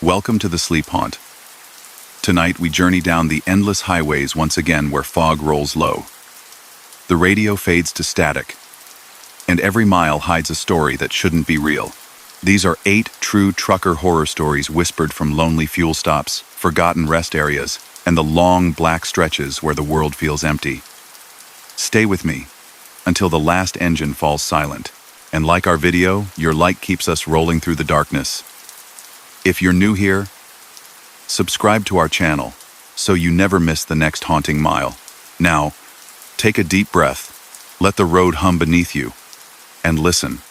Welcome to the Sleep Haunt. Tonight we journey down the endless highways once again where fog rolls low. The radio fades to static, and every mile hides a story that shouldn't be real. These are 8 true trucker horror stories whispered from lonely fuel stops, forgotten rest areas, and the long black stretches where the world feels empty. Stay with me until the last engine falls silent. And like our video, your light keeps us rolling through the darkness. If you're new here, subscribe to our channel so you never miss the next haunting mile. Now, take a deep breath, let the road hum beneath you, and listen.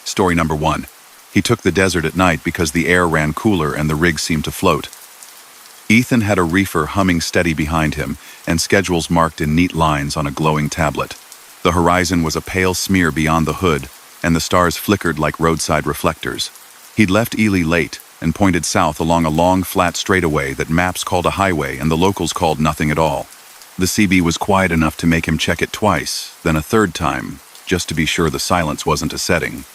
Story number 1. He took the desert at night because the air ran cooler and the rig seemed to float. Ethan had a reefer humming steady behind him and schedules marked in neat lines on a glowing tablet. The horizon was a pale smear beyond the hood, and the stars flickered like roadside reflectors. He'd left Ely late and pointed south along a long, flat straightaway that maps called a highway and the locals called nothing at all. The CB was quiet enough to make him check it twice, then a third time, just to be sure the silence wasn't a setting.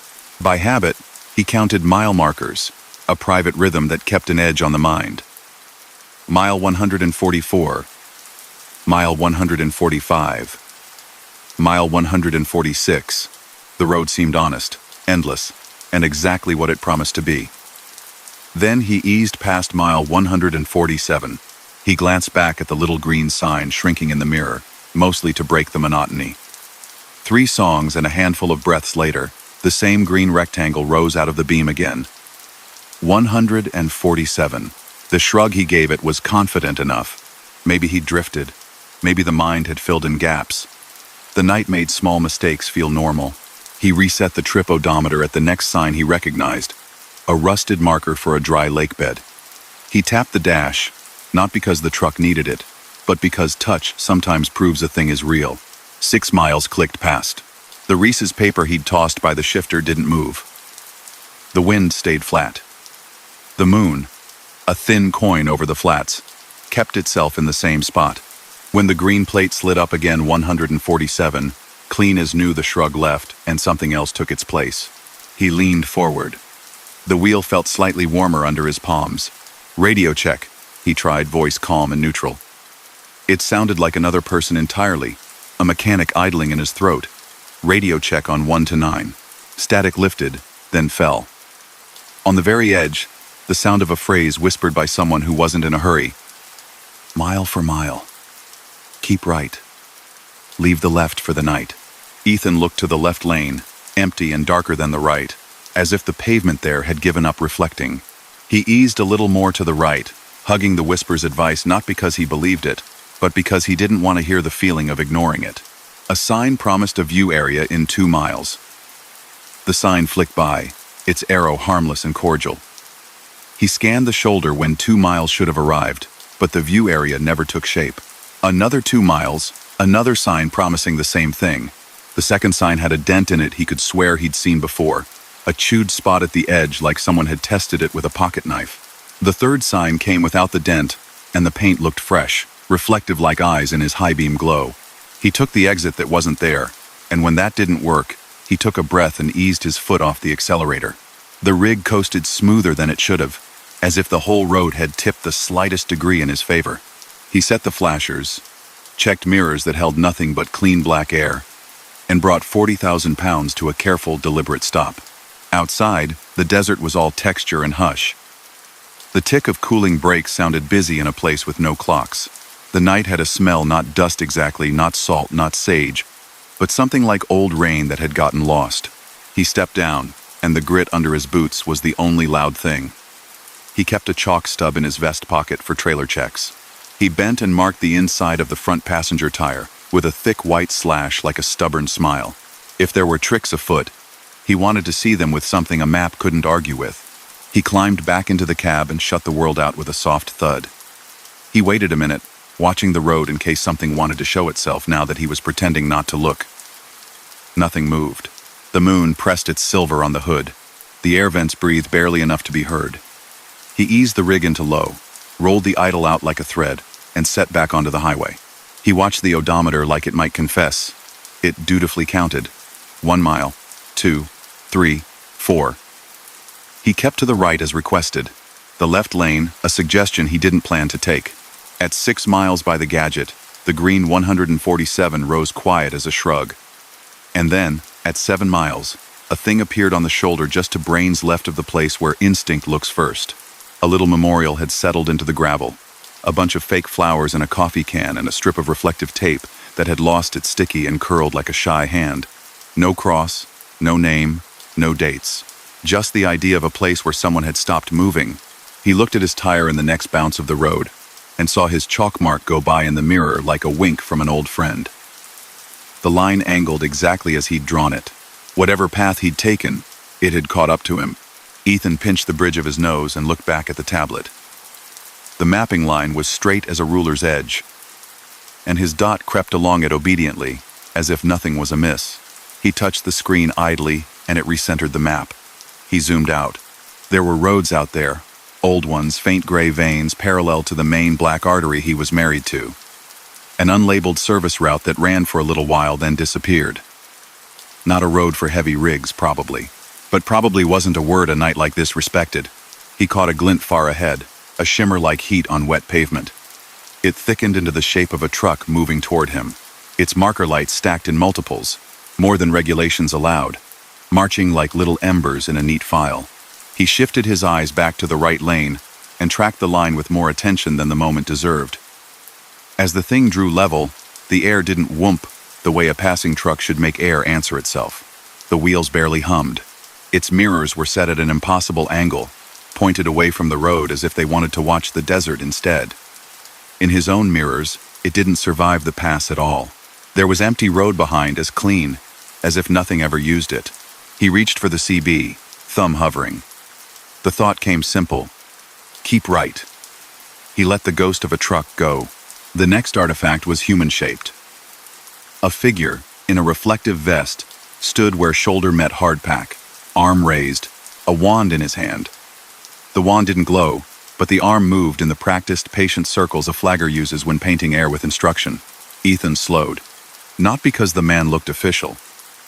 By habit, he counted mile markers, a private rhythm that kept an edge on the mind. Mile 144, mile 145, mile 146. The road seemed honest, endless, and exactly what it promised to be. Then he eased past mile 147. He glanced back at the little green sign shrinking in the mirror, mostly to break the monotony. 3 songs and a handful of breaths later, the same green rectangle rose out of the beam again. 147. The shrug he gave it was confident enough. Maybe he'd drifted. Maybe the mind had filled in gaps. The night made small mistakes feel normal. He reset the trip odometer at the next sign he recognized, a rusted marker for a dry lake bed. He tapped the dash, not because the truck needed it, but because touch sometimes proves a thing is real. 6 miles clicked past. The Reese's paper he'd tossed by the shifter didn't move. The wind stayed flat. The moon, a thin coin over the flats, kept itself in the same spot. When the green plate slid up again 147, clean as new, the shrug left and something else took its place. He leaned forward. The wheel felt slightly warmer under his palms. Radio check, he tried, voice calm and neutral. It sounded like another person entirely, a mechanic idling in his throat. Radio check on 1 to 9. Static lifted, then fell. On the very edge, the sound of a phrase whispered by someone who wasn't in a hurry. Mile for mile. Keep right. Leave the left for the night. Ethan looked to the left lane, empty and darker than the right, as if the pavement there had given up reflecting. He eased a little more to the right, hugging the whisper's advice not because he believed it, but because he didn't want to hear the feeling of ignoring it. A sign promised a view area in 2 miles. The sign flicked by, its arrow harmless and cordial. He scanned the shoulder when 2 miles should have arrived, but the view area never took shape. Another 2 miles, another sign promising the same thing. The second sign had a dent in it he could swear he'd seen before, a chewed spot at the edge like someone had tested it with a pocket knife. The third sign came without the dent, and the paint looked fresh, reflective like eyes in his high-beam glow. He took the exit that wasn't there, and when that didn't work, he took a breath and eased his foot off the accelerator. The rig coasted smoother than it should have, as if the whole road had tipped the slightest degree in his favor. He set the flashers, checked mirrors that held nothing but clean black air, and brought 40,000 pounds to a careful, deliberate stop. Outside, the desert was all texture and hush. The tick of cooling brakes sounded busy in a place with no clocks. The night had a smell, not dust exactly, not salt, not sage, but something like old rain that had gotten lost. He stepped down, and the grit under his boots was the only loud thing. He kept a chalk stub in his vest pocket for trailer checks. He bent and marked the inside of the front passenger tire, with a thick white slash like a stubborn smile. If there were tricks afoot, he wanted to see them with something a map couldn't argue with. He climbed back into the cab and shut the world out with a soft thud. He waited a minute, watching the road in case something wanted to show itself now that he was pretending not to look. Nothing moved. The moon pressed its silver on the hood. The air vents breathed barely enough to be heard. He eased the rig into low, rolled the idle out like a thread, and set back onto the highway. He watched the odometer like it might confess. It dutifully counted. 1 mile, 2, 3, 4. He kept to the right as requested. The left lane, a suggestion he didn't plan to take. At 6 miles by the gadget, the green 147 rose quiet as a shrug. And then, at 7 miles, a thing appeared on the shoulder just to brains left of the place where instinct looks first. A little memorial had settled into the gravel. A bunch of fake flowers in a coffee can and a strip of reflective tape that had lost its sticky and curled like a shy hand. No cross, no name, no dates. Just the idea of a place where someone had stopped moving. He looked at his tire in the next bounce of the road and saw his chalk mark go by in the mirror like a wink from an old friend. The line angled exactly as he'd drawn it. Whatever path he'd taken, it had caught up to him. Ethan pinched the bridge of his nose and looked back at the tablet. The mapping line was straight as a ruler's edge, and his dot crept along it obediently, as if nothing was amiss. He touched the screen idly, and it recentered the map. He zoomed out. There were roads out there, old ones, faint gray veins parallel to the main black artery he was married to. An unlabeled service route that ran for a little while then disappeared. Not a road for heavy rigs, probably. But probably wasn't a word a night like this respected. He caught a glint far ahead, a shimmer like heat on wet pavement. It thickened into the shape of a truck moving toward him. Its marker lights stacked in multiples, more than regulations allowed, marching like little embers in a neat file. He shifted his eyes back to the right lane and tracked the line with more attention than the moment deserved. As the thing drew level, the air didn't whoomp the way a passing truck should make air answer itself. The wheels barely hummed. Its mirrors were set at an impossible angle, pointed away from the road as if they wanted to watch the desert instead. In his own mirrors, it didn't survive the pass at all. There was empty road behind, as clean, as if nothing ever used it. He reached for the CB, thumb hovering. The thought came simple. Keep right. He let the ghost of a truck go. The next artifact was human-shaped. A figure, in a reflective vest, stood where shoulder met hardpack, arm raised, a wand in his hand. The wand didn't glow, but the arm moved in the practiced, patient circles a flagger uses when painting air with instruction. Ethan slowed. Not because the man looked official,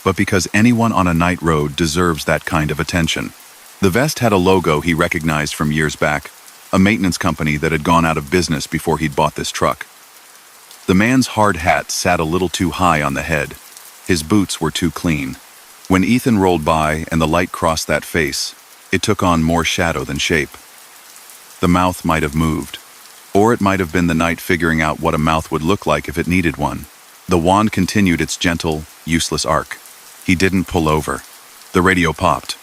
but because anyone on a night road deserves that kind of attention. The vest had a logo he recognized from years back, a maintenance company that had gone out of business before he'd bought this truck. The man's hard hat sat a little too high on the head. His boots were too clean. When Ethan rolled by and the light crossed that face, it took on more shadow than shape. The mouth might have moved, or it might have been the night figuring out what a mouth would look like if it needed one. The wand continued its gentle, useless arc. He didn't pull over. The radio popped.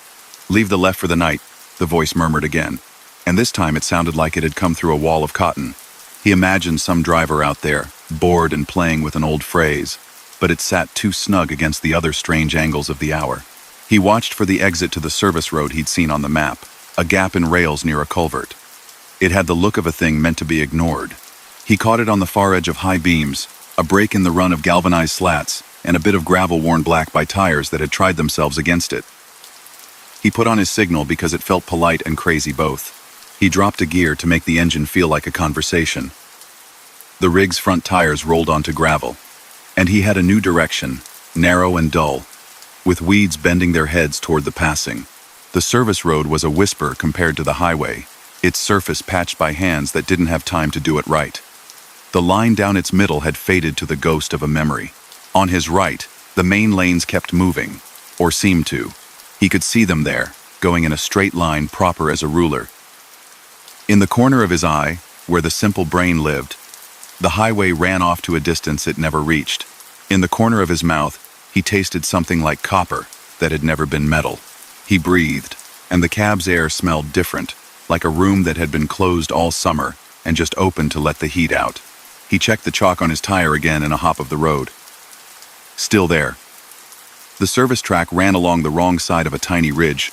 "Leave the left for the night," the voice murmured again, and this time it sounded like it had come through a wall of cotton. He imagined some driver out there, bored and playing with an old phrase, but it sat too snug against the other strange angles of the hour. He watched for the exit to the service road he'd seen on the map, a gap in rails near a culvert. It had the look of a thing meant to be ignored. He caught it on the far edge of high beams, a break in the run of galvanized slats, and a bit of gravel worn black by tires that had tried themselves against it. He put on his signal because it felt polite and crazy both. He dropped a gear to make the engine feel like a conversation. The rig's front tires rolled onto gravel, and he had a new direction, narrow and dull, with weeds bending their heads toward the passing. The service road was a whisper compared to the highway, its surface patched by hands that didn't have time to do it right. The line down its middle had faded to the ghost of a memory. On his right, the main lanes kept moving, or seemed to. He could see them there, going in a straight line proper as a ruler. In the corner of his eye, where the simple brain lived, the highway ran off to a distance it never reached. In the corner of his mouth, he tasted something like copper that had never been metal. He breathed, and the cab's air smelled different, like a room that had been closed all summer and just opened to let the heat out. He checked the chalk on his tire again in a hop of the road. Still there. The service track ran along the wrong side of a tiny ridge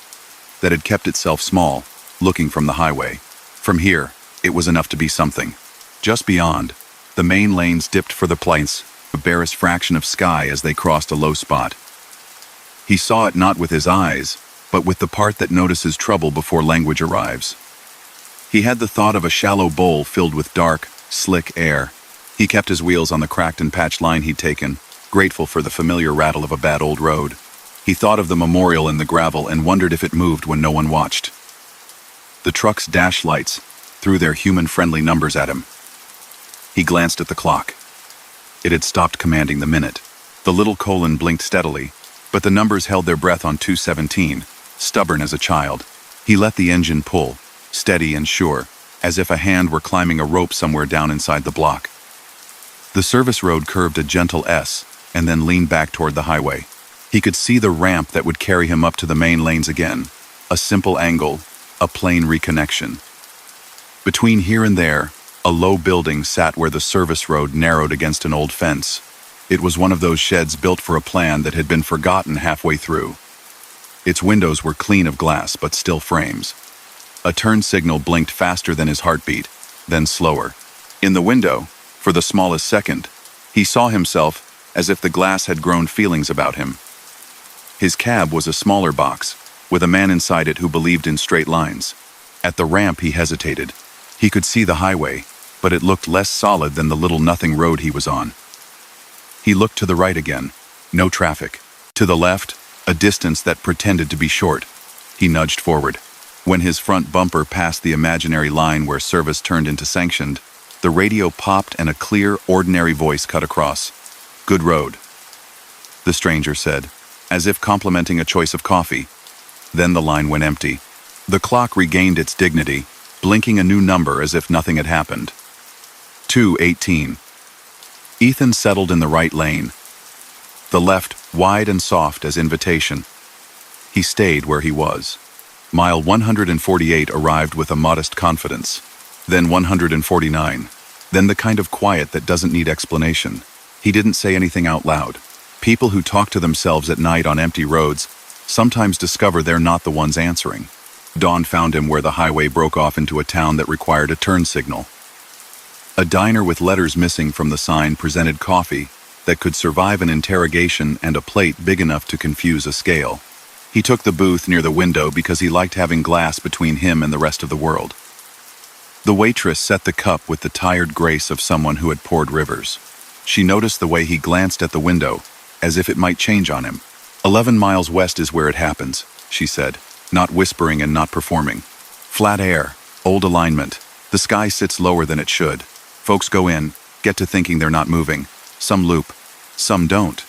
that had kept itself small, looking from the highway. From here, it was enough to be something. Just beyond, the main lanes dipped for the plains, a barest fraction of sky as they crossed a low spot. He saw it not with his eyes, but with the part that notices trouble before language arrives. He had the thought of a shallow bowl filled with dark, slick air. He kept his wheels on the cracked and patched line he'd taken, grateful for the familiar rattle of a bad old road. He thought of the memorial in the gravel and wondered if it moved when no one watched. The truck's dash lights threw their human-friendly numbers at him. He glanced at the clock. It had stopped commanding the minute. The little colon blinked steadily, but the numbers held their breath on 2:17, stubborn as a child. He let the engine pull, steady and sure, as if a hand were climbing a rope somewhere down inside the block. The service road curved a gentle S and then leaned back toward the highway. He could see the ramp that would carry him up to the main lanes again. A simple angle, a plain reconnection. Between here and there, a low building sat where the service road narrowed against an old fence. It was one of those sheds built for a plan that had been forgotten halfway through. Its windows were clean of glass, but still frames. A turn signal blinked faster than his heartbeat, then slower. In the window, for the smallest second, he saw himself as if the glass had grown feelings about him. His cab was a smaller box, with a man inside it who believed in straight lines. At the ramp, he hesitated. He could see the highway, but it looked less solid than the little nothing road he was on. He looked to the right again. No traffic. To the left, a distance that pretended to be short. He nudged forward. When his front bumper passed the imaginary line where service turned into sanctioned, the radio popped and a clear, ordinary voice cut across. "Good road," the stranger said, as if complimenting a choice of coffee. Then the line went empty. The clock regained its dignity, blinking a new number as if nothing had happened. 2:18. Ethan settled in the right lane. The left, wide and soft as invitation. He stayed where he was. Mile 148 arrived with a modest confidence. Then 149. Then the kind of quiet that doesn't need explanation. He didn't say anything out loud. People who talk to themselves at night on empty roads sometimes discover they're not the ones answering. Dawn found him where the highway broke off into a town that required a turn signal. A diner with letters missing from the sign presented coffee that could survive an interrogation and a plate big enough to confuse a scale. He took the booth near the window because he liked having glass between him and the rest of the world. The waitress set the cup with the tired grace of someone who had poured rivers. She noticed the way he glanced at the window, as if it might change on him. 11 miles west is where it happens, she said, not whispering and not performing. Flat air, old alignment. The sky sits lower than it should. Folks go in, get to thinking they're not moving. Some loop, some don't.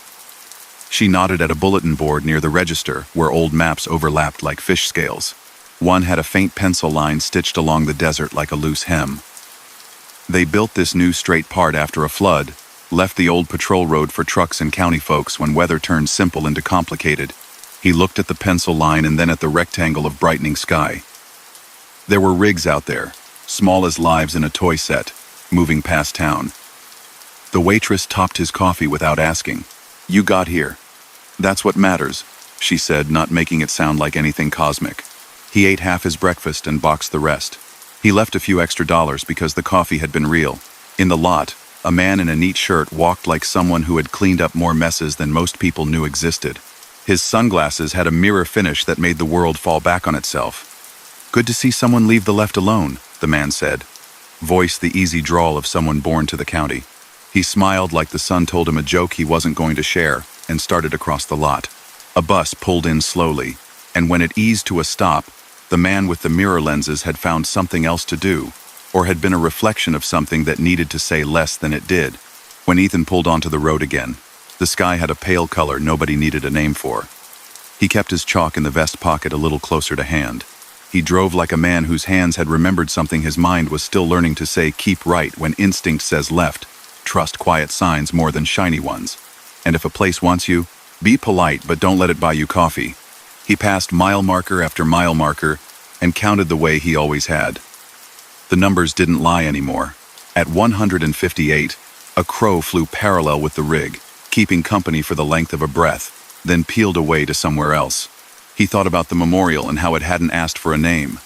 She nodded at a bulletin board near the register where old maps overlapped like fish scales. One had a faint pencil line stitched along the desert like a loose hem. They built this new straight part after a flood, left the old patrol road for trucks and county folks when weather turned simple into complicated. He looked at the pencil line and then at the rectangle of brightening sky. There were rigs out there, small as lives in a toy set, moving past town. The waitress topped his coffee without asking. "You got here. That's what matters," she said, not making it sound like anything cosmic. He ate half his breakfast and boxed the rest. He left a few extra dollars because the coffee had been real. In the lot, a man in a neat shirt walked like someone who had cleaned up more messes than most people knew existed. His sunglasses had a mirror finish that made the world fall back on itself. "Good to see someone leave the left alone," the man said, voice the easy drawl of someone born to the county. He smiled like the sun told him a joke he wasn't going to share and started across the lot. A bus pulled in slowly, and when it eased to a stop, the man with the mirror lenses had found something else to do, or had been a reflection of something that needed to say less than it did. When Ethan pulled onto the road again, the sky had a pale color nobody needed a name for. He kept his chalk in the vest pocket a little closer to hand. He drove like a man whose hands had remembered something his mind was still learning to say keep right when instinct says left. Trust quiet signs more than shiny ones. And if a place wants you, be polite but don't let it buy you coffee. He passed mile marker after mile marker and counted the way he always had. The numbers didn't lie anymore. At 158, a crow flew parallel with the rig, keeping company for the length of a breath, then peeled away to somewhere else. He thought about the memorial and how it hadn't asked for a name.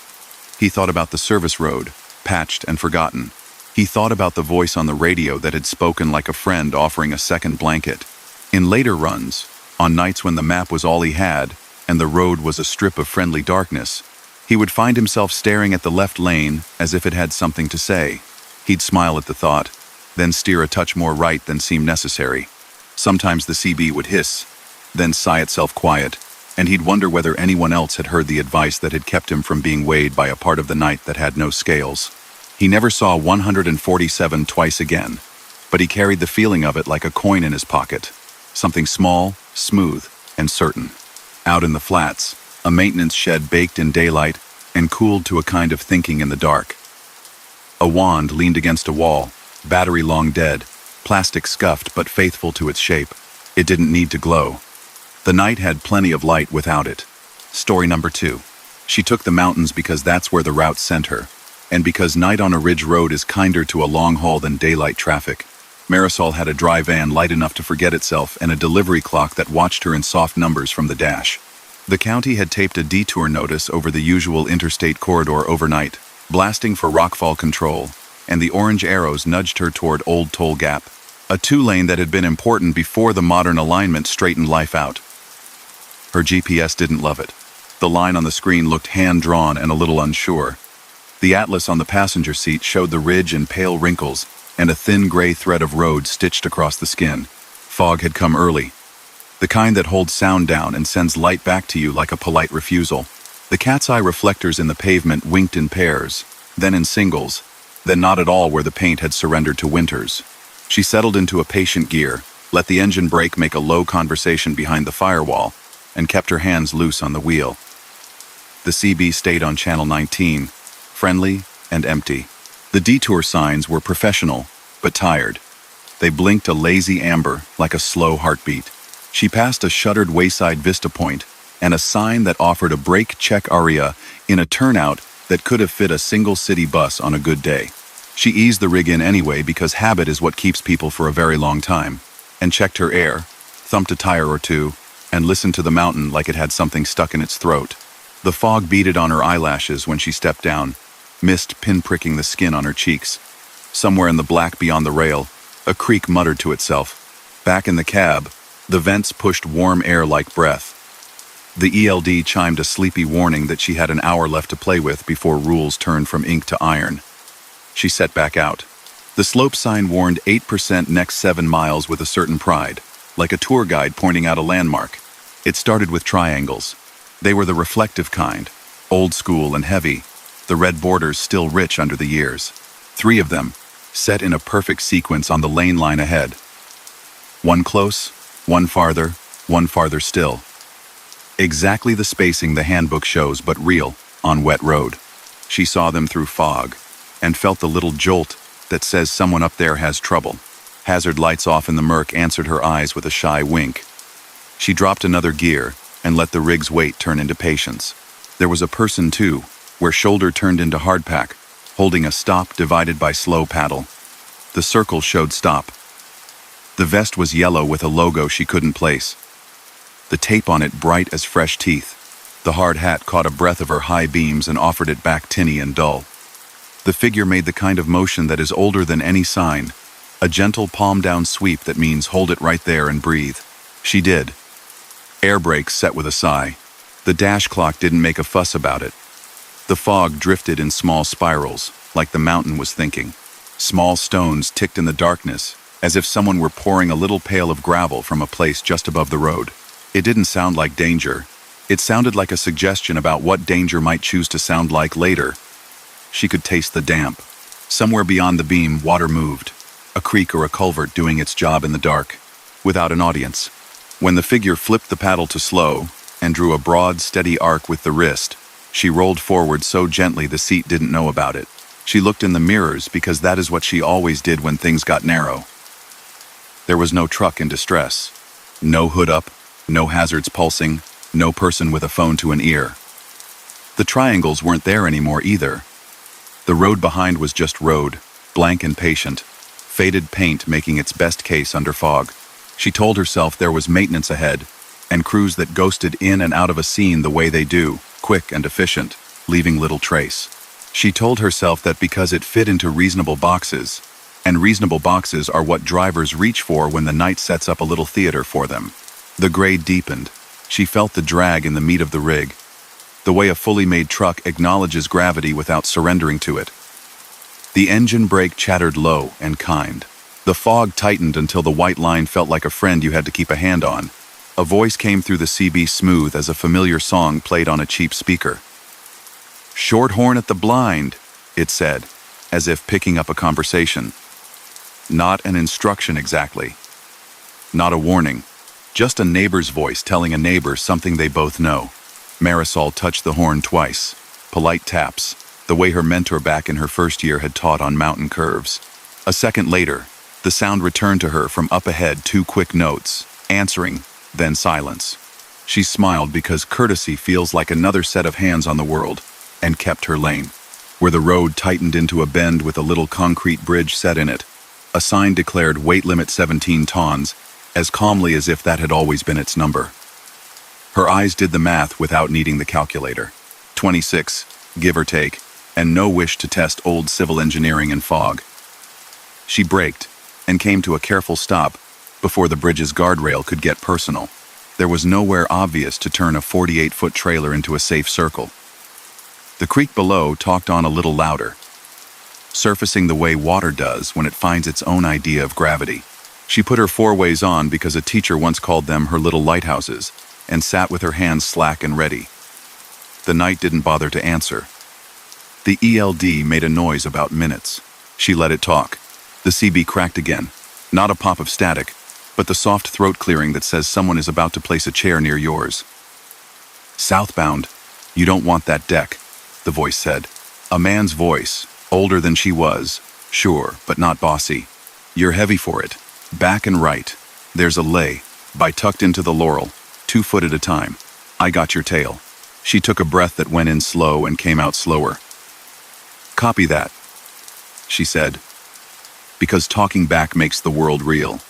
He thought about the service road, patched and forgotten. He thought about the voice on the radio that had spoken like a friend offering a second blanket. In later runs, on nights when the map was all he had, and the road was a strip of friendly darkness, he would find himself staring at the left lane as if it had something to say. He'd smile at the thought, then steer a touch more right than seemed necessary. Sometimes the CB would hiss, then sigh itself quiet, and he'd wonder whether anyone else had heard the advice that had kept him from being weighed by a part of the night that had no scales. He never saw 147 twice again, but he carried the feeling of it like a coin in his pocket, something small, smooth, and certain. Out in the flats, a maintenance shed baked in daylight and cooled to a kind of thinking in the dark. A wand leaned against a wall, battery long dead, plastic scuffed but faithful to its shape. It didn't need to glow. The night had plenty of light without it. Story number 2. She took the mountains because that's where the route sent her, and because night on a ridge road is kinder to a long haul than daylight traffic. Marisol had a dry van light enough to forget itself and a delivery clock that watched her in soft numbers from the dash. The county had taped a detour notice over the usual interstate corridor overnight, blasting for rockfall control, and the orange arrows nudged her toward Old Toll Gap, a two-lane that had been important before the modern alignment straightened life out. Her GPS didn't love it. The line on the screen looked hand-drawn and a little unsure. The atlas on the passenger seat showed the ridge in pale wrinkles and a thin gray thread of road stitched across the skin. Fog had come early. The kind that holds sound down and sends light back to you like a polite refusal. The cat's eye reflectors in the pavement winked in pairs, then in singles, then not at all where the paint had surrendered to winters. She settled into a patient gear, let the engine brake make a low conversation behind the firewall, and kept her hands loose on the wheel. The CB stayed on Channel 19, friendly and empty. The detour signs were professional, but tired. They blinked a lazy amber like a slow heartbeat. She passed a shuttered wayside vista point and a sign that offered a brake check area in a turnout that could have fit a single city bus on a good day. She eased the rig in anyway because habit is what keeps people for a very long time, and checked her air, thumped a tire or two, and listened to the mountain like it had something stuck in its throat. The fog beaded on her eyelashes when she stepped down, mist pinpricking the skin on her cheeks. Somewhere in the black beyond the rail, a creak muttered to itself. Back in the cab, the vents pushed warm air like breath. The ELD chimed a sleepy warning that she had an hour left to play with before rules turned from ink to iron. She set back out. The slope sign warned 8% next 7 miles with a certain pride, like a tour guide pointing out a landmark. It started with triangles. They were the reflective kind, old school and heavy, the red borders still rich under the years. 3 of them, set in a perfect sequence on the lane line ahead. One close, one farther still. Exactly the spacing the handbook shows, but real, on wet road. She saw them through fog, and felt the little jolt that says someone up there has trouble. Hazard lights off in the murk answered her eyes with a shy wink. She dropped another gear and let the rig's weight turn into patience. There was a person too, where shoulder turned into hardpack, holding a stop divided by slow paddle. The circle showed stop. The vest was yellow with a logo she couldn't place. The tape on it bright as fresh teeth. The hard hat caught a breath of her high beams and offered it back tinny and dull. The figure made the kind of motion that is older than any sign, a gentle palm-down sweep that means hold it right there and breathe. She did. Air brakes set with a sigh. The dash clock didn't make a fuss about it. The fog drifted in small spirals, like the mountain was thinking. Small stones ticked in the darkness, as if someone were pouring a little pail of gravel from a place just above the road. It didn't sound like danger. It sounded like a suggestion about what danger might choose to sound like later. She could taste the damp. Somewhere beyond the beam, water moved, a creek or a culvert doing its job in the dark, without an audience. When the figure flipped the paddle to slow and drew a broad, steady arc with the wrist, she rolled forward so gently the seat didn't know about it. She looked in the mirrors because that is what she always did when things got narrow. There was no truck in distress. No hood up, no hazards pulsing, no person with a phone to an ear. The triangles weren't there anymore either. The road behind was just road, blank and patient, faded paint making its best case under fog. She told herself there was maintenance ahead, and crews that ghosted in and out of a scene the way they do, quick and efficient, leaving little trace. She told herself that because it fit into reasonable boxes, and reasonable boxes are what drivers reach for when the night sets up a little theater for them. The grade deepened. She felt the drag in the meat of the rig, the way a fully made truck acknowledges gravity without surrendering to it. The engine brake chattered low and kind. The fog tightened until the white line felt like a friend you had to keep a hand on, A voice came through the CB smooth as a familiar song played on a cheap speaker. "Short horn at the blind," it said, as if picking up a conversation. Not an instruction exactly. Not a warning. Just a neighbor's voice telling a neighbor something they both know. Marisol touched the horn twice. Polite taps, the way her mentor back in her first year had taught on mountain curves. A second later, the sound returned to her from up ahead, 2 quick notes, answering, then silence. She smiled because courtesy feels like another set of hands on the world, and kept her lane. Where the road tightened into a bend with a little concrete bridge set in it, a sign declared weight limit 17 tons, as calmly as if that had always been its number. Her eyes did the math without needing the calculator. 26, give or take, and no wish to test old civil engineering in fog. She braked, and came to a careful stop before the bridge's guardrail could get personal. There was nowhere obvious to turn a 48-foot trailer into a safe circle. The creek below talked on a little louder, surfacing the way water does when it finds its own idea of gravity. She put her 4-ways on because a teacher once called them her little lighthouses, and sat with her hands slack and ready. The night didn't bother to answer. The ELD made a noise about minutes. She let it talk. The CB cracked again. Not a pop of static, but the soft throat clearing that says someone is about to place a chair near yours. "Southbound. You don't want that deck," the voice said. A man's voice, older than she was, sure, but not bossy. "You're heavy for it. Back and right. There's a lay, by tucked into the laurel, 2 foot at a time. I got your tail." She took a breath that went in slow and came out slower. "Copy that," she said, because talking back makes the world real.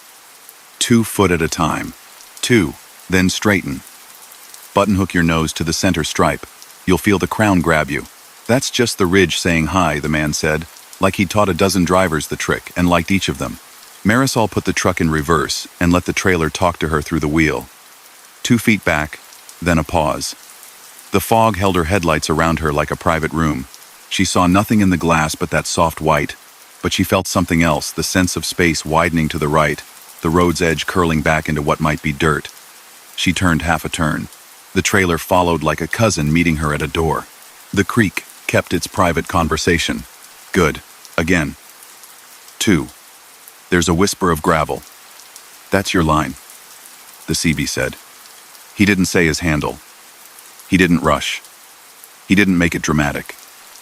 2 foot at a time. 2, then straighten. Buttonhook your nose to the center stripe. You'll feel the crown grab you. "That's just the ridge saying hi," the man said, like he'd taught a dozen drivers the trick and liked each of them. Marisol put the truck in reverse and let the trailer talk to her through the wheel. 2 feet back, then a pause. The fog held her headlights around her like a private room. She saw nothing in the glass but that soft white, but she felt something else, the sense of space widening to the right, the road's edge curling back into what might be dirt. She turned half a turn. The trailer followed like a cousin meeting her at a door. The creek kept its private conversation. "Good. Again. 2. There's a whisper of gravel. That's your line," the CB said. He didn't say his handle. He didn't rush. He didn't make it dramatic.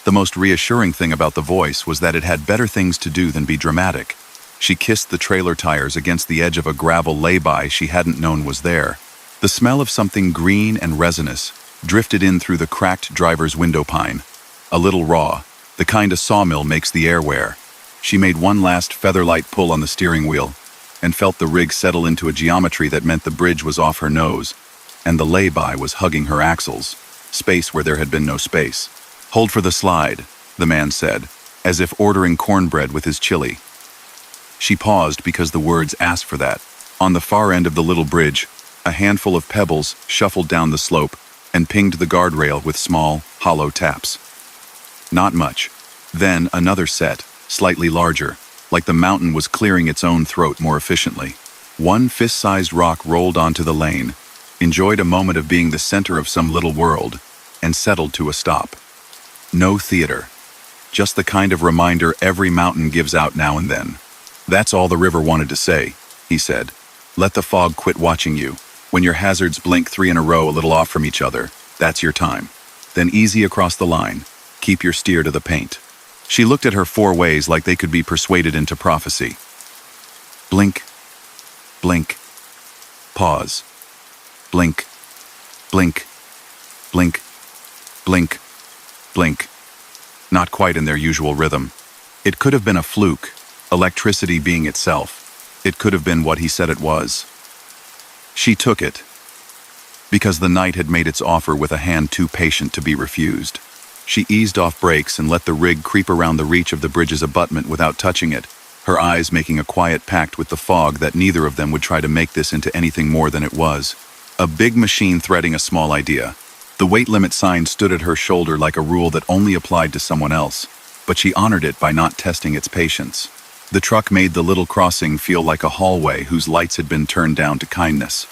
The most reassuring thing about the voice was that it had better things to do than be dramatic. She kissed the trailer tires against the edge of a gravel lay-by she hadn't known was there. The smell of something green and resinous drifted in through the cracked driver's window pine. A little raw, the kind a sawmill makes the air wear. She made one last featherlight pull on the steering wheel and felt the rig settle into a geometry that meant the bridge was off her nose, and the lay-by was hugging her axles, space where there had been no space. "Hold for the slide," the man said, as if ordering cornbread with his chili. She paused because the words asked for that. On the far end of the little bridge, a handful of pebbles shuffled down the slope and pinged the guardrail with small, hollow taps. Not much. Then another set, slightly larger, like the mountain was clearing its own throat more efficiently. One fist-sized rock rolled onto the lane, enjoyed a moment of being the center of some little world, and settled to a stop. No theater. Just the kind of reminder every mountain gives out now and then. "That's all the river wanted to say," he said. "Let the fog quit watching you. When your hazards blink 3 in a row a little off from each other, that's your time. Then easy across the line. Keep your steer to the paint." She looked at her 4-ways like they could be persuaded into prophecy. Blink. Blink. Pause. Blink. Blink. Blink. Blink. Blink. Not quite in their usual rhythm. It could have been a fluke, electricity being itself. It could have been what he said it was. She took it, because the night had made its offer with a hand too patient to be refused. She eased off brakes and let the rig creep around the reach of the bridge's abutment without touching it, her eyes making a quiet pact with the fog that neither of them would try to make this into anything more than it was. A big machine threading a small idea. The weight limit sign stood at her shoulder like a rule that only applied to someone else, but she honored it by not testing its patience. The truck made the little crossing feel like a hallway whose lights had been turned down to kindness.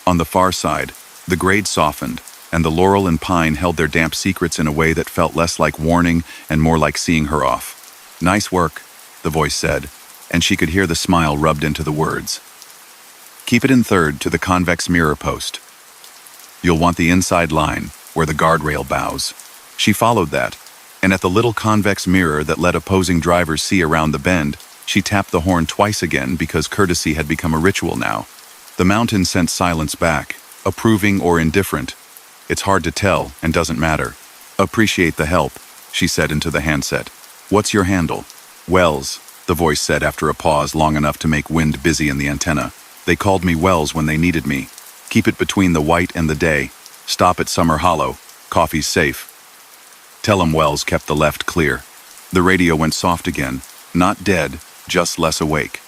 On the far side, the grade softened, and the laurel and pine held their damp secrets in a way that felt less like warning and more like seeing her off. "Nice work," the voice said, and she could hear the smile rubbed into the words. "Keep it in third to the convex mirror post. You'll want the inside line, where the guardrail bows." She followed that, and at the little convex mirror that let opposing drivers see around the bend, she tapped the horn twice again because courtesy had become a ritual now. The mountain sent silence back, approving or indifferent. "It's hard to tell and doesn't matter. Appreciate the help," she said into the handset. "What's your handle?" "Wells," the voice said after a pause long enough to make wind busy in the antenna. "They called me Wells when they needed me. Keep it between the white and the day. Stop at Summer Hollow. Coffee's safe." "Tell 'em Wells kept the left clear." The radio went soft again, not dead, just less awake.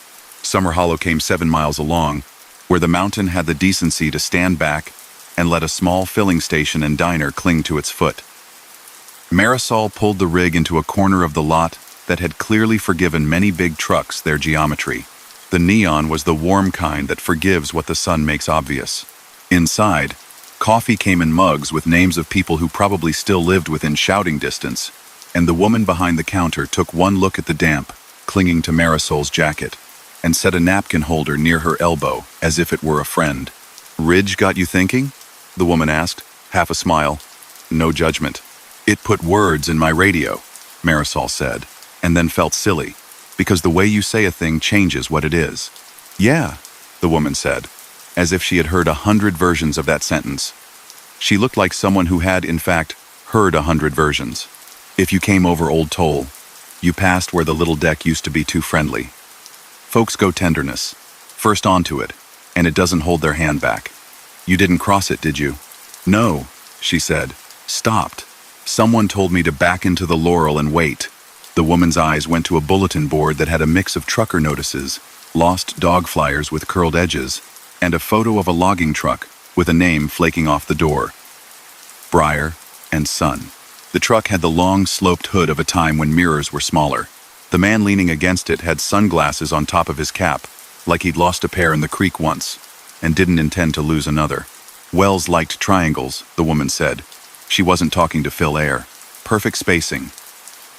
Summer Hollow came 7 miles along, where the mountain had the decency to stand back and let a small filling station and diner cling to its foot. Marisol pulled the rig into a corner of the lot that had clearly forgiven many big trucks their geometry. The neon was the warm kind that forgives what the sun makes obvious. Inside, coffee came in mugs with names of people who probably still lived within shouting distance, and the woman behind the counter took one look at the damp, clinging to Marisol's jacket, and set a napkin holder near her elbow as if it were a friend. "Ridge got you thinking?" the woman asked, half a smile. "No judgment." "It put words in my radio," Marisol said, and then felt silly, because the way you say a thing changes what it is. "Yeah," the woman said, as if she had heard 100 versions of that sentence. She looked like someone who had, in fact, heard 100 versions. "If you came over Old Toll, you passed where the little deck used to be too friendly. Folks go tenderness, first onto it, and it doesn't hold their hand back. You didn't cross it, did you?" "No," she said. "Stopped. Someone told me to back into the laurel and wait." The woman's eyes went to a bulletin board that had a mix of trucker notices, lost dog flyers with curled edges, and a photo of a logging truck with a name flaking off the door. Breyer and Son. The truck had the long, sloped hood of a time when mirrors were smaller. The man leaning against it had sunglasses on top of his cap, like he'd lost a pair in the creek once, and didn't intend to lose another. Wells liked triangles, the woman said. She wasn't talking to fill air. Perfect spacing.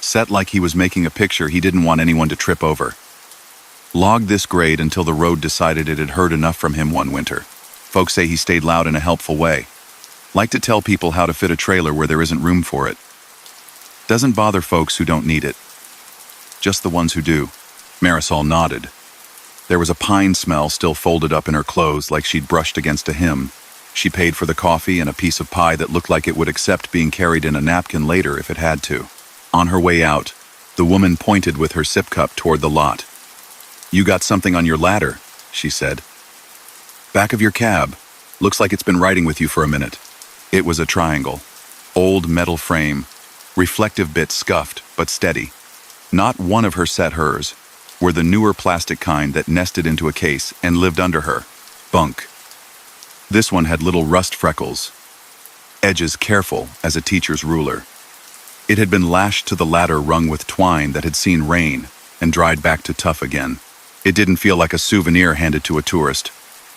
Set like he was making a picture he didn't want anyone to trip over. Logged this grade until the road decided it had heard enough from him one winter. Folks say he stayed loud in a helpful way. Like to tell people how to fit a trailer where there isn't room for it. Doesn't bother folks who don't need it. Just the ones who do. Marisol nodded. There was a pine smell still folded up in her clothes like she'd brushed against a hymn. She paid for the coffee and a piece of pie that looked like it would accept being carried in a napkin later if it had to. On her way out, the woman pointed with her sip cup toward the lot. "You got something on your ladder," she said. "Back of your cab. Looks like it's been riding with you for a minute." It was a triangle. Old metal frame. Reflective bit scuffed, but steady. Not one of her set hers. Were the newer plastic kind that nested into a case and lived under her. Bunk. This one had little rust freckles. Edges careful as a teacher's ruler. It had been lashed to the ladder rung with twine that had seen rain and dried back to tough again. It didn't feel like a souvenir handed to a tourist.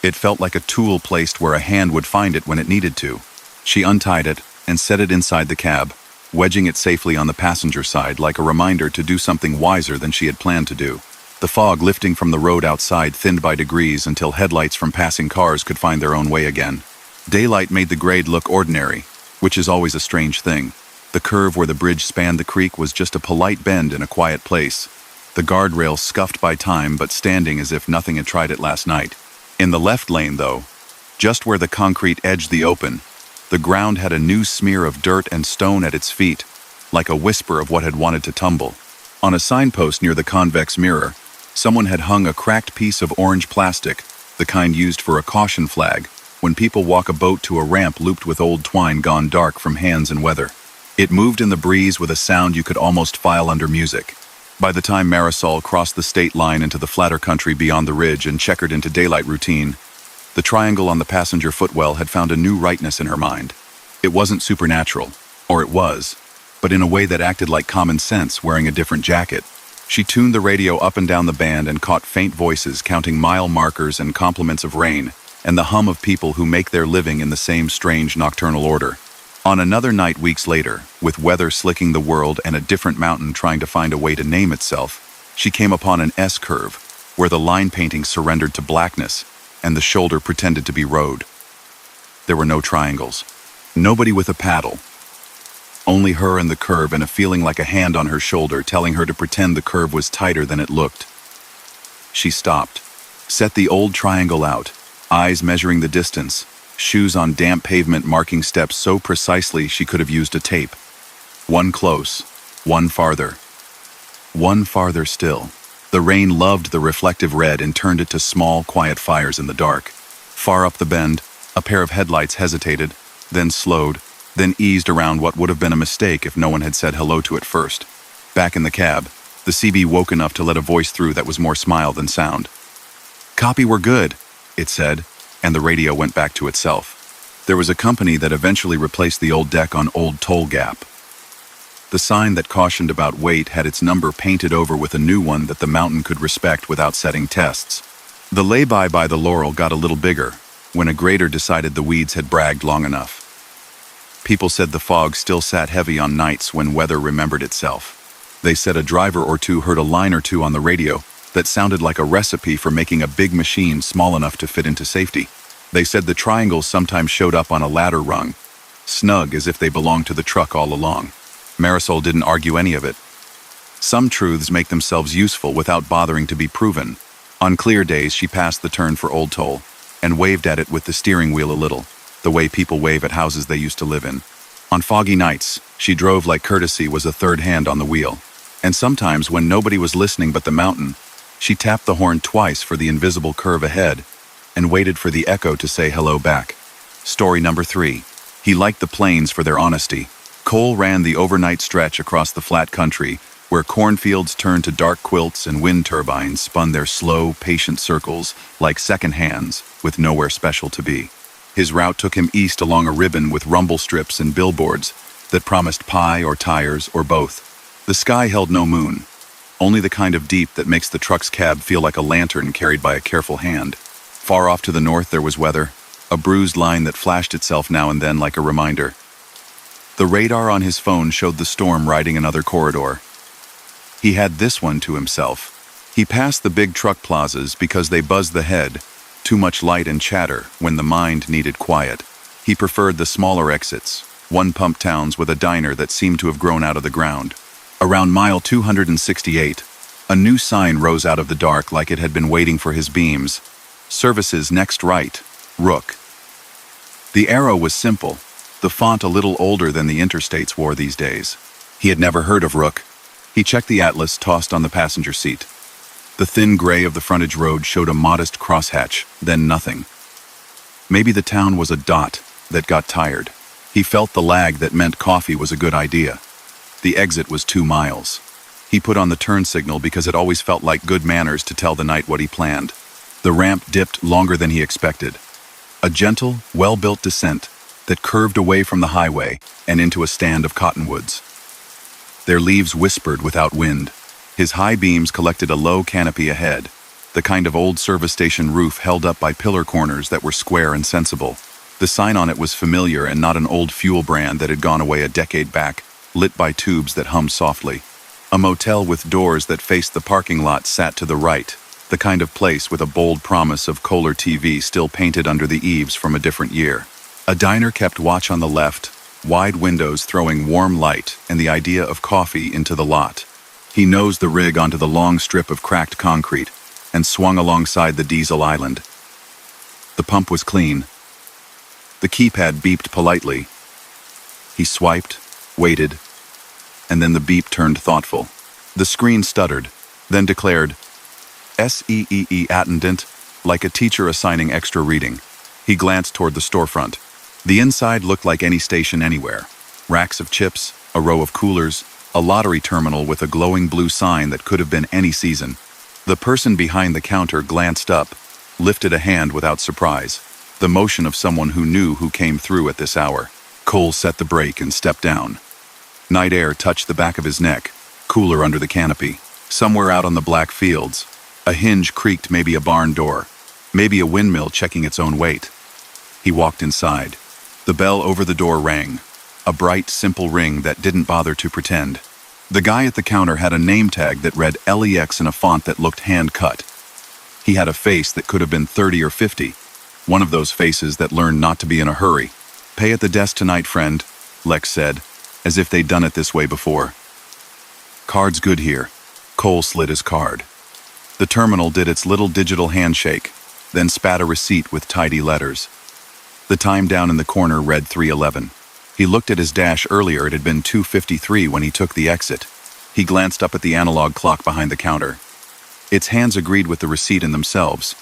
It felt like a tool placed where a hand would find it when it needed to. She untied it and set it inside the cab, wedging it safely on the passenger side like a reminder to do something wiser than she had planned to do. The fog lifting from the road outside thinned by degrees until headlights from passing cars could find their own way again. Daylight made the grade look ordinary, which is always a strange thing. The curve where the bridge spanned the creek was just a polite bend in a quiet place. The guardrail scuffed by time but standing as if nothing had tried it last night. In the left lane, though, just where the concrete edged the open, the ground had a new smear of dirt and stone at its feet, like a whisper of what had wanted to tumble. On a signpost near the convex mirror, someone had hung a cracked piece of orange plastic, the kind used for a caution flag, when people walk a boat to a ramp looped with old twine gone dark from hands and weather. It moved in the breeze with a sound you could almost file under music. By the time Marisol crossed the state line into the flatter country beyond the ridge and checkered into daylight routine, the triangle on the passenger footwell had found a new rightness in her mind. It wasn't supernatural, or it was, but in a way that acted like common sense wearing a different jacket. She tuned the radio up and down the band and caught faint voices counting mile markers and compliments of rain, and the hum of people who make their living in the same strange nocturnal order. On another night weeks later, with weather slicking the world and a different mountain trying to find a way to name itself, she came upon an S-curve, where the line painting surrendered to blackness, and the shoulder pretended to be road. There were no triangles. Nobody with a paddle. Only her and the curve, and a feeling like a hand on her shoulder telling her to pretend the curve was tighter than it looked. She stopped, set the old triangle out, eyes measuring the distance, shoes on damp pavement marking steps so precisely she could have used a tape. One close, one farther. One farther still. The rain loved the reflective red and turned it to small, quiet fires in the dark. Far up the bend, a pair of headlights hesitated, then slowed, then eased around what would have been a mistake if no one had said hello to it first. Back in the cab, the CB woke enough to let a voice through that was more smile than sound. "Copy, we're good," it said, and the radio went back to itself. There was a company that eventually replaced the old deck on Old Toll Gap. The sign that cautioned about weight had its number painted over with a new one that the mountain could respect without setting tests. The lay-by by the Laurel got a little bigger when a grader decided the weeds had bragged long enough. People said the fog still sat heavy on nights when weather remembered itself. They said a driver or two heard a line or two on the radio that sounded like a recipe for making a big machine small enough to fit into safety. They said the triangles sometimes showed up on a ladder rung, snug as if they belonged to the truck all along. Marisol didn't argue any of it. Some truths make themselves useful without bothering to be proven. On clear days, she passed the turn for Old Toll and waved at it with the steering wheel a little, the way people wave at houses they used to live in. On foggy nights, she drove like courtesy was a third hand on the wheel. And sometimes, when nobody was listening but the mountain, she tapped the horn twice for the invisible curve ahead and waited for the echo to say hello back. Story number 3. He liked the plains for their honesty. Cole ran the overnight stretch across the flat country, where cornfields turned to dark quilts and wind turbines spun their slow, patient circles like second hands with nowhere special to be. His route took him east along a ribbon with rumble strips and billboards that promised pie or tires or both. The sky held no moon, only the kind of deep that makes the truck's cab feel like a lantern carried by a careful hand. Far off to the north there was weather, a bruised line that flashed itself now and then like a reminder. The radar on his phone showed the storm riding another corridor. He had this one to himself. He passed the big truck plazas because they buzzed the head, too much light and chatter when the mind needed quiet. He preferred the smaller exits, one-pump towns with a diner that seemed to have grown out of the ground. Around mile 268, a new sign rose out of the dark like it had been waiting for his beams. Services next right, Rook. The arrow was simple, the font a little older than the interstates wore these days. He had never heard of Rook. He checked the atlas tossed on the passenger seat. The thin gray of the frontage road showed a modest crosshatch, then nothing. Maybe the town was a dot that got tired. He felt the lag that meant coffee was a good idea. The exit was 2 miles. He put on the turn signal because it always felt like good manners to tell the night what he planned. The ramp dipped longer than he expected. A gentle, well-built descent that curved away from the highway and into a stand of cottonwoods. Their leaves whispered without wind. His high beams collected a low canopy ahead, the kind of old service station roof held up by pillar corners that were square and sensible. The sign on it was familiar and not an old fuel brand that had gone away a decade back, lit by tubes that hummed softly. A motel with doors that faced the parking lot sat to the right, the kind of place with a bold promise of Kohler TV still painted under the eaves from a different year. A diner kept watch on the left, wide windows throwing warm light and the idea of coffee into the lot. He nosed the rig onto the long strip of cracked concrete and swung alongside the diesel island. The pump was clean. The keypad beeped politely. He swiped, waited, and then the beep turned thoughtful. The screen stuttered, then declared, SEEE attendant, like a teacher assigning extra reading. He glanced toward the storefront. The inside looked like any station anywhere. Racks of chips, a row of coolers, a lottery terminal with a glowing blue sign that could have been any season. The person behind the counter glanced up, lifted a hand without surprise, the motion of someone who knew who came through at this hour. Cole set the brake and stepped down. Night air touched the back of his neck, cooler under the canopy. Somewhere out on the black fields, a hinge creaked, maybe a barn door. Maybe a windmill checking its own weight. He walked inside. The bell over the door rang. A bright, simple ring that didn't bother to pretend. The guy at the counter had a name tag that read LEX in a font that looked hand-cut. He had a face that could have been 30 or 50. One of those faces that learned not to be in a hurry. "Pay at the desk tonight, friend," Lex said, as if they'd done it this way before. "Card's good here." Cole slid his card. The terminal did its little digital handshake, then spat a receipt with tidy letters. The time down in the corner read 3:11. He looked at his dash earlier. It had been 2:53 when he took the exit. He glanced up at the analog clock behind the counter. Its hands agreed with the receipt in themselves.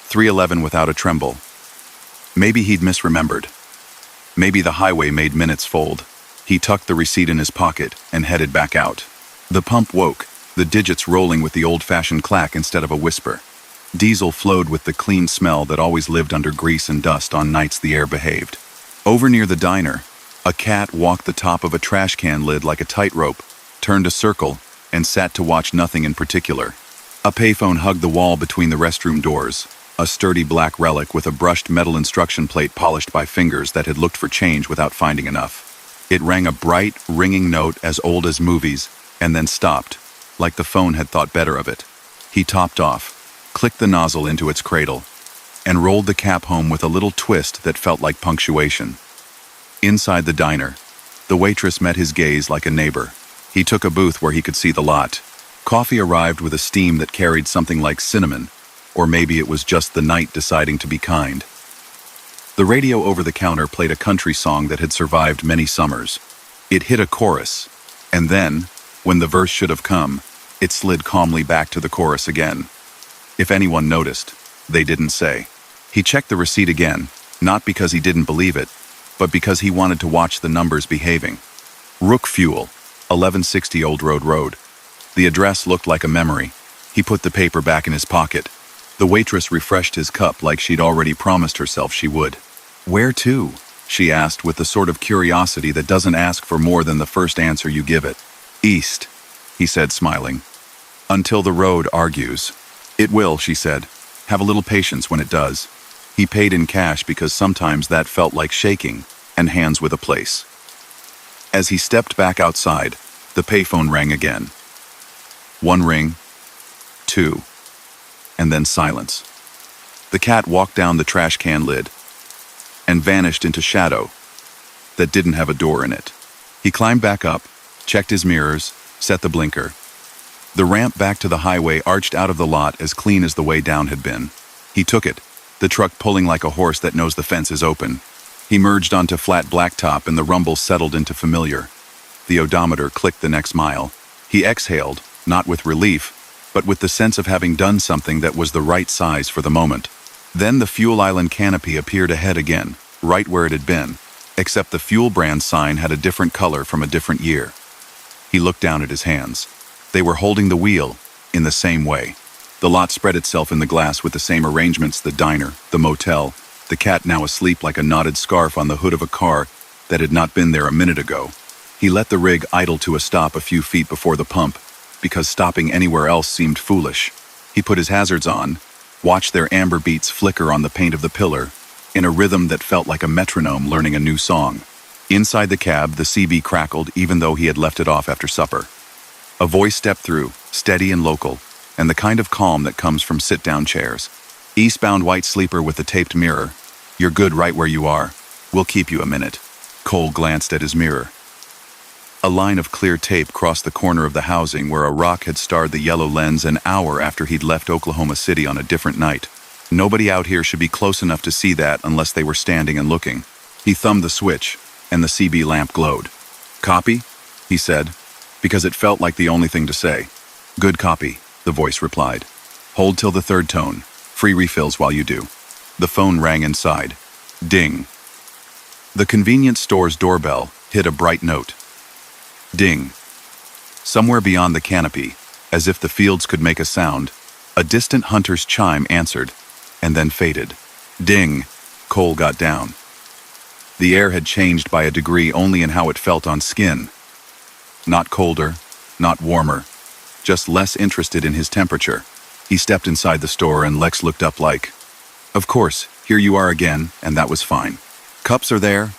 3:11 without a tremble. Maybe he'd misremembered. Maybe the highway made minutes fold. He tucked the receipt in his pocket and headed back out. The pump woke, the digits rolling with the old-fashioned clack instead of a whisper. Diesel flowed with the clean smell that always lived under grease and dust on nights the air behaved. Over near the diner, a cat walked the top of a trash can lid like a tightrope, turned a circle, and sat to watch nothing in particular. A payphone hugged the wall between the restroom doors, a sturdy black relic with a brushed metal instruction plate polished by fingers that had looked for change without finding enough. It rang a bright, ringing note as old as movies, and then stopped, like the phone had thought better of it. He topped off, clicked the nozzle into its cradle, and rolled the cap home with a little twist that felt like punctuation. Inside the diner, the waitress met his gaze like a neighbor. He took a booth where he could see the lot. Coffee arrived with a steam that carried something like cinnamon, or maybe it was just the night deciding to be kind. The radio over the counter played a country song that had survived many summers. It hit a chorus, and then, when the verse should have come, it slid calmly back to the chorus again. If anyone noticed, they didn't say. He checked the receipt again, not because he didn't believe it, but because he wanted to watch the numbers behaving. Rook Fuel, 1160 Old Road. The address looked like a memory. He put the paper back in his pocket. The waitress refreshed his cup like she'd already promised herself she would. "Where to?" she asked with the sort of curiosity that doesn't ask for more than the first answer you give it. "East," he said, smiling. "Until the road argues." "It will," she said. "Have a little patience when it does." He paid in cash because sometimes that felt like shaking, and hands with a place. As he stepped back outside, the payphone rang again. One ring, two, and then silence. The cat walked down the trash can lid and vanished into shadow that didn't have a door in it. He climbed back up, checked his mirrors, set the blinker. The ramp back to the highway arched out of the lot as clean as the way down had been. He took it, the truck pulling like a horse that knows the fence is open. He merged onto flat blacktop and the rumble settled into familiar. The odometer clicked the next mile. He exhaled, not with relief, but with the sense of having done something that was the right size for the moment. Then the Fuel Island canopy appeared ahead again, right where it had been, except the fuel brand sign had a different color from a different year. He looked down at his hands. They were holding the wheel, in the same way. The lot spread itself in the glass with the same arrangements: the diner, the motel, the cat now asleep like a knotted scarf on the hood of a car that had not been there a minute ago. He let the rig idle to a stop a few feet before the pump, because stopping anywhere else seemed foolish. He put his hazards on, watched their amber beats flicker on the paint of the pillar, in a rhythm that felt like a metronome learning a new song. Inside the cab, the CB crackled even though he had left it off after supper. A voice stepped through, steady and local, and the kind of calm that comes from sit-down chairs. "Eastbound white sleeper with the taped mirror. You're good right where you are. We'll keep you a minute." Cole glanced at his mirror. A line of clear tape crossed the corner of the housing where a rock had starred the yellow lens an hour after he'd left Oklahoma City on a different night. Nobody out here should be close enough to see that unless they were standing and looking. He thumbed the switch, and the CB lamp glowed. "Copy?" he said, because it felt like the only thing to say. "Good copy," the voice replied. "Hold till the third tone. Free refills while you do." The phone rang inside. Ding. The convenience store's doorbell hit a bright note. Ding. Somewhere beyond the canopy, as if the fields could make a sound, a distant hunter's chime answered, and then faded. Ding. Cole got down. The air had changed by a degree only in how it felt on skin. Not colder, not warmer, just less interested in his temperature. He stepped inside the store and Lex looked up like, Of course, here you are again, and that was fine. Cups are there,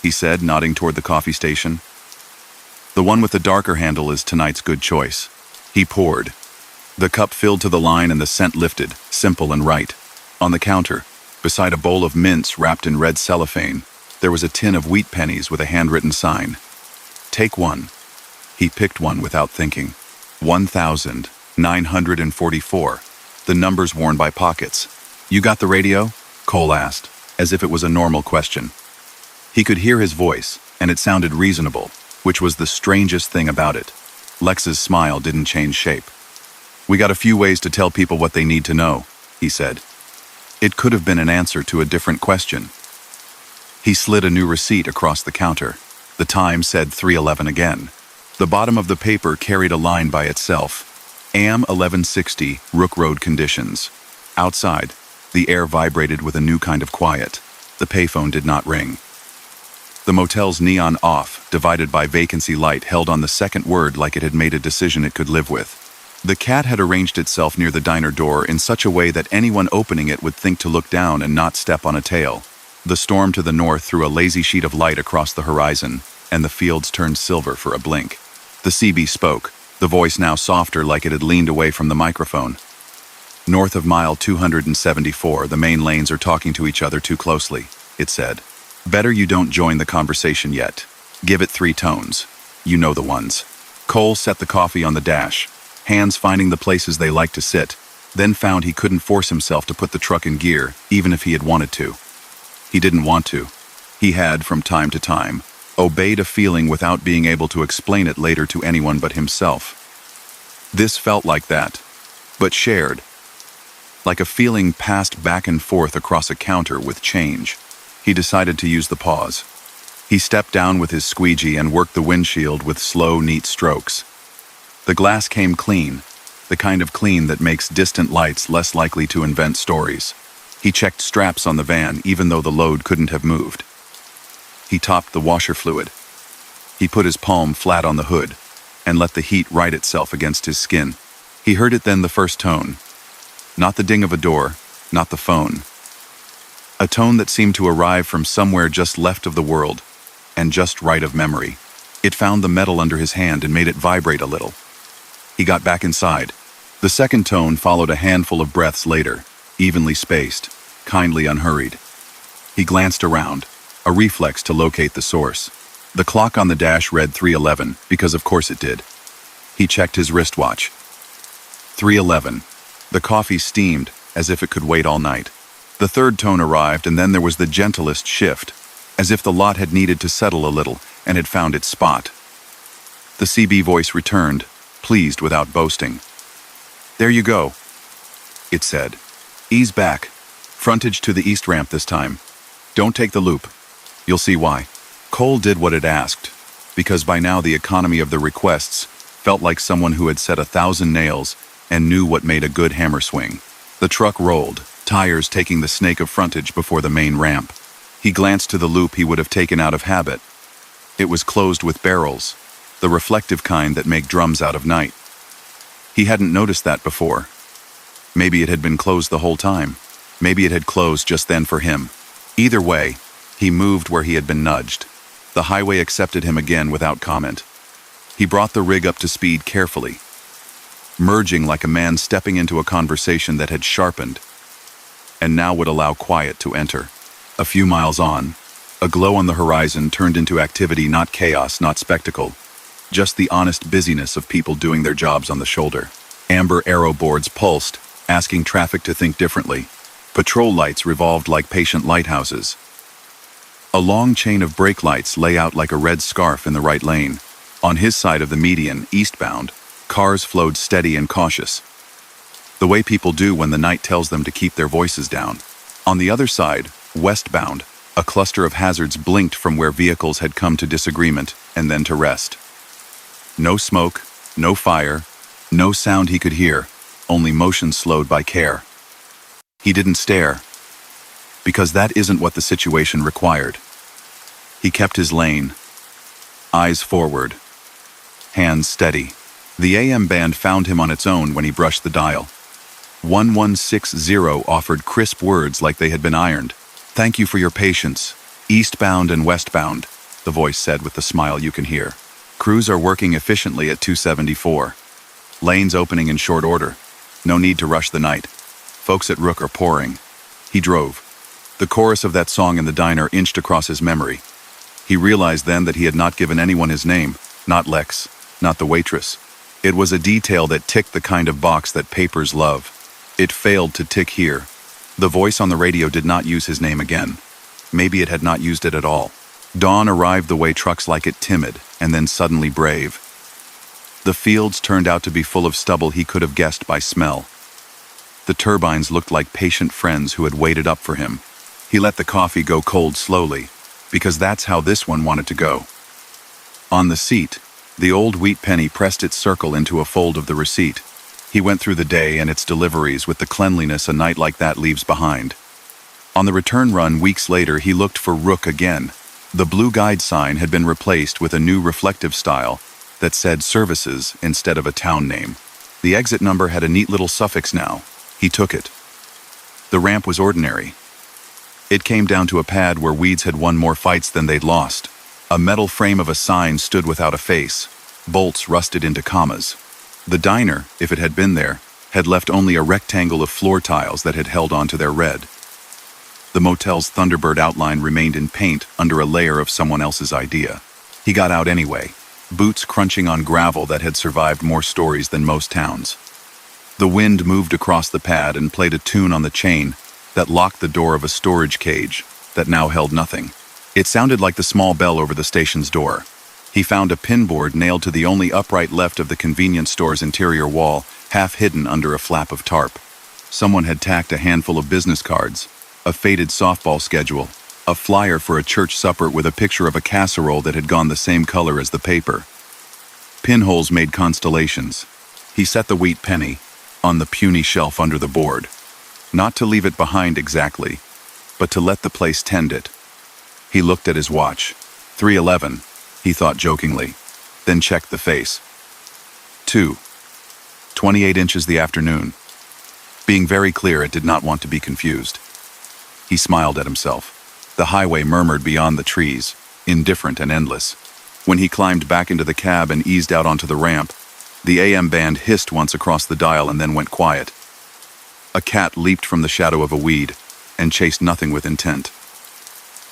he said, nodding toward the coffee station. The one with the darker handle is tonight's good choice. He poured. The cup filled to the line and the scent lifted, simple and right. On the counter, beside a bowl of mints wrapped in red cellophane, there was a tin of wheat pennies with a handwritten sign. Take one. He picked one without thinking. 1,944. The numbers worn by pockets. You got the radio? Cole asked, as if it was a normal question. He could hear his voice, and it sounded reasonable, which was the strangest thing about it. Lex's smile didn't change shape. We got a few ways to tell people what they need to know, he said. It could have been an answer to a different question. He slid a new receipt across the counter. The time said 3:11 again. The bottom of the paper carried a line by itself. AM 1160, Rook Road conditions. Outside, the air vibrated with a new kind of quiet. The payphone did not ring. The motel's neon off, divided by vacancy light, held on the second word like it had made a decision it could live with. The cat had arranged itself near the diner door in such a way that anyone opening it would think to look down and not step on a tail. The storm to the north threw a lazy sheet of light across the horizon, and the fields turned silver for a blink. The CB spoke, the voice now softer like it had leaned away from the microphone. North of mile 274, the main lanes are talking to each other too closely, it said. Better you don't join the conversation yet. Give it 3 tones. You know the ones. Cole set the coffee on the dash, hands finding the places they liked to sit, then found he couldn't force himself to put the truck in gear, even if he had wanted to. He didn't want to. He had, from time to time, obeyed a feeling without being able to explain it later to anyone but himself. This felt like that, but shared. Like a feeling passed back and forth across a counter with change. He decided to use the pause. He stepped down with his squeegee and worked the windshield with slow, neat strokes. The glass came clean, the kind of clean that makes distant lights less likely to invent stories. He checked straps on the van even though the load couldn't have moved. He topped the washer fluid. He put his palm flat on the hood and let the heat right itself against his skin. He heard it then, the first tone. Not the ding of a door, not the phone. A tone that seemed to arrive from somewhere just left of the world and just right of memory. It found the metal under his hand and made it vibrate a little. He got back inside. The second tone followed a handful of breaths later, evenly spaced, kindly unhurried. He glanced around, a reflex to locate the source. The clock on the dash read 3:11, because of course it did. He checked his wristwatch. 3:11. The coffee steamed, as if it could wait all night. The third tone arrived, and then there was the gentlest shift, as if the lot had needed to settle a little and had found its spot. The CB voice returned, pleased without boasting. There you go, it said. Ease back. Frontage to the east ramp this time. Don't take the loop. You'll see why. Cole did what it asked, because by now the economy of the requests felt like someone who had set 1,000 nails and knew what made a good hammer swing. The truck rolled, tires taking the snake of frontage before the main ramp. He glanced to the loop he would have taken out of habit. It was closed with barrels, the reflective kind that make drums out of night. He hadn't noticed that before. Maybe it had been closed the whole time. Maybe it had closed just then for him. Either way, he moved where he had been nudged. The highway accepted him again without comment. He brought the rig up to speed carefully, merging like a man stepping into a conversation that had sharpened and now would allow quiet to enter. A few miles on, a glow on the horizon turned into activity, not chaos, not spectacle, just the honest busyness of people doing their jobs on the shoulder. Amber arrow boards pulsed, asking traffic to think differently. Patrol lights revolved like patient lighthouses. A long chain of brake lights lay out like a red scarf in the right lane. On his side of the median, eastbound, cars flowed steady and cautious, the way people do when the night tells them to keep their voices down. On the other side, westbound, a cluster of hazards blinked from where vehicles had come to disagreement and then to rest. No smoke, no fire, no sound he could hear, only motion slowed by care. He didn't stare, because that isn't what the situation required. He kept his lane, eyes forward, hands steady. The AM band found him on its own when he brushed the dial. 1160 offered crisp words like they had been ironed. "Thank you for your patience. Eastbound and westbound," the voice said with the smile you can hear. "Crews are working efficiently at 274. Lanes opening in short order. No need to rush the night. Folks at Rook are pouring." He drove. The chorus of that song in the diner inched across his memory. He realized then that he had not given anyone his name, not Lex, not the waitress. It was a detail that ticked the kind of box that papers love. It failed to tick here. The voice on the radio did not use his name again. Maybe it had not used it at all. Dawn arrived the way trucks like it, timid, and then suddenly brave. The fields turned out to be full of stubble he could have guessed by smell. The turbines looked like patient friends who had waited up for him. He let the coffee go cold slowly, because that's how this one wanted to go. On the seat, the old wheat penny pressed its circle into a fold of the receipt. He went through the day and its deliveries with the cleanliness a night like that leaves behind. On the return run weeks later, he looked for Rook again. The blue guide sign had been replaced with a new reflective style that said services instead of a town name. The exit number had a neat little suffix now. He took it. The ramp was ordinary. It came down to a pad where weeds had won more fights than they'd lost. A metal frame of a sign stood without a face. Bolts rusted into commas. The diner, if it had been there, had left only a rectangle of floor tiles that had held onto their red. The motel's Thunderbird outline remained in paint under a layer of someone else's idea. He got out anyway, boots crunching on gravel that had survived more stories than most towns. The wind moved across the pad and played a tune on the chain that locked the door of a storage cage that now held nothing. It sounded like the small bell over the station's door. He found a pinboard nailed to the only upright left of the convenience store's interior wall, half hidden under a flap of tarp. Someone had tacked a handful of business cards, a faded softball schedule, a flyer for a church supper with a picture of a casserole that had gone the same color as the paper. Pinholes made constellations. He set the wheat penny on the puny shelf under the board. Not to leave it behind exactly, but to let the place tend it. He looked at his watch. 3:11, he thought jokingly, then checked the face. 2:28 inches the afternoon. Being very clear, it did not want to be confused. He smiled at himself. The highway murmured beyond the trees, indifferent and endless. When he climbed back into the cab and eased out onto the ramp, the AM band hissed once across the dial and then went quiet. A cat leaped from the shadow of a weed and chased nothing with intent.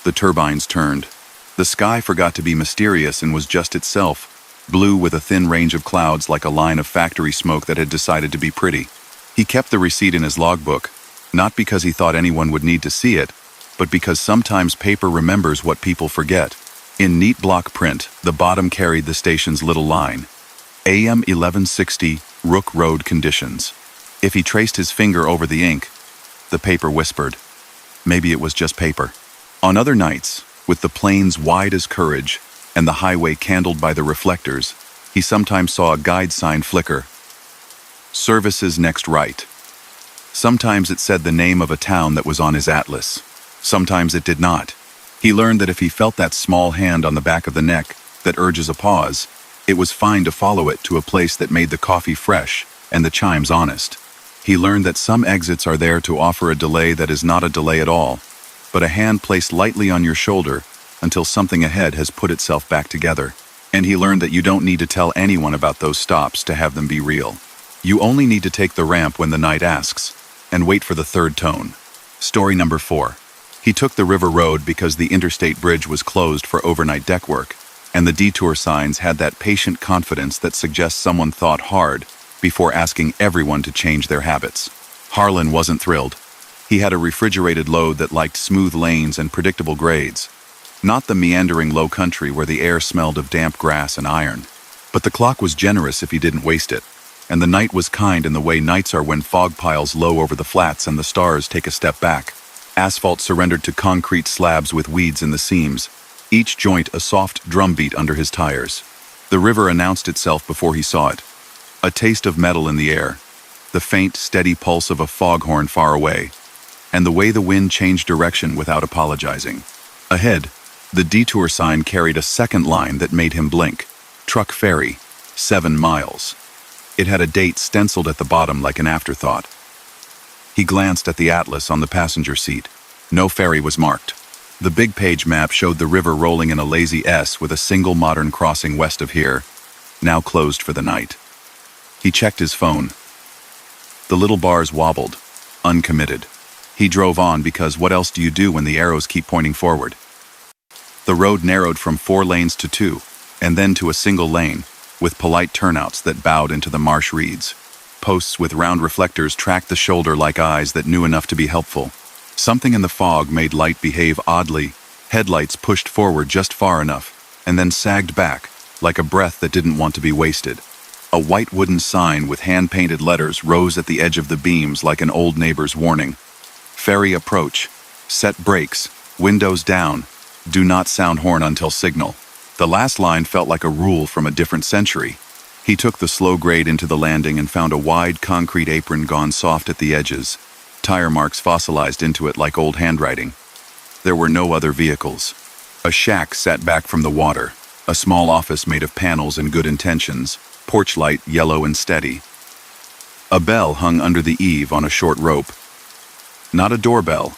The turbines turned. The sky forgot to be mysterious and was just itself, blue with a thin range of clouds like a line of factory smoke that had decided to be pretty. He kept the receipt in his logbook, not because he thought anyone would need to see it, but because sometimes paper remembers what people forget. In neat block print, the bottom carried the station's little line. AM 1160, Rook Road conditions. If he traced his finger over the ink, the paper whispered. Maybe it was just paper. On other nights, with the plains wide as courage and the highway candled by the reflectors, he sometimes saw a guide sign flicker. Services next right. Sometimes it said the name of a town that was on his atlas. Sometimes it did not. He learned that if he felt that small hand on the back of the neck that urges a pause, it was fine to follow it to a place that made the coffee fresh and the chimes honest. He learned that some exits are there to offer a delay that is not a delay at all, but a hand placed lightly on your shoulder until something ahead has put itself back together. And he learned that you don't need to tell anyone about those stops to have them be real. You only need to take the ramp when the night asks, and wait for the third tone. Story number 4. He took the river road because the interstate bridge was closed for overnight deck work, and the detour signs had that patient confidence that suggests someone thought hard before asking everyone to change their habits. Harlan wasn't thrilled. He had a refrigerated load that liked smooth lanes and predictable grades, not the meandering low country where the air smelled of damp grass and iron. But the clock was generous if he didn't waste it, and the night was kind in the way nights are when fog piles low over the flats and the stars take a step back. Asphalt surrendered to concrete slabs with weeds in the seams, each joint a soft drumbeat under his tires. The river announced itself before he saw it. A taste of metal in the air, the faint, steady pulse of a foghorn far away, and the way the wind changed direction without apologizing. Ahead, the detour sign carried a second line that made him blink. Truck ferry, 7 miles. It had a date stenciled at the bottom like an afterthought. He glanced at the atlas on the passenger seat. No ferry was marked. The big page map showed the river rolling in a lazy S with a single modern crossing west of here, now closed for the night. He checked his phone. The little bars wobbled, uncommitted. He drove on because what else do you do when the arrows keep pointing forward? The road narrowed from 4 lanes to 2, and then to a single lane, with polite turnouts that bowed into the marsh reeds. Posts with round reflectors tracked the shoulder like eyes that knew enough to be helpful. Something in the fog made light behave oddly. Headlights pushed forward just far enough, and then sagged back, like a breath that didn't want to be wasted. A white wooden sign with hand-painted letters rose at the edge of the beams like an old neighbor's warning. Ferry approach. Set brakes. Windows down. Do not sound horn until signal. The last line felt like a rule from a different century. He took the slow grade into the landing and found a wide concrete apron gone soft at the edges. Tire marks fossilized into it like old handwriting. There were no other vehicles. A shack sat back from the water. A small office made of panels and good intentions. Porch light yellow and steady. A bell hung under the eave on a short rope. Not a doorbell,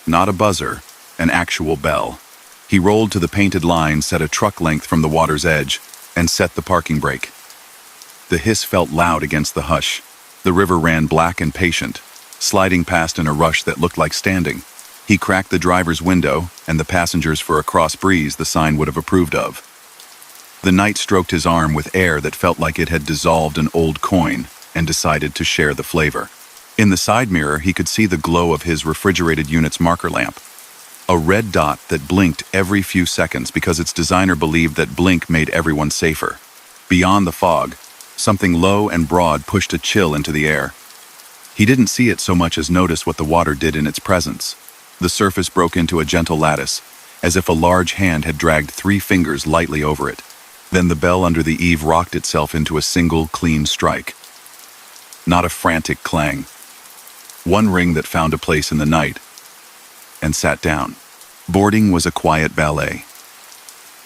not a buzzer, an actual bell. He rolled to the painted line set a truck length from the water's edge and set the parking brake. The hiss felt loud against the hush. The river ran black and patient, sliding past in a rush that looked like standing. He cracked the driver's window and the passengers for a cross breeze the sign would have approved of. The night stroked his arm with air that felt like it had dissolved an old coin and decided to share the flavor. In the side mirror, he could see the glow of his refrigerated unit's marker lamp. A red dot that blinked every few seconds because its designer believed that blink made everyone safer. Beyond the fog, something low and broad pushed a chill into the air. He didn't see it so much as notice what the water did in its presence. The surface broke into a gentle lattice, as if a large hand had dragged 3 fingers lightly over it. Then the bell under the eave rocked itself into a single, clean strike. Not a frantic clang. One ring that found a place in the night and sat down. Boarding was a quiet ballet.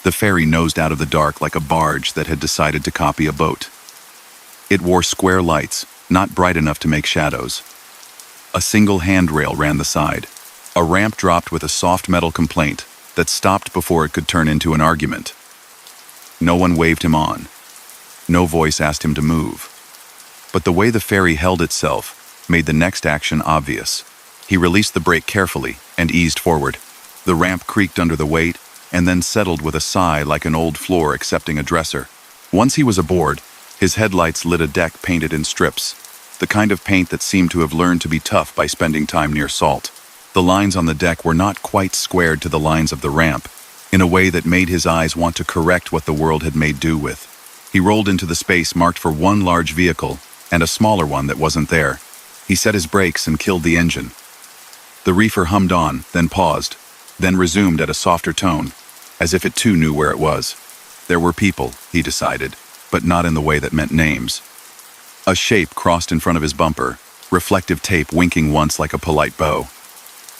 The ferry nosed out of the dark like a barge that had decided to copy a boat. It wore square lights, not bright enough to make shadows. A single handrail ran the side. A ramp dropped with a soft metal complaint that stopped before it could turn into an argument. No one waved him on. No voice asked him to move. But the way the ferry held itself made the next action obvious. He released the brake carefully and eased forward. The ramp creaked under the weight and then settled with a sigh like an old floor accepting a dresser. Once he was aboard, his headlights lit a deck painted in strips, the kind of paint that seemed to have learned to be tough by spending time near salt. The lines on the deck were not quite squared to the lines of the ramp, in a way that made his eyes want to correct what the world had made do with. He rolled into the space marked for one large vehicle and a smaller one that wasn't there. He set his brakes and killed the engine. The reefer hummed on, then paused, then resumed at a softer tone, as if it too knew where it was. There were people, he decided, but not in the way that meant names. A shape crossed in front of his bumper, reflective tape winking once like a polite bow.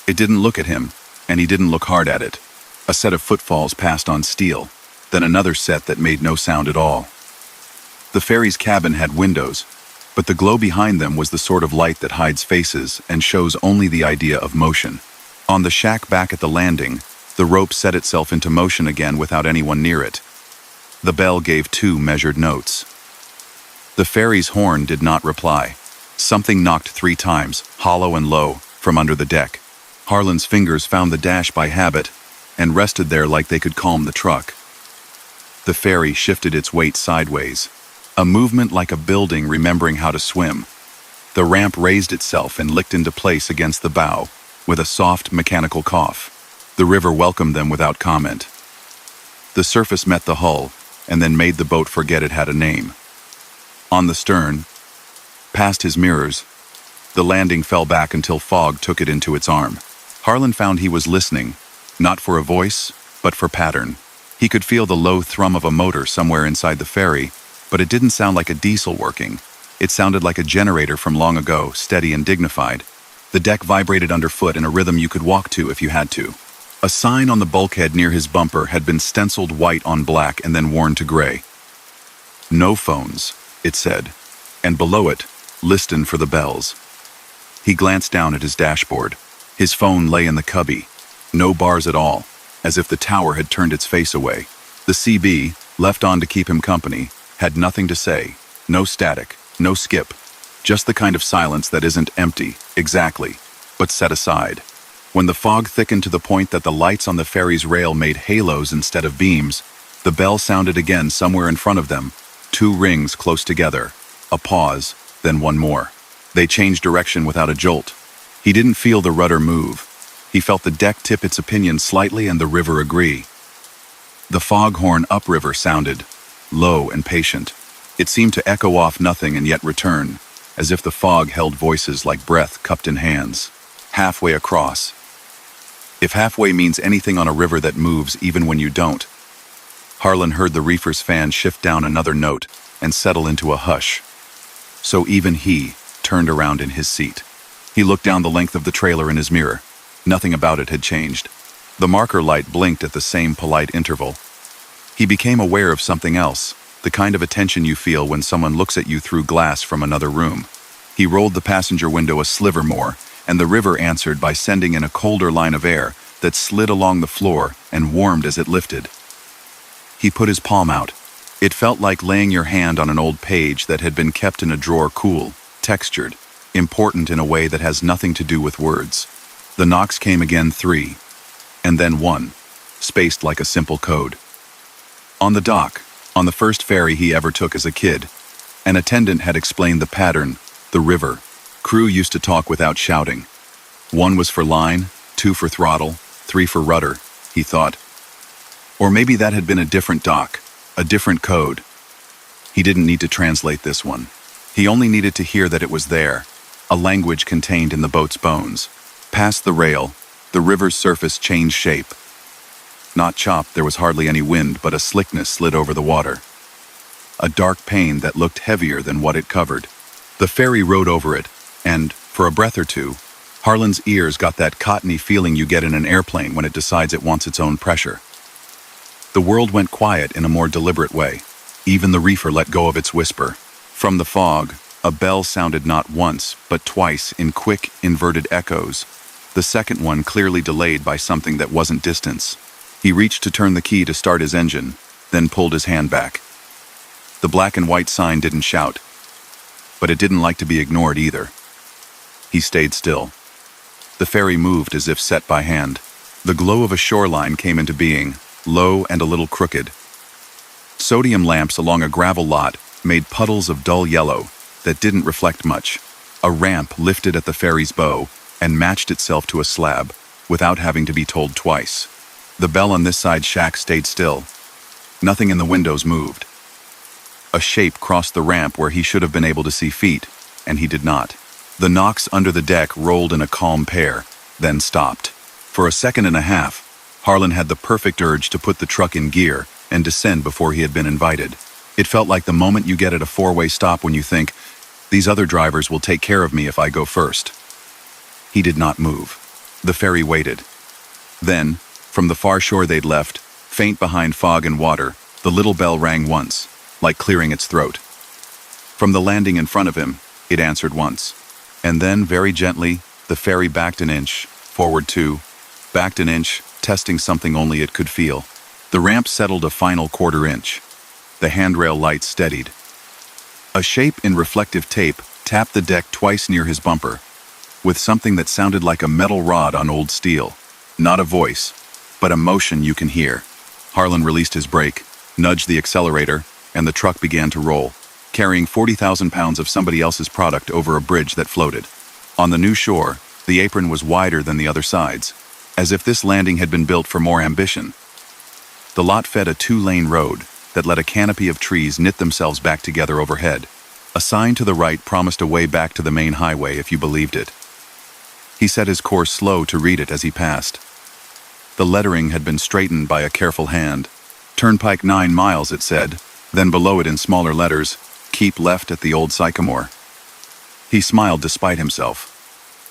It didn't look at him, and he didn't look hard at it. A set of footfalls passed on steel, then another set that made no sound at all. The ferry's cabin had windows, but the glow behind them was the sort of light that hides faces and shows only the idea of motion. On the shack back at the landing, the rope set itself into motion again without anyone near it. The bell gave 2 measured notes. The ferry's horn did not reply. Something knocked 3 times, hollow and low, from under the deck. Harlan's fingers found the dash by habit and rested there like they could calm the truck. The ferry shifted its weight sideways, a movement like a building remembering how to swim. The ramp raised itself and licked into place against the bow, with a soft, mechanical cough. The river welcomed them without comment. The surface met the hull, and then made the boat forget it had a name. On the stern, past his mirrors, the landing fell back until fog took it into its arm. Harlan found he was listening, not for a voice, but for pattern. He could feel the low thrum of a motor somewhere inside the ferry, but it didn't sound like a diesel working. It sounded like a generator from long ago, steady and dignified. The deck vibrated underfoot in a rhythm you could walk to if you had to. A sign on the bulkhead near his bumper had been stenciled white on black and then worn to gray. "No phones," it said, and below it, "Listen for the bells." He glanced down at his dashboard. His phone lay in the cubby. No bars at all, as if the tower had turned its face away. The CB, left on to keep him company, had nothing to say. No static, no skip. Just the kind of silence that isn't empty, exactly, but set aside. When the fog thickened to the point that the lights on the ferry's rail made halos instead of beams, the bell sounded again somewhere in front of them. 2 rings close together. A pause, then one more. They changed direction without a jolt. He didn't feel the rudder move. He felt the deck tip its opinion slightly and the river agree. The foghorn upriver sounded, low and patient. It seemed to echo off nothing and yet return, as if the fog held voices like breath cupped in hands. Halfway across. If halfway means anything on a river that moves even when you don't. Harlan heard the reefer's fan shift down another note and settle into a hush. So even he turned around in his seat. He looked down the length of the trailer in his mirror. Nothing about it had changed. The marker light blinked at the same polite interval. He became aware of something else, the kind of attention you feel when someone looks at you through glass from another room. He rolled the passenger window a sliver more, and the river answered by sending in a colder line of air that slid along the floor and warmed as it lifted. He put his palm out. It felt like laying your hand on an old page that had been kept in a drawer, cool, textured, important in a way that has nothing to do with words. The knocks came again, 3, and then 1, spaced like a simple code. On the dock, on the first ferry he ever took as a kid, an attendant had explained the pattern, the river. Crew used to talk without shouting. 1 was for line, 2 for throttle, 3 for rudder, he thought. Or maybe that had been a different dock, a different code. He didn't need to translate this one. He only needed to hear that it was there, a language contained in the boat's bones. Past the rail, the river's surface changed shape. Not chopped, there was hardly any wind, but a slickness slid over the water. A dark pane that looked heavier than what it covered. The ferry rode over it, and, for a breath or two, Harlan's ears got that cottony feeling you get in an airplane when it decides it wants its own pressure. The world went quiet in a more deliberate way. Even the reefer let go of its whisper. From the fog, a bell sounded not once, but twice in quick, inverted echoes, the second one clearly delayed by something that wasn't distance. He reached to turn the key to start his engine, then pulled his hand back. The black and white sign didn't shout, but it didn't like to be ignored either. He stayed still. The ferry moved as if set by hand. The glow of a shoreline came into being, low and a little crooked. Sodium lamps along a gravel lot made puddles of dull yellow that didn't reflect much. A ramp lifted at the ferry's bow and matched itself to a slab without having to be told twice. The bell on this side shack stayed still. Nothing in the windows moved. A shape crossed the ramp where he should have been able to see feet, and he did not. The knocks under the deck rolled in a calm pair, then stopped. For a second and a half, Harlan had the perfect urge to put the truck in gear and descend before he had been invited. It felt like the moment you get at a 4-way stop when you think, these other drivers will take care of me if I go first. He did not move. The ferry waited. Then, from the far shore they'd left, faint behind fog and water, the little bell rang once, like clearing its throat. From the landing in front of him, it answered once. And then, very gently, the ferry backed an inch, forward 2, backed an inch, testing something only it could feel. The ramp settled a final 1/4 inch. The handrail lights steadied. A shape in reflective tape tapped the deck twice near his bumper, with something that sounded like a metal rod on old steel. Not a voice, but a motion you can hear. Harlan released his brake, nudged the accelerator, and the truck began to roll, carrying 40,000 pounds of somebody else's product over a bridge that floated. On the new shore, the apron was wider than the other sides, as if this landing had been built for more ambition. The lot fed a 2-lane road that let a canopy of trees knit themselves back together overhead. A sign to the right promised a way back to the main highway if you believed it. He set his course slow to read it as he passed. The lettering had been straightened by a careful hand. Turnpike 9 miles, it said, then below it in smaller letters, keep left at the old sycamore. He smiled despite himself.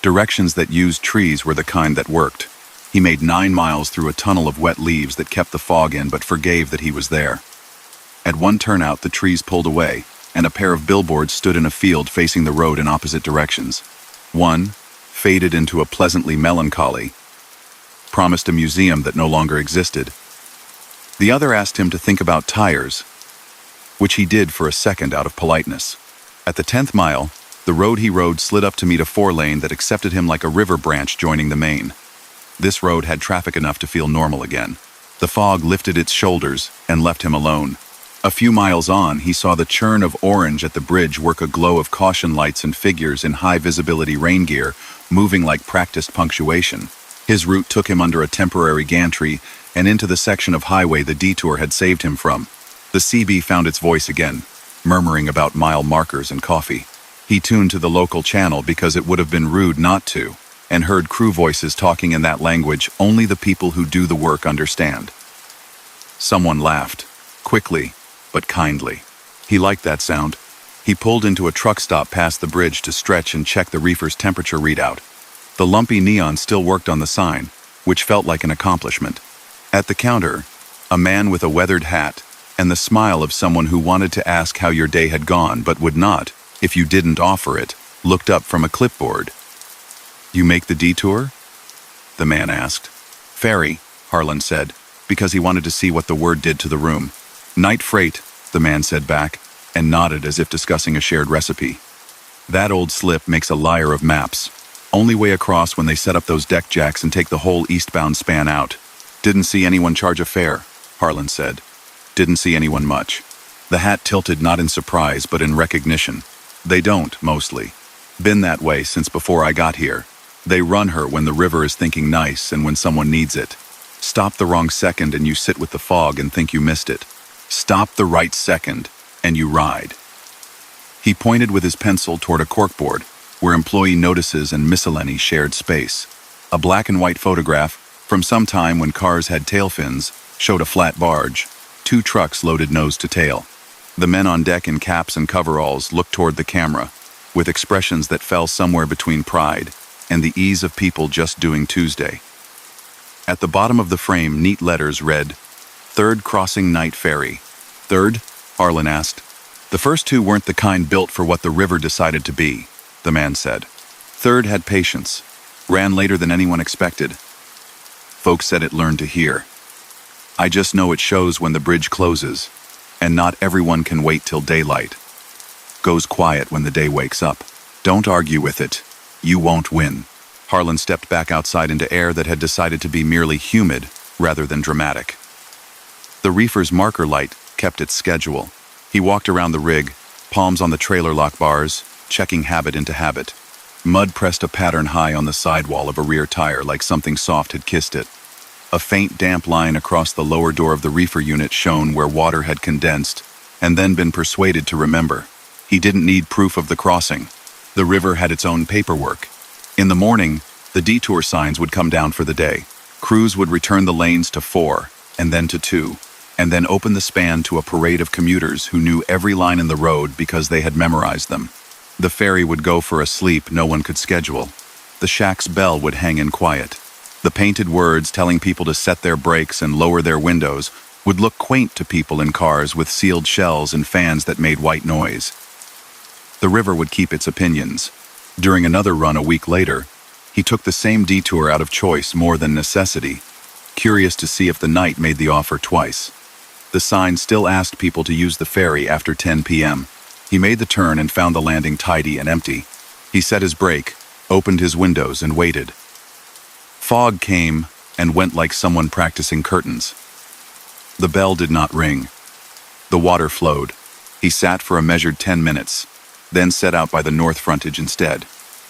Directions that used trees were the kind that worked. He made 9 miles through a tunnel of wet leaves that kept the fog in but forgave that he was there. At one turnout, the trees pulled away, and a pair of billboards stood in a field facing the road in opposite directions. One, faded into a pleasantly melancholy, promised a museum that no longer existed. The other asked him to think about tires, which he did for a second out of politeness. At the 10th mile, the road he rode slid up to meet a 4-lane that accepted him like a river branch joining the main. This road had traffic enough to feel normal again. The fog lifted its shoulders and left him alone. A few miles on, he saw the churn of orange at the bridge work a glow of caution lights and figures in high-visibility rain gear, moving like practiced punctuation. His route took him under a temporary gantry and into the section of highway the detour had saved him from. The CB found its voice again, murmuring about mile markers and coffee. He tuned to the local channel because it would have been rude not to, and heard crew voices talking in that language only the people who do the work understand. Someone laughed, quickly, but kindly. He liked that sound. He pulled into a truck stop past the bridge to stretch and check the reefer's temperature readout. The lumpy neon still worked on the sign, which felt like an accomplishment. At the counter, a man with a weathered hat and the smile of someone who wanted to ask how your day had gone but would not, if you didn't offer it, looked up from a clipboard. "You make the detour?" the man asked. "Ferry," Harlan said, because he wanted to see what the word did to the room. "Night freight," the man said back, and nodded as if discussing a shared recipe. "That old slip makes a liar of maps. Only way across when they set up those deck jacks and take the whole eastbound span out. Didn't see anyone charge a fare," Harlan said. "Didn't see anyone much." The hat tilted not in surprise but in recognition. "They don't, mostly. Been that way since before I got here. They run her when the river is thinking nice and when someone needs it. Stop the wrong second and you sit with the fog and think you missed it. Stop the right second and you ride." He pointed with his pencil toward a corkboard where employee notices and miscellany shared space. A black and white photograph from some time when cars had tail fins showed a flat barge, 2 trucks loaded nose to tail. The men on deck in caps and coveralls looked toward the camera with expressions that fell somewhere between pride and the ease of people just doing Tuesday. At the bottom of the frame, neat letters read, "Third Crossing Night Ferry." "Third?" Harlan asked. "The first 2 weren't the kind built for what the river decided to be," the man said. "Third had patience. Ran later than anyone expected. Folks said it learned to hear. I just know it shows when the bridge closes, and not everyone can wait till daylight. Goes quiet when the day wakes up. Don't argue with it. You won't win." Harlan stepped back outside into air that had decided to be merely humid rather than dramatic. The reefer's marker light kept its schedule. He walked around the rig, palms on the trailer lock bars, checking habit into habit. Mud pressed a pattern high on the sidewall of a rear tire like something soft had kissed it. A faint damp line across the lower door of the reefer unit shone where water had condensed and then been persuaded to remember. He didn't need proof of the crossing. The river had its own paperwork. In the morning, the detour signs would come down for the day. Crews would return the lanes to 4, and then to 2, and then open the span to a parade of commuters who knew every line in the road because they had memorized them. The ferry would go for a sleep no one could schedule. The shack's bell would hang in quiet. The painted words telling people to set their brakes and lower their windows would look quaint to people in cars with sealed shells and fans that made white noise. The river would keep its opinions. During another run a week later, he took the same detour out of choice more than necessity, curious to see if the night made the offer twice. The sign still asked people to use the ferry after 10 p.m. He made the turn and found the landing tidy and empty. He set his brake, opened his windows, and waited. Fog came and went like someone practicing curtains. The bell did not ring. The water flowed. He sat for a measured 10 minutes, then set out by the north frontage instead,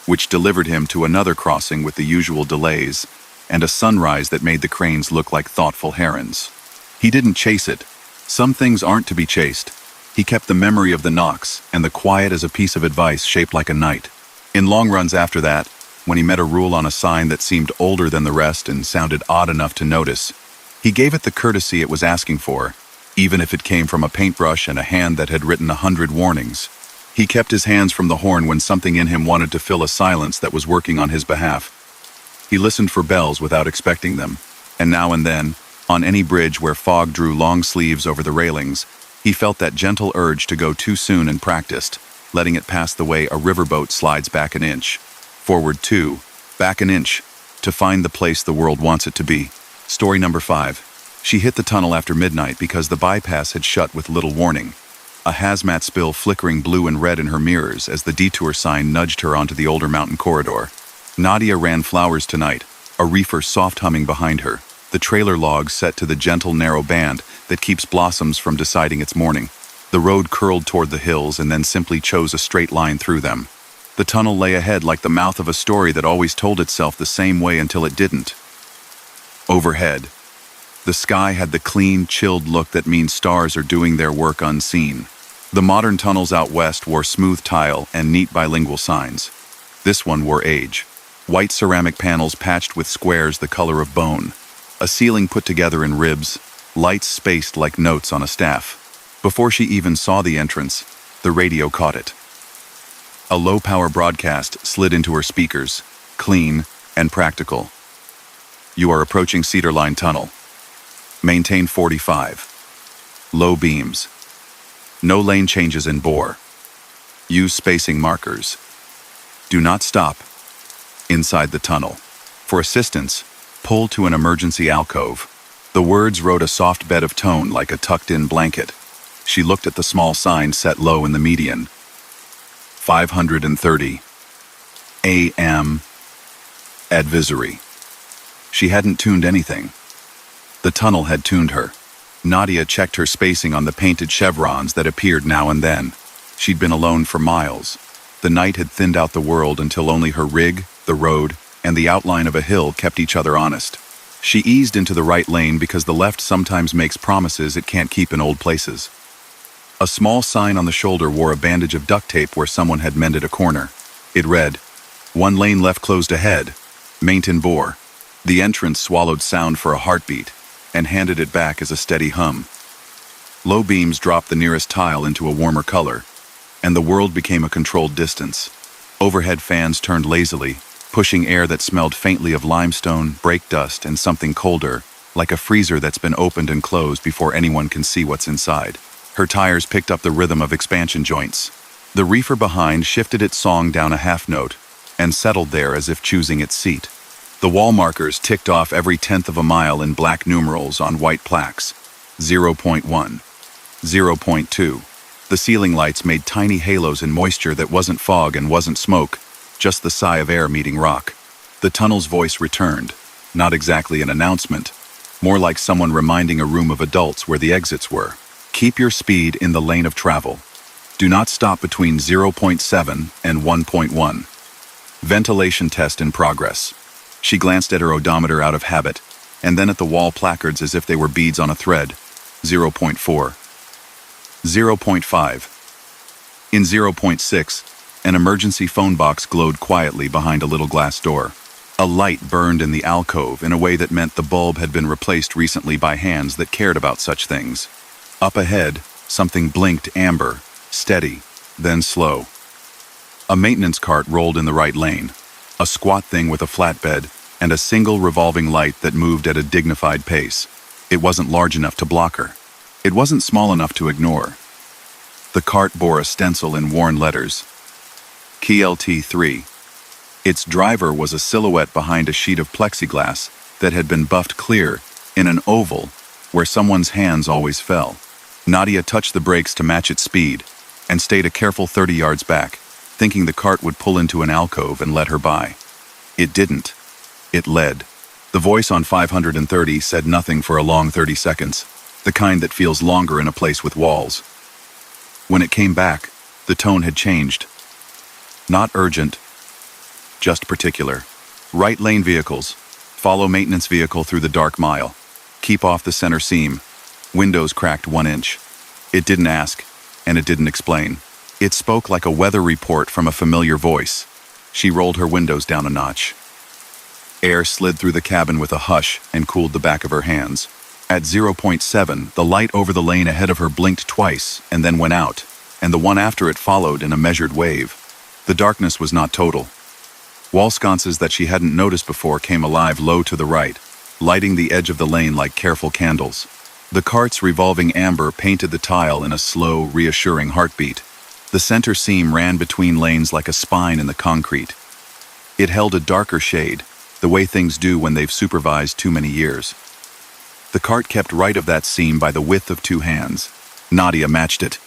which delivered him to another crossing with the usual delays and a sunrise that made the cranes look like thoughtful herons. He didn't chase it. Some things aren't to be chased. He kept the memory of the knocks and the quiet as a piece of advice shaped like a knight. In long runs after that, when he met a rule on a sign that seemed older than the rest and sounded odd enough to notice, he gave it the courtesy it was asking for, even if it came from a paintbrush and a hand that had written 100 warnings. He kept his hands from the horn when something in him wanted to fill a silence that was working on his behalf. He listened for bells without expecting them, and now and then, on any bridge where fog drew long sleeves over the railings, he felt that gentle urge to go too soon and practiced, letting it pass the way a riverboat slides back an inch. Forward 2, Back an inch, to find the place the world wants it to be. Story number 5. She hit the tunnel after midnight because the bypass had shut with little warning. A hazmat spill flickering blue and red in her mirrors as the detour sign nudged her onto the older mountain corridor. Nadia ran flowers tonight, a reefer soft humming behind her, the trailer logs set to the gentle narrow band that keeps blossoms from deciding its morning. The road curled toward the hills and then simply chose a straight line through them. The tunnel lay ahead like the mouth of a story that always told itself the same way until it didn't. Overhead, the sky had the clean, chilled look that means stars are doing their work unseen. The modern tunnels out west wore smooth tile and neat bilingual signs. This one wore age. White ceramic panels patched with squares the color of bone. A ceiling put together in ribs, lights spaced like notes on a staff. Before she even saw the entrance, the radio caught it. A low-power broadcast slid into her speakers, clean and practical. You are approaching Cedar Line Tunnel. Maintain 45. Low beams. No lane changes in bore. Use spacing markers. Do not stop. Inside the tunnel. For assistance, pull to an emergency alcove. The words rode a soft bed of tone like a tucked-in blanket. She looked at the small sign set low in the median. 530 AM advisory. She hadn't tuned anything. The tunnel had tuned her. Nadia checked her spacing on the painted chevrons that appeared now and then. She'd been alone for miles. The night had thinned out the world until only her rig, the road, and the outline of a hill kept each other honest. She eased into the right lane because the left sometimes makes promises it can't keep in old places. A small sign on the shoulder wore a bandage of duct tape where someone had mended a corner. It read, 1 lane left closed ahead, Maintain bore. The entrance swallowed sound for a heartbeat and handed it back as a steady hum. Low beams dropped the nearest tile into a warmer color, and the world became a controlled distance. Overhead fans turned lazily, pushing air that smelled faintly of limestone, brake dust, and something colder, like a freezer that's been opened and closed before anyone can see what's inside. Her tires picked up the rhythm of expansion joints. The reefer behind shifted its song down a half note and settled there as if choosing its seat. The wall markers ticked off every 1/10 of a mile in black numerals on white plaques. 0.1, 0.2. The ceiling lights made tiny halos in moisture that wasn't fog and wasn't smoke, just the sigh of air meeting rock. The tunnel's voice returned, not exactly an announcement, more like someone reminding a room of adults where the exits were. Keep your speed in the lane of travel. Do not stop between 0.7 and 1.1. Ventilation test in progress. She glanced at her odometer out of habit, and then at the wall placards as if they were beads on a thread. 0.4. 0.5. In 0.6, an emergency phone box glowed quietly behind a little glass door. A light burned in the alcove in a way that meant the bulb had been replaced recently by hands that cared about such things. Up ahead, something blinked amber, steady, then slow. A maintenance cart rolled in the right lane, a squat thing with a flatbed and a single revolving light that moved at a dignified pace. It wasn't large enough to block her. It wasn't small enough to ignore. The cart bore a stencil in worn letters. KLT3. Its driver was a silhouette behind a sheet of plexiglass that had been buffed clear in an oval where someone's hands always fell. Nadia touched the brakes to match its speed and stayed a careful 30 yards back, thinking the cart would pull into an alcove and let her by. It didn't. It led. The voice on 530 said nothing for a long 30 seconds, the kind that feels longer in a place with walls. When it came back, the tone had changed. Not urgent, just particular. Right lane vehicles. Follow maintenance vehicle through the dark mile. Keep off the center seam. Windows cracked 1 inch. It didn't ask, and it didn't explain. It spoke like a weather report from a familiar voice. She rolled her windows down a notch. Air slid through the cabin with a hush and cooled the back of her hands. At 0.7, the light over the lane ahead of her blinked twice and then went out, and the one after it followed in a measured wave. The darkness was not total. Wall sconces that she hadn't noticed before came alive low to the right, lighting the edge of the lane like careful candles. The cart's revolving amber painted the tile in a slow, reassuring heartbeat. The center seam ran between lanes like a spine in the concrete. It held a darker shade, the way things do when they've supervised too many years. The cart kept right of that seam by the width of 2 hands. Nadia matched it.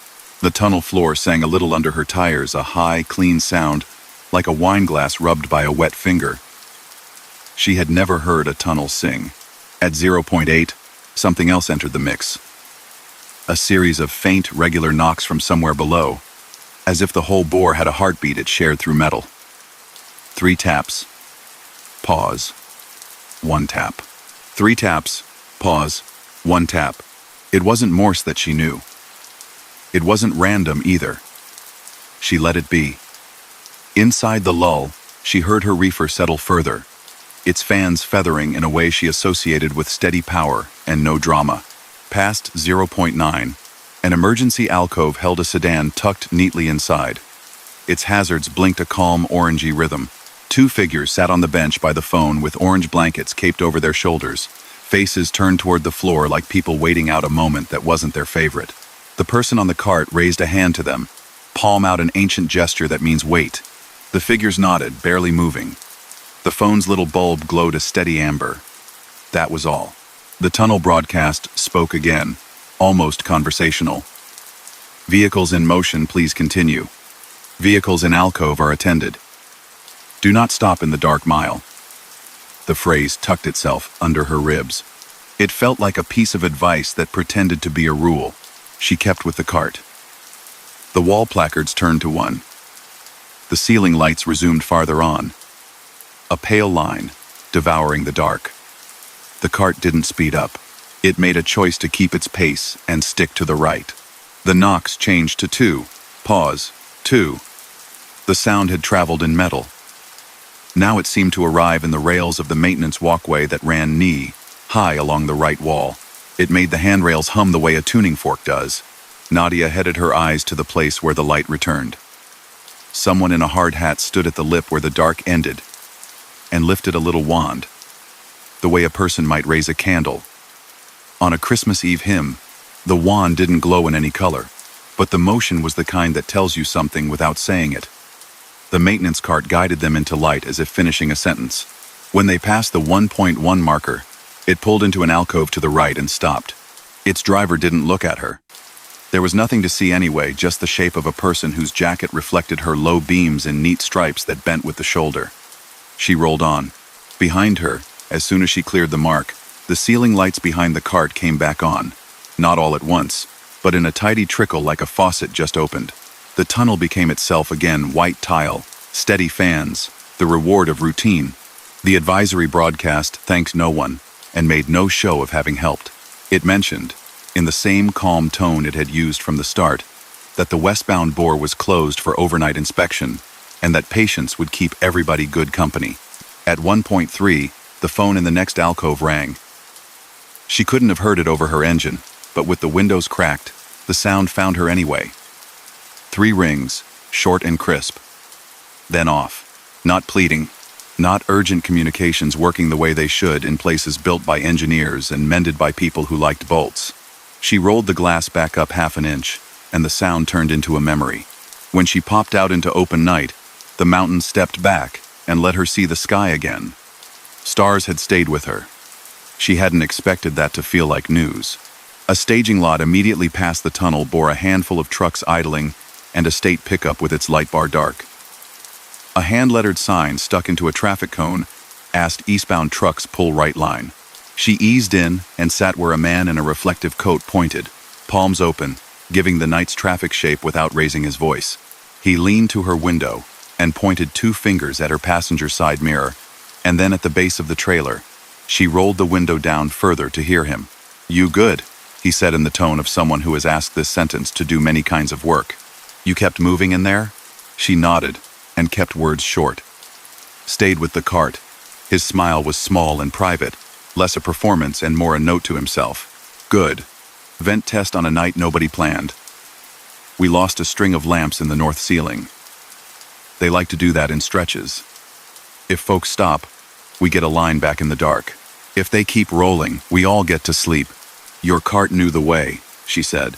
The tunnel floor sang a little under her tires, a high, clean sound, like a wine glass rubbed by a wet finger. She had never heard a tunnel sing. At 0.8, something else entered the mix. A series of faint, regular knocks from somewhere below, as if the whole bore had a heartbeat it shared through metal. 3 taps. Pause. 1 tap. 3 taps. Pause. 1 tap. It wasn't Morse that she knew. It wasn't random either. She let it be. Inside the lull, she heard her reefer settle further, its fans feathering in a way she associated with steady power and no drama. Past 0.9, an emergency alcove held a sedan tucked neatly inside. Its hazards blinked a calm orangey rhythm. 2 figures sat on the bench by the phone with orange blankets caped over their shoulders, faces turned toward the floor like people waiting out a moment that wasn't their favorite. The person on the cart raised a hand to them, palm out an ancient gesture that means wait. The figures nodded, barely moving. The phone's little bulb glowed a steady amber. That was all. The tunnel broadcast spoke again, almost conversational. Vehicles in motion, please continue. Vehicles in alcove are attended. Do not stop in the dark mile. The phrase tucked itself under her ribs. It felt like a piece of advice that pretended to be a rule. She kept with the cart. The wall placards turned to one. The ceiling lights resumed farther on. A pale line, devouring the dark. The cart didn't speed up. It made a choice to keep its pace and stick to the right. The knocks changed to 2. Pause. 2. The sound had traveled in metal. Now it seemed to arrive in the rails of the maintenance walkway that ran knee-high along the right wall. It made the handrails hum the way a tuning fork does. Nadia headed her eyes to the place where the light returned. Someone in a hard hat stood at the lip where the dark ended and lifted a little wand, the way a person might raise a candle. On a Christmas Eve hymn, the wand didn't glow in any color, but the motion was the kind that tells you something without saying it. The maintenance cart guided them into light as if finishing a sentence. When they passed the 1.1 marker, it pulled into an alcove to the right and stopped. Its driver didn't look at her. There was nothing to see anyway, just the shape of a person whose jacket reflected her low beams in neat stripes that bent with the shoulder. She rolled on. Behind her, as soon as she cleared the mark, the ceiling lights behind the cart came back on. Not all at once, but in a tidy trickle like a faucet just opened. The tunnel became itself again, white tile, steady fans, the reward of routine. The advisory broadcast thanked no one and made no show of having helped. It mentioned, in the same calm tone it had used from the start, that the westbound bore was closed for overnight inspection and that patience would keep everybody good company. At 1.3, the phone in the next alcove rang. She couldn't have heard it over her engine, but with the windows cracked, the sound found her anyway. 3 rings, short and crisp. Then off. Not pleading. Not urgent communications working the way they should in places built by engineers and mended by people who liked bolts. She rolled the glass back up half an inch, and the sound turned into a memory. When she popped out into open night, the mountain stepped back and let her see the sky again. Stars had stayed with her. She hadn't expected that to feel like news. A staging lot immediately past the tunnel bore a handful of trucks idling and a state pickup with its light bar dark. A hand-lettered sign stuck into a traffic cone asked eastbound trucks pull right line. She eased in and sat where a man in a reflective coat pointed, palms open, giving the night's traffic shape without raising his voice. He leaned to her window and pointed 2 fingers at her passenger side mirror, and then at the base of the trailer. She rolled the window down further to hear him. "You good?" he said in the tone of someone who has asked this sentence to do many kinds of work. "You kept moving in there?" She nodded and kept words short. Stayed with the cart. His smile was small and private, less a performance and more a note to himself. "Good. Vent test on a night nobody planned. We lost a string of lamps in the north ceiling. They like to do that in stretches. If folks stop, we get a line back in the dark. If they keep rolling, we all get to sleep. Your cart knew the way," she said.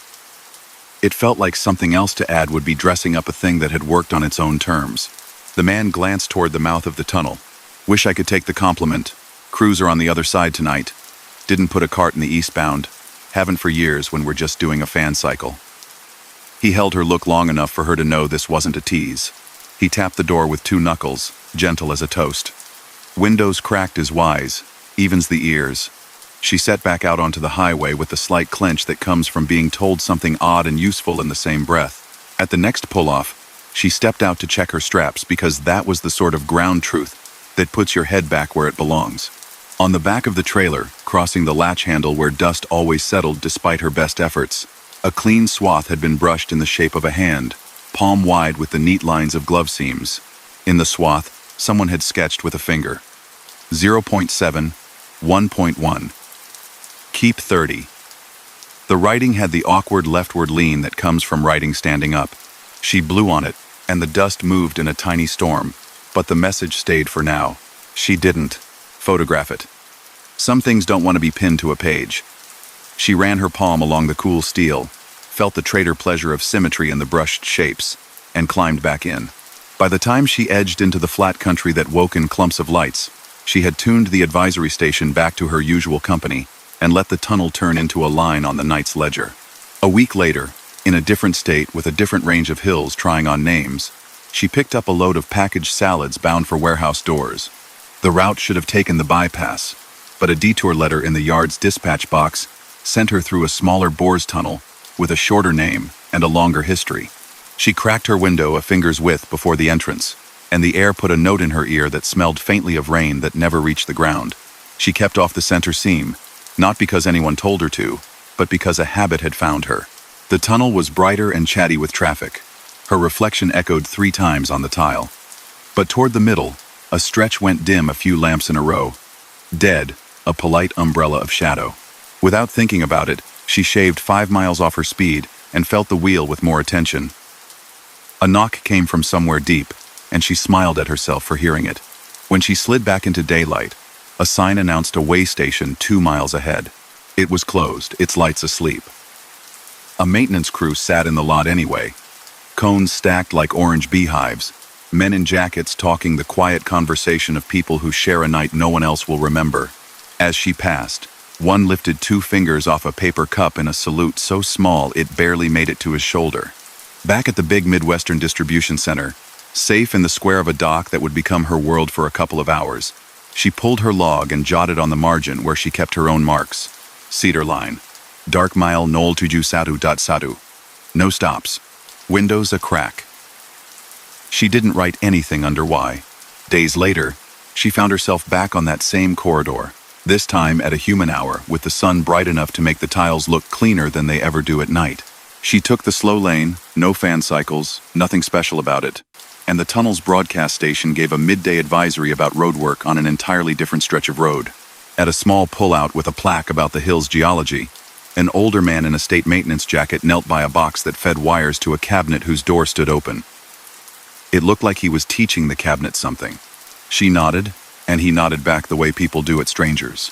It felt like something else to add would be dressing up a thing that had worked on its own terms. The man glanced toward the mouth of the tunnel. Wish I could take the compliment. Crews are on the other side tonight. Didn't put a cart in the eastbound. Haven't for years when we're just doing a fan cycle. He held her look long enough for her to know this wasn't a tease. He tapped the door with 2 knuckles, gentle as a toast. Windows cracked as wise, evens the ears. She set back out onto the highway with the slight clench that comes from being told something odd and useful in the same breath. At the next pull-off, she stepped out to check her straps because that was the sort of ground truth that puts your head back where it belongs. On the back of the trailer, crossing the latch handle where dust always settled despite her best efforts, a clean swath had been brushed in the shape of a hand, palm wide with the neat lines of glove seams. In the swath, someone had sketched with a finger. 0.7, 1.1. Keep 30. The writing had the awkward leftward lean that comes from writing standing up. She blew on it, and the dust moved in a tiny storm, but the message stayed for now. She didn't photograph it. Some things don't want to be pinned to a page. She ran her palm along the cool steel, felt the traitor pleasure of symmetry in the brushed shapes, and climbed back in. By the time she edged into the flat country that woke in clumps of lights, she had tuned the advisory station back to her usual company and let the tunnel turn into a line on the night's ledger. A week later, in a different state with a different range of hills trying on names, she picked up a load of packaged salads bound for warehouse doors. The route should have taken the bypass, but a detour letter in the yard's dispatch box sent her through a smaller boar's tunnel with a shorter name and a longer history. She cracked her window a finger's width before the entrance, and the air put a note in her ear that smelled faintly of rain that never reached the ground. She kept off the center seam, not because anyone told her to, but because a habit had found her. The tunnel was brighter and chatty with traffic. Her reflection echoed 3 times on the tile. But toward the middle, a stretch went dim, a few lamps in a row. Dead, a polite umbrella of shadow. Without thinking about it, she shaved 5 miles off her speed and felt the wheel with more attention. A knock came from somewhere deep, and she smiled at herself for hearing it. When she slid back into daylight, a sign announced a way station 2 miles ahead. It was closed, its lights asleep. A maintenance crew sat in the lot anyway. Cones stacked like orange beehives, men in jackets talking the quiet conversation of people who share a night no one else will remember. As she passed, one lifted 2 fingers off a paper cup in a salute so small it barely made it to his shoulder. Back at the big Midwestern distribution center, safe in the square of a dock that would become her world for a couple of hours, she pulled her log and jotted on the margin where she kept her own marks. Cedar line. Dark mile Nol Tuju Satu dot Satu. No stops. Windows a crack. She didn't write anything under Y. Days later, she found herself back on that same corridor, this time at a human hour with the sun bright enough to make the tiles look cleaner than they ever do at night. She took the slow lane, no fan cycles, nothing special about it, and the tunnel's broadcast station gave a midday advisory about roadwork on an entirely different stretch of road. At a small pullout with a plaque about the hill's geology, an older man in a state maintenance jacket knelt by a box that fed wires to a cabinet whose door stood open. It looked like he was teaching the cabinet something. She nodded, and he nodded back the way people do at strangers.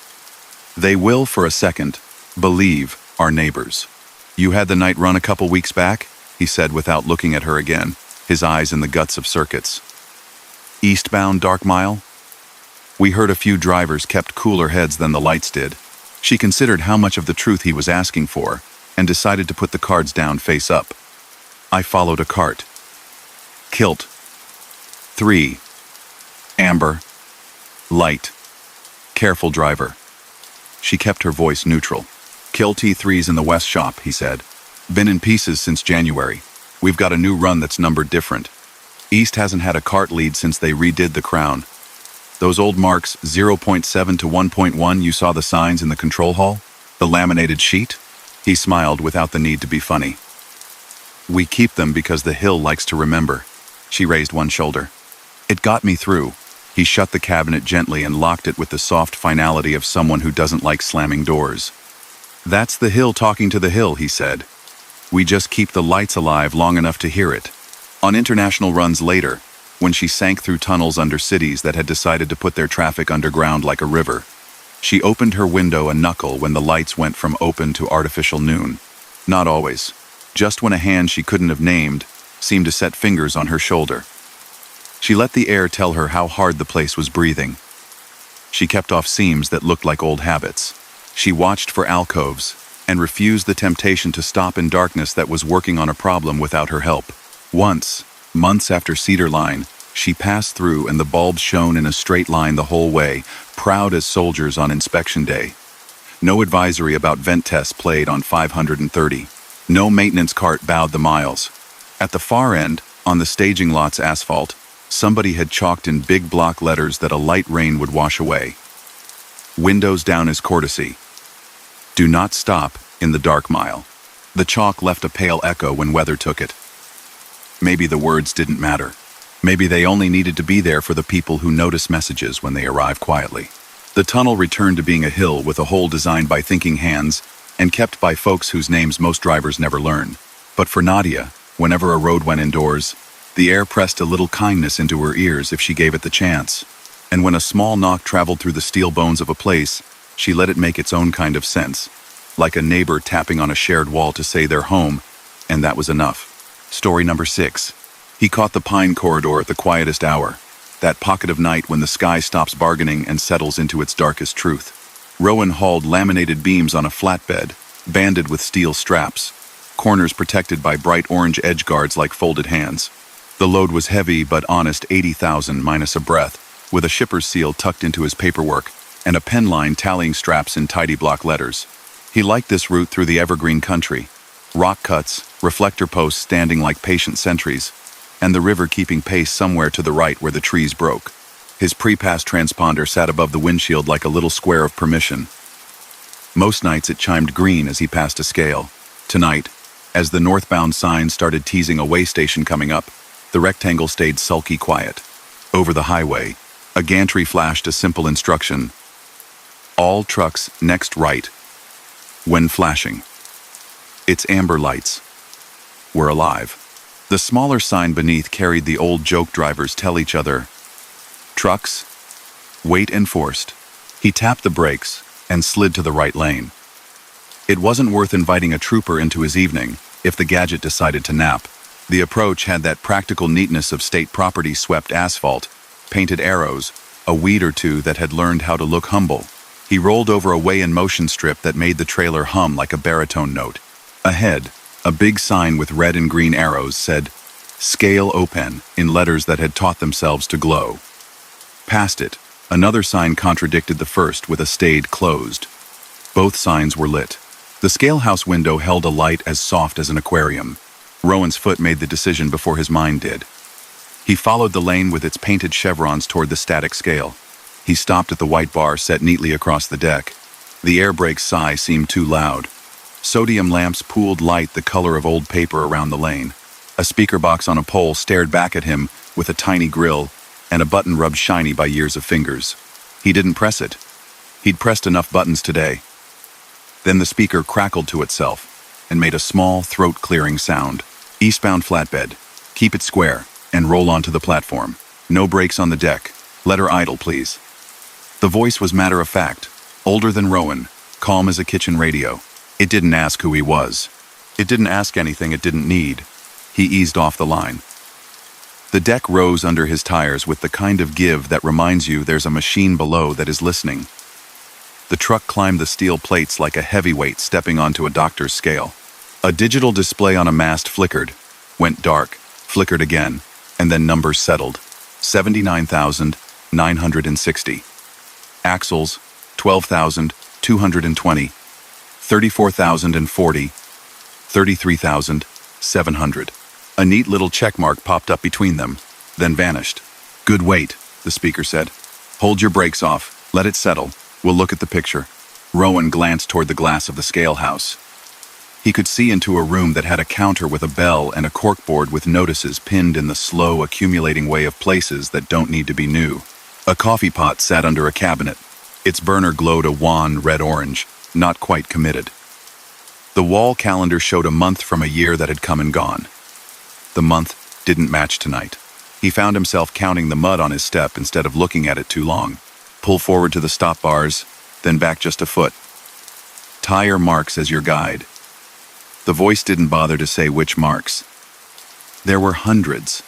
They will, for a second, believe our neighbors. You had the night run a couple weeks back? He said without looking at her again, his eyes in the guts of circuits. Eastbound Dark Mile? We heard a few drivers kept cooler heads than the lights did. She considered how much of the truth he was asking for, and decided to put the cards down face up. I followed a cart. Kilt. 3. Amber. Light. Careful driver. She kept her voice neutral. Kill T3's in the West shop, he said. Been in pieces since January. We've got a new run that's numbered different. East hasn't had a cart lead since they redid the crown. Those old marks 0.7 to 1.1, you saw the signs in the control hall? The laminated sheet? He smiled without the need to be funny. We keep them because the hill likes to remember. She raised one shoulder. It got me through. He shut the cabinet gently and locked it with the soft finality of someone who doesn't like slamming doors. That's the hill talking to the hill, he said. We just keep the lights alive long enough to hear it. On international runs later, when she sank through tunnels under cities that had decided to put their traffic underground like a river, she opened her window a knuckle when the lights went from open to artificial noon. Not always. Just when a hand she couldn't have named seemed to set fingers on her shoulder. She let the air tell her how hard the place was breathing. She kept off seams that looked like old habits. She watched for alcoves and refused the temptation to stop in darkness that was working on a problem without her help. Once, months after Cedar Line, she passed through and the bulbs shone in a straight line the whole way, proud as soldiers on inspection day. No advisory about vent tests played on 530. No maintenance cart bowed the miles. At the far end, on the staging lot's asphalt, somebody had chalked in big block letters that a light rain would wash away. Windows down as courtesy. Do not stop in the dark mile. The chalk left a pale echo when weather took it. Maybe the words didn't matter. Maybe they only needed to be there for the people who notice messages when they arrive quietly. The tunnel returned to being a hill with a hole designed by thinking hands and kept by folks whose names most drivers never learn. But for Nadia, whenever a road went indoors, the air pressed a little kindness into her ears if she gave it the chance. And when a small knock traveled through the steel bones of a place, she let it make its own kind of sense, like a neighbor tapping on a shared wall to say they're home, and that was enough. Story number 6. He caught the pine corridor at the quietest hour, that pocket of night when the sky stops bargaining and settles into its darkest truth. Rowan hauled laminated beams on a flatbed, banded with steel straps, corners protected by bright orange edge guards like folded hands. The load was heavy but honest, 80,000 minus a breath, with a shipper's seal tucked into his paperwork and a pen line tallying straps in tidy block letters. He liked this route through the evergreen country. Rock cuts, reflector posts standing like patient sentries, and the river keeping pace somewhere to the right where the trees broke. His pre-pass transponder sat above the windshield like a little square of permission. Most nights it chimed green as he passed a scale. Tonight, as the northbound sign started teasing a way station coming up, the rectangle stayed sulky quiet. Over the highway, a gantry flashed a simple instruction: all trucks next right. When flashing, its amber lights were alive. The smaller sign beneath carried the old joke drivers tell each other, trucks, wait enforced. He tapped the brakes and slid to the right lane. It wasn't worth inviting a trooper into his evening if the gadget decided to nap. The approach had that practical neatness of state property swept asphalt, painted arrows, a weed or two that had learned how to look humble. He rolled over a weigh-in-motion strip that made the trailer hum like a baritone note. Ahead, a big sign with red and green arrows said, Scale Open, in letters that had taught themselves to glow. Past it, another sign contradicted the first with a stayed closed. Both signs were lit. The scale house window held a light as soft as an aquarium. Rowan's foot made the decision before his mind did. He followed the lane with its painted chevrons toward the static scale. He stopped at the white bar set neatly across the deck. The air brake's sigh seemed too loud. Sodium lamps pooled light the color of old paper around the lane. A speaker box on a pole stared back at him with a tiny grill and a button rubbed shiny by years of fingers. He didn't press it. He'd pressed enough buttons today. Then the speaker crackled to itself and made a small, throat-clearing sound. Eastbound flatbed. Keep it square and roll onto the platform. No brakes on the deck. Let her idle, please. The voice was matter-of-fact, older than Rowan, calm as a kitchen radio. It didn't ask who he was. It didn't ask anything it didn't need. He eased off the line. The deck rose under his tires with the kind of give that reminds you there's a machine below that is listening. The truck climbed the steel plates like a heavyweight stepping onto a doctor's scale. A digital display on a mast flickered, went dark, flickered again, and then numbers settled. 79,960. Axles, 12,220. 34,040. 33,700. A neat little check mark popped up between them, then vanished. Good weight, the speaker said. Hold your brakes off, let it settle. We'll look at the picture. Rowan glanced toward the glass of the scale house. He could see into a room that had a counter with a bell and a corkboard with notices pinned in the slow, accumulating way of places that don't need to be new. A coffee pot sat under a cabinet. Its burner glowed a wan red-orange, not quite committed. The wall calendar showed a month from a year that had come and gone. The month didn't match tonight. He found himself counting the mud on his step instead of looking at it too long. Pull forward to the stop bars, then back just a foot. Tire marks as your guide. The voice didn't bother to say which marks. There were hundreds.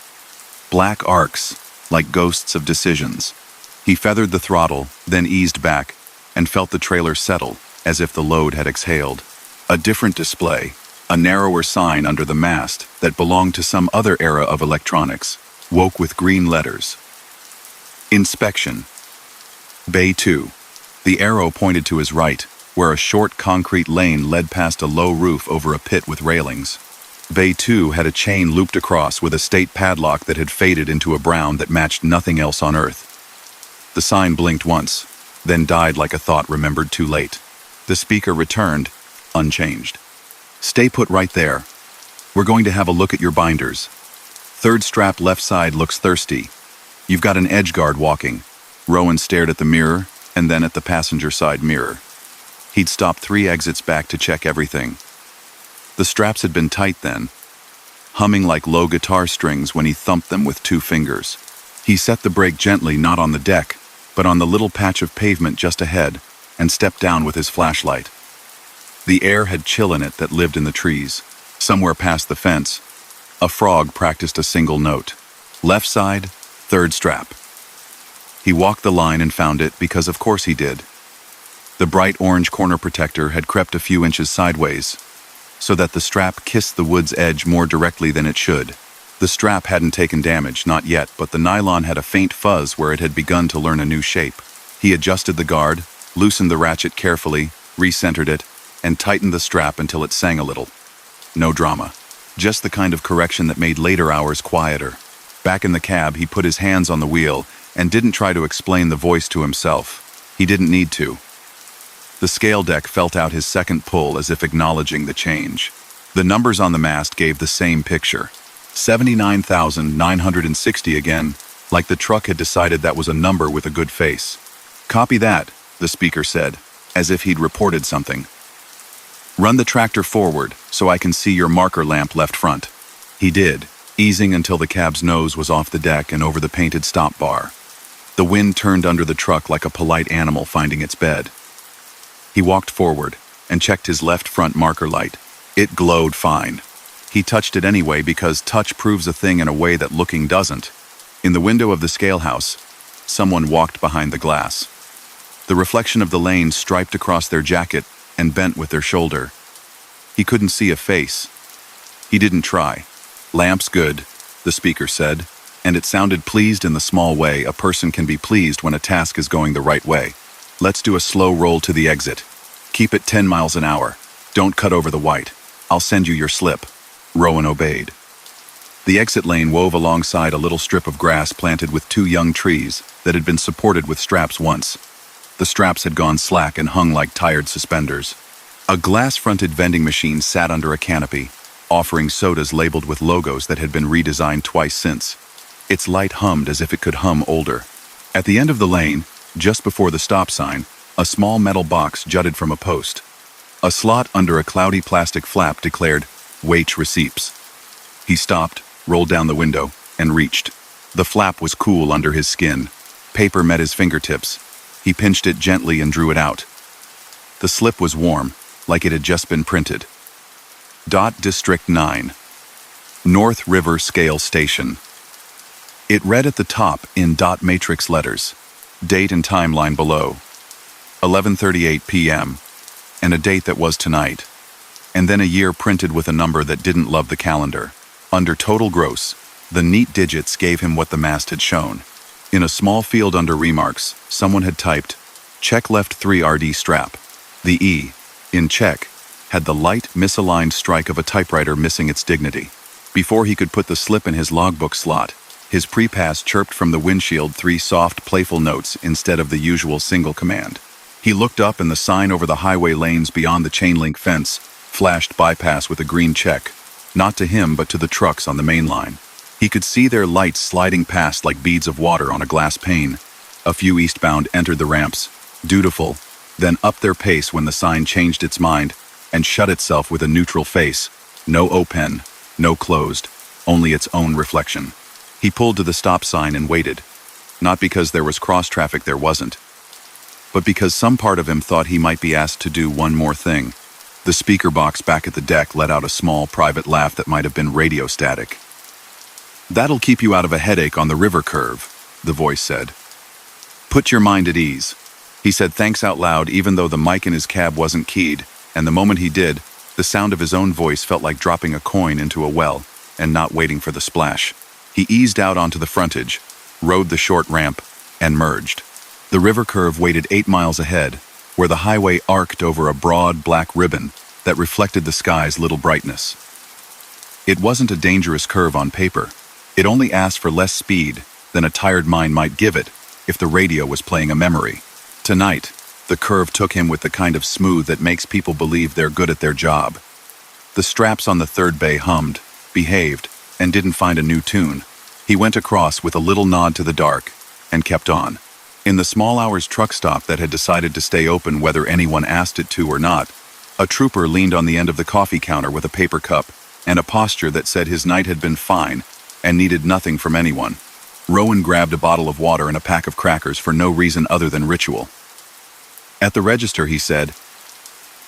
Black arcs, like ghosts of decisions. He feathered the throttle, then eased back, and felt the trailer settle, as if the load had exhaled. A different display, a narrower sign under the mast that belonged to some other era of electronics, woke with green letters. Inspection. Bay 2. The arrow pointed to his right, where a short concrete lane led past a low roof over a pit with railings. Bay 2 had a chain looped across with a state padlock that had faded into a brown that matched nothing else on Earth. The sign blinked once, then died like a thought remembered too late. The speaker returned, unchanged. Stay put right there. We're going to have a look at your binders. Third strap left side looks thirsty. You've got an edge guard walking. Rowan stared at the mirror, and then at the passenger side mirror. He'd stopped 3 exits back to check everything. The straps had been tight then, humming like low guitar strings when he thumped them with 2 fingers. He set the brake gently, not on the deck, but on the little patch of pavement just ahead, and stepped down with his flashlight. The air had chill in it that lived in the trees. Somewhere past the fence, a frog practiced a single note. Left side, third strap. He walked the line and found it because of course he did. The bright orange corner protector had crept a few inches sideways, so that the strap kissed the wood's edge more directly than it should. The strap hadn't taken damage, not yet, but the nylon had a faint fuzz where it had begun to learn a new shape. He adjusted the guard, loosened the ratchet carefully, recentered it, and tightened the strap until it sang a little. No drama. Just the kind of correction that made later hours quieter. Back in the cab, he put his hands on the wheel and didn't try to explain the voice to himself. He didn't need to. The scale deck felt out his second pull as if acknowledging the change. The numbers on the mast gave the same picture. 79,960 again, like the truck had decided that was a number with a good face. Copy that, the speaker said, as if he'd reported something. Run the tractor forward so I can see your marker lamp left front. He did, easing until the cab's nose was off the deck and over the painted stop bar. The wind turned under the truck like a polite animal finding its bed. He walked forward and checked his left front marker light. It glowed fine. He touched it anyway because touch proves a thing in a way that looking doesn't. In the window of the scale house, someone walked behind the glass. The reflection of the lane striped across their jacket and bent with their shoulder. He couldn't see a face. He didn't try. Lamp's good, the speaker said, and it sounded pleased in the small way a person can be pleased when a task is going the right way. Let's do a slow roll to the exit. Keep it 10 miles an hour. Don't cut over the white. I'll send you your slip. Rowan obeyed. The exit lane wove alongside a little strip of grass planted with 2 young trees that had been supported with straps once. The straps had gone slack and hung like tired suspenders. A glass-fronted vending machine sat under a canopy, offering sodas labeled with logos that had been redesigned twice since. Its light hummed as if it could hum older. At the end of the lane, just before the stop sign, a small metal box jutted from a post. A slot under a cloudy plastic flap declared, "Wait receipts." He stopped, rolled down the window, and reached. The flap was cool under his skin. Paper met his fingertips. He pinched it gently and drew it out. The slip was warm, like it had just been printed. District 9. North River Scale Station. It read at the top in dot matrix letters. Date and timeline below. 11:38 p.m. and a date that was tonight. And then a year printed with a number that didn't love the calendar. Under total gross, the neat digits gave him what the mast had shown. In a small field under remarks, someone had typed, "Check left 3 RD strap." The E, in check, had the light, misaligned strike of a typewriter missing its dignity. Before he could put the slip in his logbook slot, his pre-pass chirped from the windshield 3 soft, playful notes instead of the usual single command. He looked up and the sign over the highway lanes beyond the chain-link fence flashed bypass with a green check, not to him but to the trucks on the main line. He could see their lights sliding past like beads of water on a glass pane. A few eastbound entered the ramps, dutiful, then upped their pace when the sign changed its mind and shut itself with a neutral face. No open, no closed, only its own reflection. He pulled to the stop sign and waited, not because there was cross-traffic there wasn't, but because some part of him thought he might be asked to do one more thing. The speaker box back at the deck let out a small private laugh that might have been radio static. "That'll keep you out of a headache on the river curve," the voice said. "Put your mind at ease." He said thanks out loud even though the mic in his cab wasn't keyed, and the moment he did, the sound of his own voice felt like dropping a coin into a well and not waiting for the splash. He eased out onto the frontage, rode the short ramp, and merged. The river curve waited 8 miles ahead, where the highway arced over a broad black ribbon that reflected the sky's little brightness. It wasn't a dangerous curve on paper. It only asked for less speed than a tired mind might give it if the radio was playing a memory. Tonight, the curve took him with the kind of smooth that makes people believe they're good at their job. The straps on the third bay hummed, behaved, and didn't find a new tune. He went across with a little nod to the dark and kept on. In the small hours truck stop that had decided to stay open whether anyone asked it to or not, a trooper leaned on the end of the coffee counter with a paper cup and a posture that said his night had been fine and needed nothing from anyone. Rowan grabbed a bottle of water and a pack of crackers for no reason other than ritual. At the register, he said,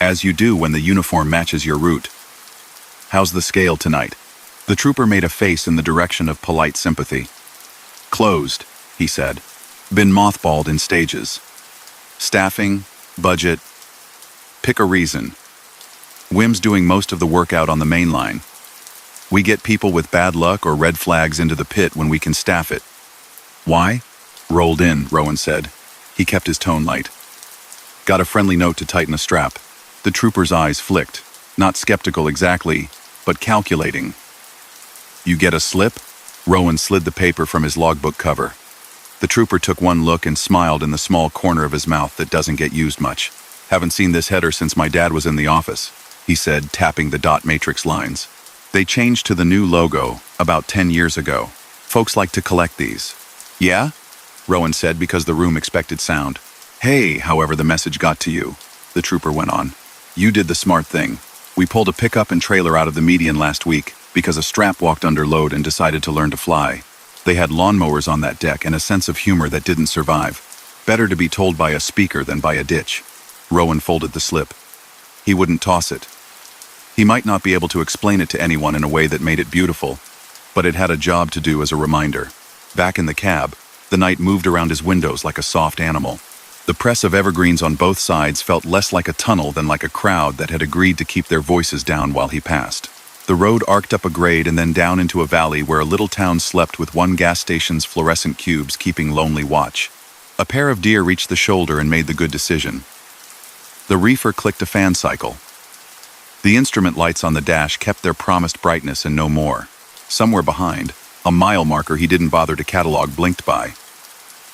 "As you do when the uniform matches your route. How's the scale tonight?" The trooper made a face in the direction of polite sympathy. "Closed," he said. "Been mothballed in stages. Staffing, budget, pick a reason. Wim's doing most of the work out on the main line. We get people with bad luck or red flags into the pit when we can staff it." "Why?" "Rolled in," Rowan said. He kept his tone light. "Got a friendly note to tighten a strap." The trooper's eyes flicked, not skeptical exactly, but calculating. "You get a slip?" Rowan slid the paper from his logbook cover. The trooper took one look and smiled in the small corner of his mouth that doesn't get used much. "Haven't seen this header since my dad was in the office," he said, tapping the dot matrix lines. "They changed to the new logo about 10 years ago. Folks like to collect these." "Yeah?" Rowan said because the room expected sound. "Hey, however the message got to you," the trooper went on. "You did the smart thing. We pulled a pickup and trailer out of the median last week because a strap walked under load and decided to learn to fly. They had lawnmowers on that deck and a sense of humor that didn't survive. Better to be told by a speaker than by a ditch." Rowan folded the slip. He wouldn't toss it. He might not be able to explain it to anyone in a way that made it beautiful, but it had a job to do as a reminder. Back in the cab, the night moved around his windows like a soft animal. The press of evergreens on both sides felt less like a tunnel than like a crowd that had agreed to keep their voices down while he passed. The road arced up a grade and then down into a valley where a little town slept with one gas station's fluorescent cubes keeping lonely watch. A pair of deer reached the shoulder and made the good decision. The reefer clicked a fan cycle. The instrument lights on the dash kept their promised brightness and no more. Somewhere behind, a mile marker he didn't bother to catalog blinked by.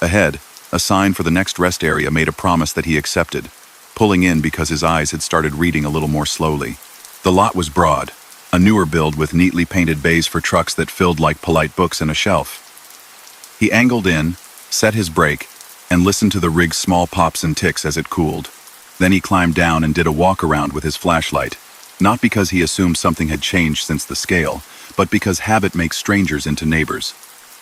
Ahead, a sign for the next rest area made a promise that he accepted, pulling in because his eyes had started reading a little more slowly. The lot was broad, a newer build with neatly painted bays for trucks that filled like polite books in a shelf. He angled in, set his brake, and listened to the rig's small pops and ticks as it cooled. Then he climbed down and did a walk around with his flashlight, not because he assumed something had changed since the scale, but because habit makes strangers into neighbors.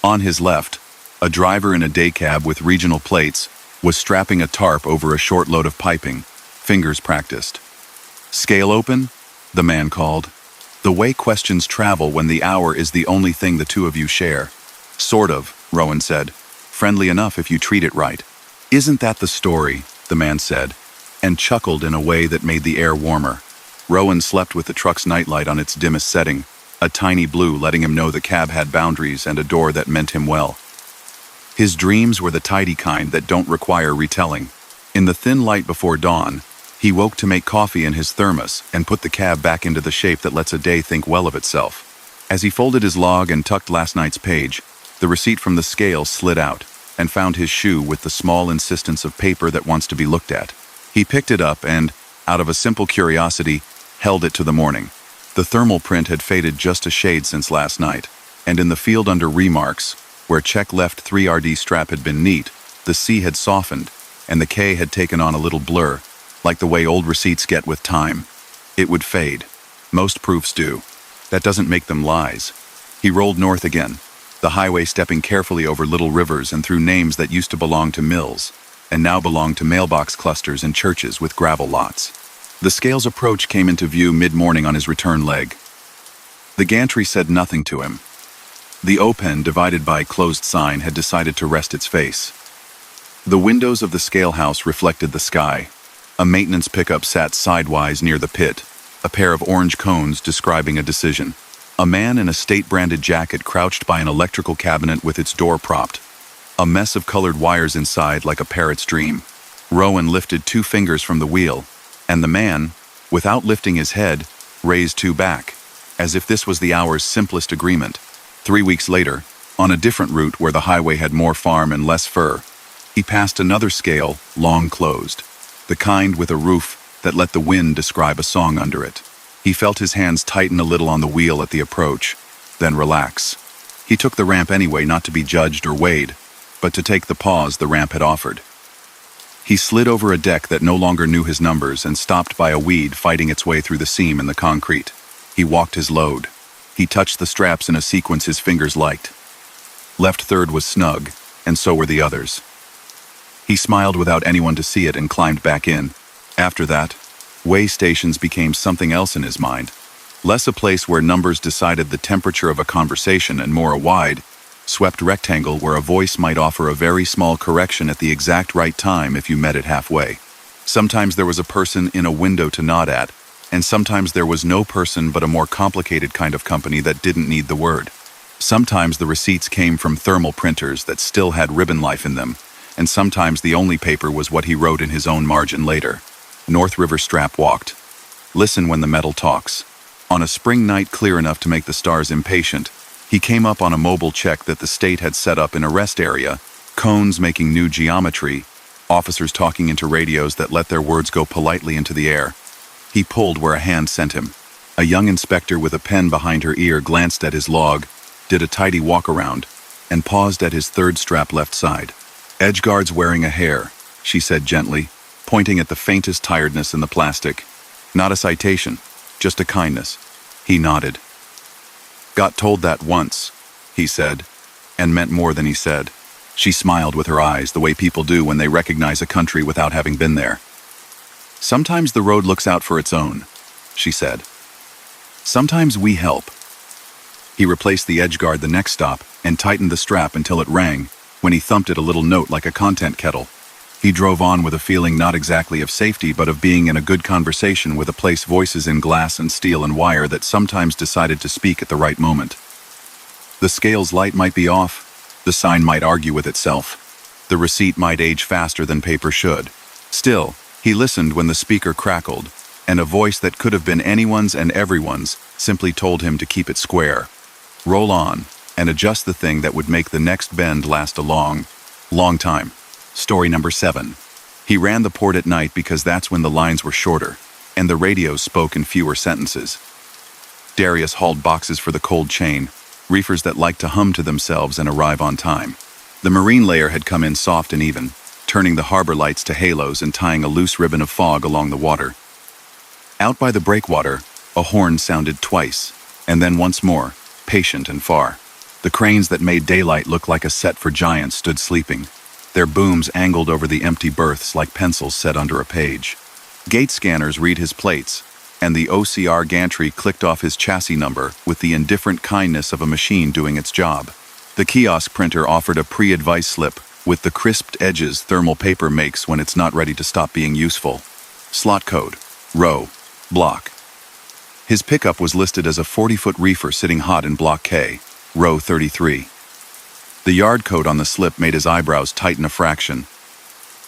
On his left, a driver in a day cab with regional plates was strapping a tarp over a short load of piping, fingers practiced. "Scale open?" the man called. "The way questions travel when the hour is the only thing the two of you share." "Sort of," Rowan said. "Friendly enough if you treat it right." "Isn't that the story?" the man said, and chuckled in a way that made the air warmer. Rowan slept with the truck's nightlight on its dimmest setting, a tiny blue letting him know the cab had boundaries and a door that meant him well. His dreams were the tidy kind that don't require retelling. In the thin light before dawn, he woke to make coffee in his thermos and put the cab back into the shape that lets a day think well of itself. As he folded his log and tucked last night's page, the receipt from the scale slid out and found his shoe with the small insistence of paper that wants to be looked at. He picked it up and, out of a simple curiosity, held it to the morning. The thermal print had faded just a shade since last night, and in the field under remarks, where check left 3RD strap had been neat, the C had softened, and the K had taken on a little blur, like the way old receipts get with time. It would fade. Most proofs do. That doesn't make them lies. He rolled north again, the highway stepping carefully over little rivers and through names that used to belong to mills, and now belonged to mailbox clusters and churches with gravel lots. The scale's approach came into view mid-morning on his return leg. The gantry said nothing to him. The open, divided by closed sign, had decided to rest its face. The windows of the scale house reflected the sky. A maintenance pickup sat sidewise near the pit, a pair of orange cones describing a decision. A man in a state-branded jacket crouched by an electrical cabinet with its door propped. A mess of colored wires inside like a parrot's dream. Rowan lifted 2 fingers from the wheel, and the man, without lifting his head, raised 2 back, as if this was the hour's simplest agreement. 3 weeks later, on a different route where the highway had more farm and less fur, he passed another scale, long closed, the kind with a roof that let the wind describe a song under it. He felt his hands tighten a little on the wheel at the approach, then relax. He took the ramp anyway, not to be judged or weighed, but to take the pause the ramp had offered. He slid over a deck that no longer knew his numbers and stopped by a weed fighting its way through the seam in the concrete. He walked his load. He touched the straps in a sequence his fingers liked. Left third was snug, and so were the others. He smiled without anyone to see it and climbed back in. After that, way stations became something else in his mind. Less a place where numbers decided the temperature of a conversation and more a wide, swept rectangle where a voice might offer a very small correction at the exact right time if you met it halfway. Sometimes there was a person in a window to nod at, and sometimes there was no person but a more complicated kind of company that didn't need the word. Sometimes the receipts came from thermal printers that still had ribbon life in them, and sometimes the only paper was what he wrote in his own margin later. North River Strap walked. Listen when the metal talks. On a spring night clear enough to make the stars impatient, he came up on a mobile check that the state had set up in a rest area, cones making new geometry, officers talking into radios that let their words go politely into the air. He pulled where a hand sent him. A young inspector with a pen behind her ear glanced at his log, did a tidy walk-around, and paused at his 3rd strap left side. "Edgeguard's wearing a hair," she said gently, pointing at the faintest tiredness in the plastic. "Not a citation, just a kindness." He nodded. "Got told that once," he said, and meant more than he said. She smiled with her eyes, the way people do when they recognize a country without having been there. "Sometimes the road looks out for its own," she said. "Sometimes we help." He replaced the edgeguard the next stop and tightened the strap until it rang, when he thumped it a little note like a content kettle. He drove on with a feeling not exactly of safety but of being in a good conversation with a place voices in glass and steel and wire that sometimes decided to speak at the right moment. The scale's light might be off, the sign might argue with itself, the receipt might age faster than paper should. Still, he listened when the speaker crackled, and a voice that could have been anyone's and everyone's simply told him to keep it square. Roll on, and adjust the thing that would make the next bend last a long, long time. Story number 7. He ran the port at night because that's when the lines were shorter, and the radios spoke in fewer sentences. Darius hauled boxes for the cold chain, reefers that liked to hum to themselves and arrive on time. The marine layer had come in soft and even, turning the harbor lights to halos and tying a loose ribbon of fog along the water. Out by the breakwater, a horn sounded twice, and then once more, patient and far. The cranes that made daylight look like a set for giants stood sleeping, their booms angled over the empty berths like pencils set under a page. Gate scanners read his plates, and the OCR gantry clicked off his chassis number with the indifferent kindness of a machine doing its job. The kiosk printer offered a pre-advice slip with the crisped edges thermal paper makes when it's not ready to stop being useful. Slot code, row, block. His pickup was listed as a 40-foot reefer sitting hot in Block K, row 33. The yard code on the slip made his eyebrows tighten a fraction.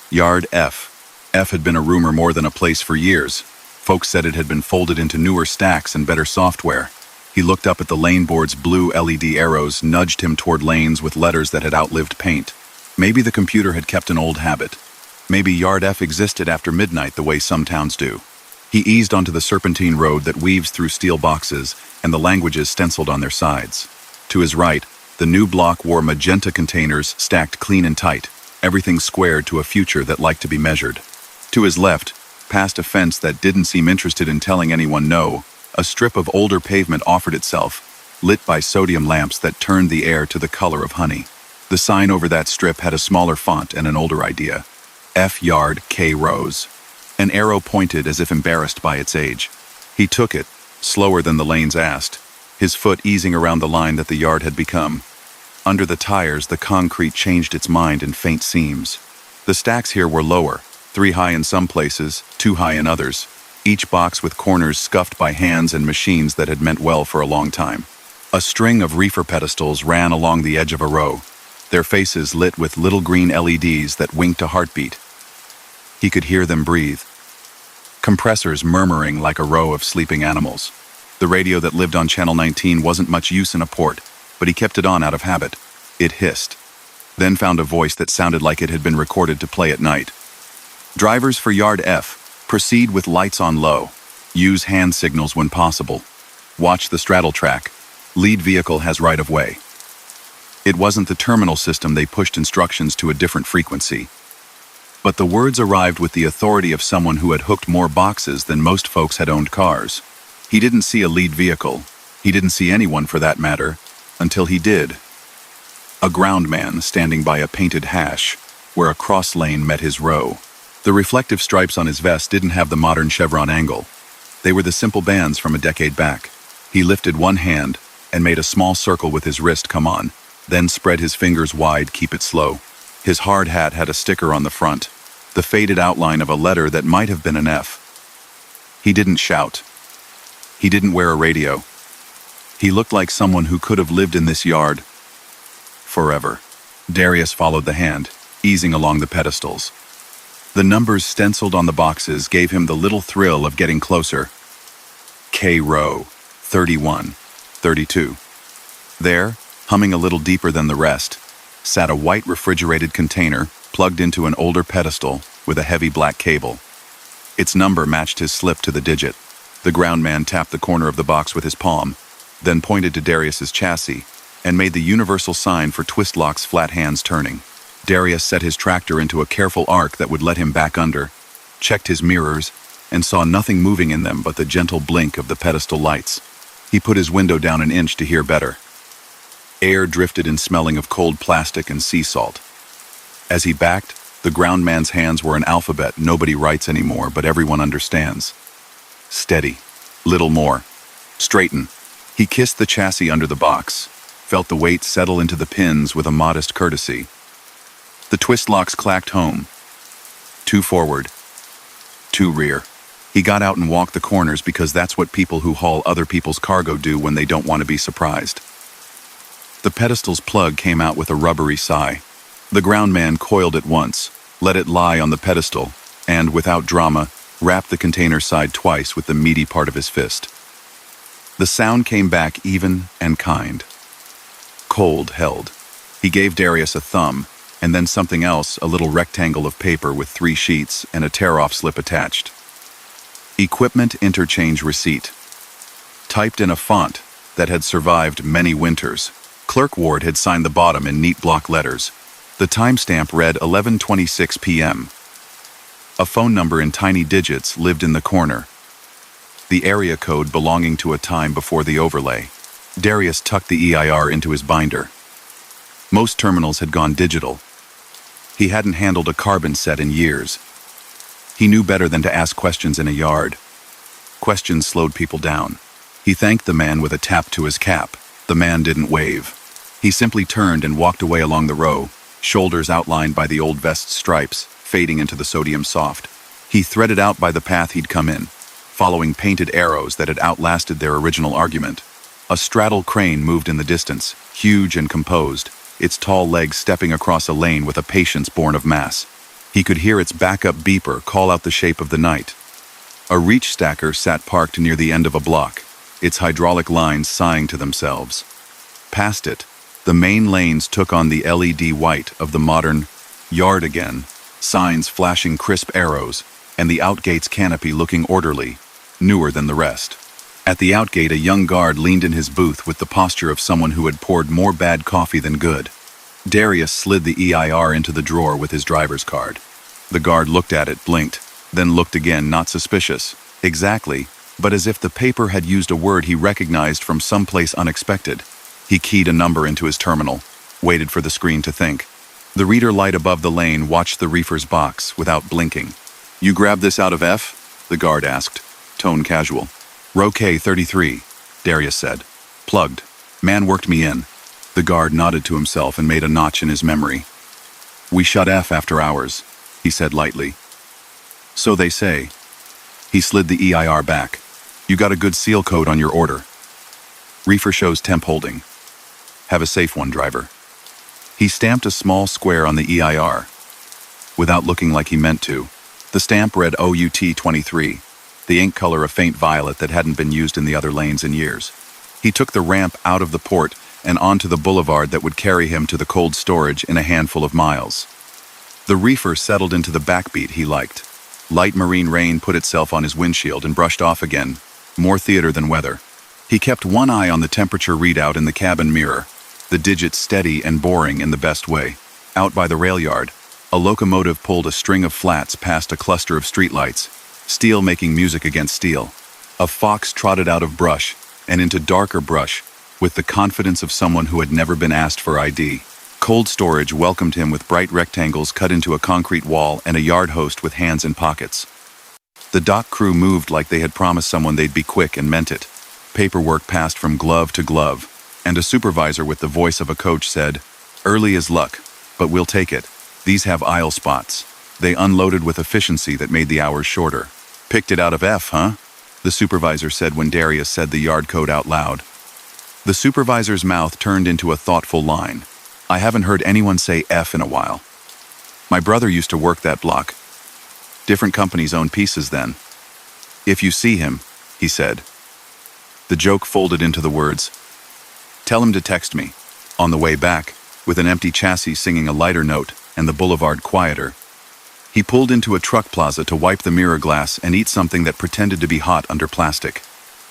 Yard F. F had been a rumor more than a place for years. Folks said it had been folded into newer stacks and better software. He looked up at the lane board's blue LED arrows, nudged him toward lanes with letters that had outlived paint. Maybe the computer had kept an old habit. Maybe Yard F existed after midnight the way some towns do. He eased onto the serpentine road that weaves through steel boxes and the languages stenciled on their sides. To his right, the new block wore magenta containers stacked clean and tight, everything squared to a future that liked to be measured. To his left, past a fence that didn't seem interested in telling anyone no, a strip of older pavement offered itself, lit by sodium lamps that turned the air to the color of honey. The sign over that strip had a smaller font and an older idea. F yard, K rows. An arrow pointed as if embarrassed by its age. He took it, slower than the lanes asked, his foot easing around the line that the yard had become. Under the tires, the concrete changed its mind in faint seams. The stacks here were lower, 3 high in some places, 2 high in others, each box with corners scuffed by hands and machines that had meant well for a long time. A string of reefer pedestals ran along the edge of a row, their faces lit with little green LEDs that winked a heartbeat. He could hear them breathe. Compressors murmuring like a row of sleeping animals. The radio that lived on Channel 19 wasn't much use in a port, but he kept it on out of habit. It hissed, then found a voice that sounded like it had been recorded to play at night. Drivers for Yard F, proceed with lights on low. Use hand signals when possible. Watch the straddle track. Lead vehicle has right of way. It wasn't the terminal system, they pushed instructions to a different frequency. But the words arrived with the authority of someone who had hooked more boxes than most folks had owned cars. He didn't see a lead vehicle. He didn't see anyone for that matter, until he did. A ground man standing by a painted hash, where a cross lane met his row. The reflective stripes on his vest didn't have the modern chevron angle. They were the simple bands from a decade back. He lifted one hand and made a small circle with his wrist, come on, then spread his fingers wide, keep it slow. His hard hat had a sticker on the front, the faded outline of a letter that might have been an F. He didn't shout. He didn't wear a radio. He looked like someone who could have lived in this yard forever. Darius followed the hand, easing along the pedestals. The numbers stenciled on the boxes gave him the little thrill of getting closer. K row, 31, 32. There, humming a little deeper than the rest, sat a white refrigerated container plugged into an older pedestal with a heavy black cable. Its number matched his slip to the digit. The ground man tapped the corner of the box with his palm, then pointed to Darius's chassis and made the universal sign for twist lock's flat hands turning. Darius set his tractor into a careful arc that would let him back under, checked his mirrors, and saw nothing moving in them but the gentle blink of the pedestal lights. He put his window down an inch to hear better. Air drifted in, smelling of cold plastic and sea salt. As he backed, the ground man's hands were an alphabet nobody writes anymore, but everyone understands. Steady. Little more. Straighten. He kissed the chassis under the box, felt the weight settle into the pins with a modest courtesy. The twist locks clacked home. 2 forward. 2 rear. He got out and walked the corners because that's what people who haul other people's cargo do when they don't want to be surprised. The pedestal's plug came out with a rubbery sigh. The ground man coiled it once, let it lie on the pedestal, and, without drama, wrapped the container side twice with the meaty part of his fist. The sound came back even and kind. Cold held. He gave Darius a thumb, and then something else, a little rectangle of paper with 3 sheets and a tear-off slip attached. Equipment interchange receipt. Typed in a font that had survived many winters. Clerk Ward had signed the bottom in neat block letters. The timestamp read 11:26 p.m. A phone number in tiny digits lived in the corner. The area code belonging to a time before the overlay. Darius tucked the EIR into his binder. Most terminals had gone digital. He hadn't handled a carbon set in years. He knew better than to ask questions in a yard. Questions slowed people down. He thanked the man with a tap to his cap. The man didn't wave. He simply turned and walked away along the row, shoulders outlined by the old vest's stripes, fading into the sodium soft. He threaded out by the path he'd come in, following painted arrows that had outlasted their original argument. A straddle crane moved in the distance, huge and composed, its tall legs stepping across a lane with a patience born of mass. He could hear its backup beeper call out the shape of the night. A reach stacker sat parked near the end of a block, its hydraulic lines sighing to themselves. Past it, the main lanes took on the LED white of the modern yard again, signs flashing crisp arrows, and the outgate's canopy looking orderly, newer than the rest. At the outgate, a young guard leaned in his booth with the posture of someone who had poured more bad coffee than good. Darius slid the EIR into the drawer with his driver's card. The guard looked at it, blinked, then looked again, not suspicious, exactly, but as if the paper had used a word he recognized from someplace unexpected. He keyed a number into his terminal, waited for the screen to think. The reader light above the lane watched the reefer's box without blinking. "You grabbed this out of F?" the guard asked, tone casual. "Row K 33, Darius said. Plugged. Man worked me in. The guard nodded to himself and made a notch in his memory. We shut F after hours, he said lightly. So they say. He slid the EIR back. You got a good seal code on your order. Reefer shows temp holding. Have a safe one, driver. He stamped a small square on the EIR, without looking like he meant to. The stamp read OUT 23, the ink color a faint violet that hadn't been used in the other lanes in years. He took the ramp out of the port and onto the boulevard that would carry him to the cold storage in a handful of miles. The reefer settled into the backbeat he liked. Light marine rain put itself on his windshield and brushed off again, more theater than weather. He kept one eye on the temperature readout in the cabin mirror, the digits steady and boring in the best way. Out by the rail yard, a locomotive pulled a string of flats past a cluster of streetlights, steel making music against steel. A fox trotted out of brush and into darker brush with the confidence of someone who had never been asked for ID. Cold storage welcomed him with bright rectangles cut into a concrete wall and a yard host with hands in pockets. The dock crew moved like they had promised someone they'd be quick and meant it. Paperwork passed from glove to glove, and a supervisor with the voice of a coach said, "Early is luck, but we'll take it. These have aisle spots." They unloaded with efficiency that made the hours shorter. "Picked it out of F, huh?" the supervisor said when Darius said the yard code out loud. The supervisor's mouth turned into a thoughtful line. "I haven't heard anyone say F in a while. My brother used to work that block. Different companies own pieces then. If you see him," he said. The joke folded into the words, "Tell him to text me." On the way back, with an empty chassis singing a lighter note and the boulevard quieter, he pulled into a truck plaza to wipe the mirror glass and eat something that pretended to be hot under plastic.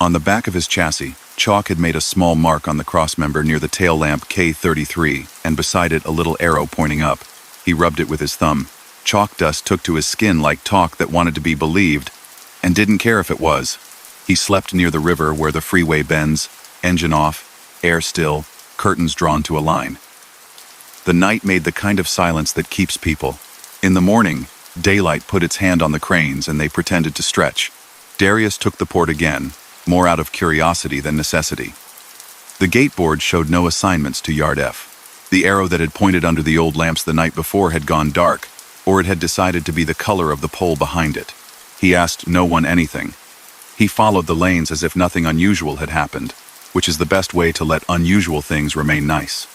On the back of his chassis, chalk had made a small mark on the crossmember near the tail lamp K33, and beside it a little arrow pointing up. He rubbed it with his thumb. Chalk dust took to his skin like talk that wanted to be believed, and didn't care if it was. He slept near the river where the freeway bends, engine off, air still, curtains drawn to a line. The night made the kind of silence that keeps people. In the morning, daylight put its hand on the cranes and they pretended to stretch. Darius took the port again, more out of curiosity than necessity. The gateboard showed no assignments to Yard F. The arrow that had pointed under the old lamps the night before had gone dark, or it had decided to be the color of the pole behind it. He asked no one anything. He followed the lanes as if nothing unusual had happened, which is the best way to let unusual things remain nice.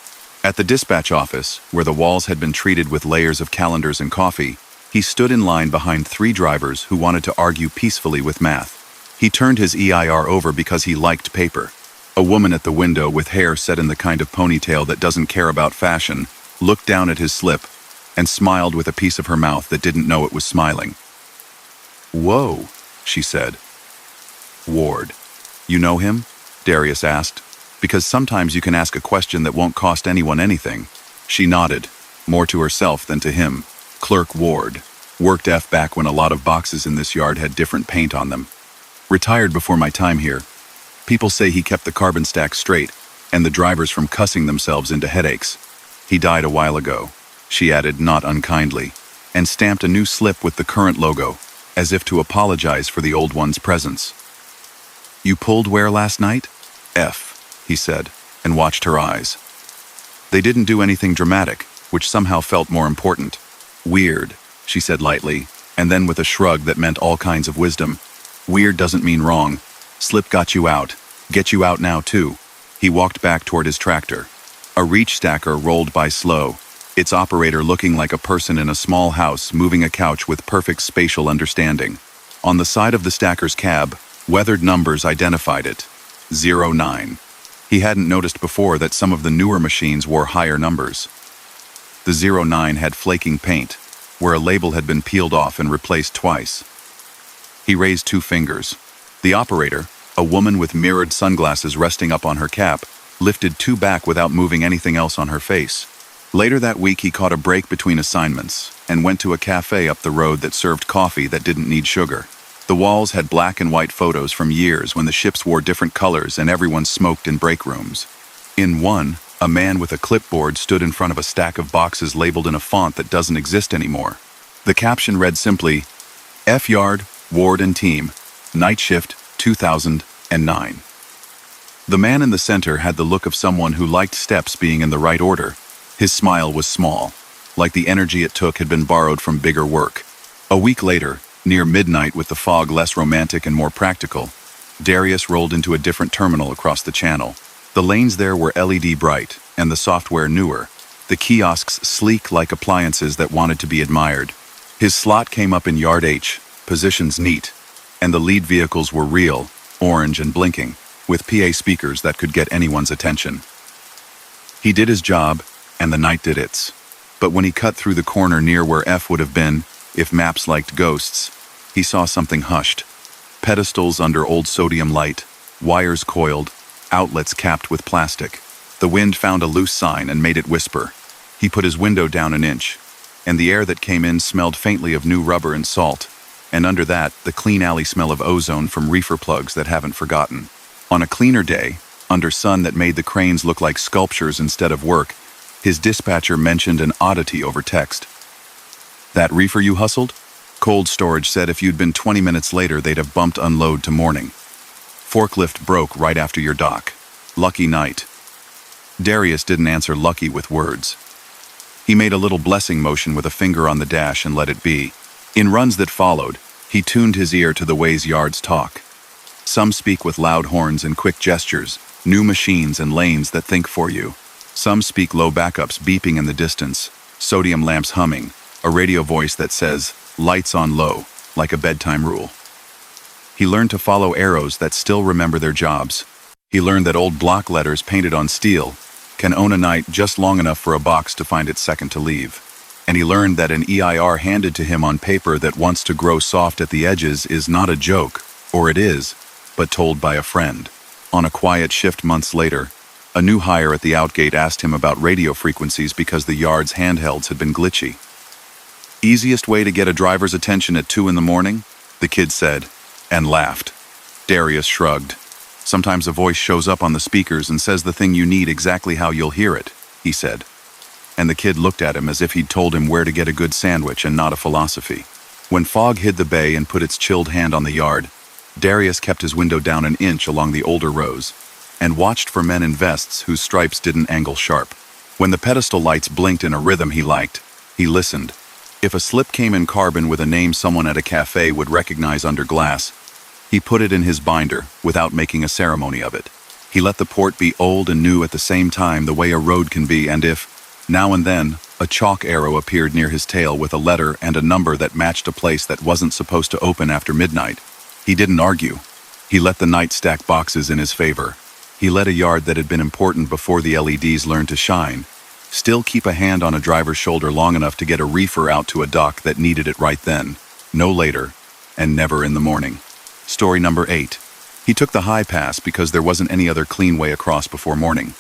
At the dispatch office, where the walls had been treated with layers of calendars and coffee, he stood in line behind 3 drivers who wanted to argue peacefully with math. He turned his EIR over because he liked paper. A woman at the window with hair set in the kind of ponytail that doesn't care about fashion looked down at his slip and smiled with a piece of her mouth that didn't know it was smiling. "Whoa," she said. "Ward. You know him?" Darius asked. "Because sometimes you can ask a question that won't cost anyone anything." She nodded, more to herself than to him. Clerk Ward. Worked F back when a lot of boxes in this yard had different paint on them. Retired before my time here. People say he kept the carbon stack straight, and the drivers from cussing themselves into headaches. He died a while ago, she added not unkindly, and stamped a new slip with the current logo, as if to apologize for the old one's presence. "You pulled where last night?" "F," he said, and watched her eyes. They didn't do anything dramatic, which somehow felt more important. "Weird," she said lightly, and then with a shrug that meant all kinds of wisdom. "Weird doesn't mean wrong. Slip got you out. Get you out now, too." He walked back toward his tractor. A reach stacker rolled by slow, its operator looking like a person in a small house moving a couch with perfect spatial understanding. On the side of the stacker's cab, weathered numbers identified it. 09. He hadn't noticed before that some of the newer machines wore higher numbers. The 09 had flaking paint, where a label had been peeled off and replaced twice. He raised 2 fingers. The operator, a woman with mirrored sunglasses resting up on her cap, lifted 2 back without moving anything else on her face. Later that week he caught a break between assignments and went to a cafe up the road that served coffee that didn't need sugar. The walls had black and white photos from years when the ships wore different colors and everyone smoked in break rooms. In one, a man with a clipboard stood in front of a stack of boxes labeled in a font that doesn't exist anymore. The caption read simply, "F Yard, Ward and Team, Night Shift, 2009. The man in the center had the look of someone who liked steps being in the right order. His smile was small, like the energy it took had been borrowed from bigger work. A week later, near midnight with the fog less romantic and more practical, Darius rolled into a different terminal across the channel. The lanes there were LED bright, and the software newer, the kiosks sleek like appliances that wanted to be admired. His slot came up in Yard H, positions neat, and the lead vehicles were real, orange and blinking, with PA speakers that could get anyone's attention. He did his job, and the night did its. But when he cut through the corner near where F would have been, if maps liked ghosts, he saw something hushed. Pedestals under old sodium light, wires coiled, outlets capped with plastic. The wind found a loose sign and made it whisper. He put his window down an inch, and the air that came in smelled faintly of new rubber and salt, and under that, the clean alley smell of ozone from reefer plugs that haven't forgotten. On a cleaner day, under sun that made the cranes look like sculptures instead of work, his dispatcher mentioned an oddity over text. "That reefer you hustled?" Cold storage said if you'd been 20 minutes later, they'd have bumped unload to morning. "Forklift broke right after your dock. Lucky night." Darius didn't answer lucky with words. He made a little blessing motion with a finger on the dash and let it be. In runs that followed, he tuned his ear to the ways yards talk. Some speak with loud horns and quick gestures, new machines and lanes that think for you. Some speak low backups beeping in the distance, sodium lamps humming, a radio voice that says, "Lights on low," like a bedtime rule. He learned to follow arrows that still remember their jobs. He learned that old block letters painted on steel can own a night just long enough for a box to find its second to leave. And he learned that an EIR handed to him on paper that wants to grow soft at the edges is not a joke, or it is, but told by a friend. On a quiet shift months later, a new hire at the outgate asked him about radio frequencies because the yard's handhelds had been glitchy. "Easiest way to get a driver's attention at 2 in the morning?" the kid said, and laughed. Darius shrugged. "Sometimes a voice shows up on the speakers and says the thing you need exactly how you'll hear it," he said. And the kid looked at him as if he'd told him where to get a good sandwich and not a philosophy. When fog hid the bay and put its chilled hand on the yard, Darius kept his window down an inch along the older rows and watched for men in vests whose stripes didn't angle sharp. When the pedestal lights blinked in a rhythm he liked, he listened. If a slip came in carbon with a name someone at a cafe would recognize under glass, he put it in his binder without making a ceremony of it. He let the port be old and new at the same time, the way a road can be, and if, now and then, a chalk arrow appeared near his tail with a letter and a number that matched a place that wasn't supposed to open after midnight, he didn't argue. He let the night stack boxes in his favor. He let a yard that had been important before the LEDs learned to shine still keep a hand on a driver's shoulder long enough to get a reefer out to a dock that needed it right then, no later, and never in the morning. Story number 8. He took the high pass because there wasn't any other clean way across before morning.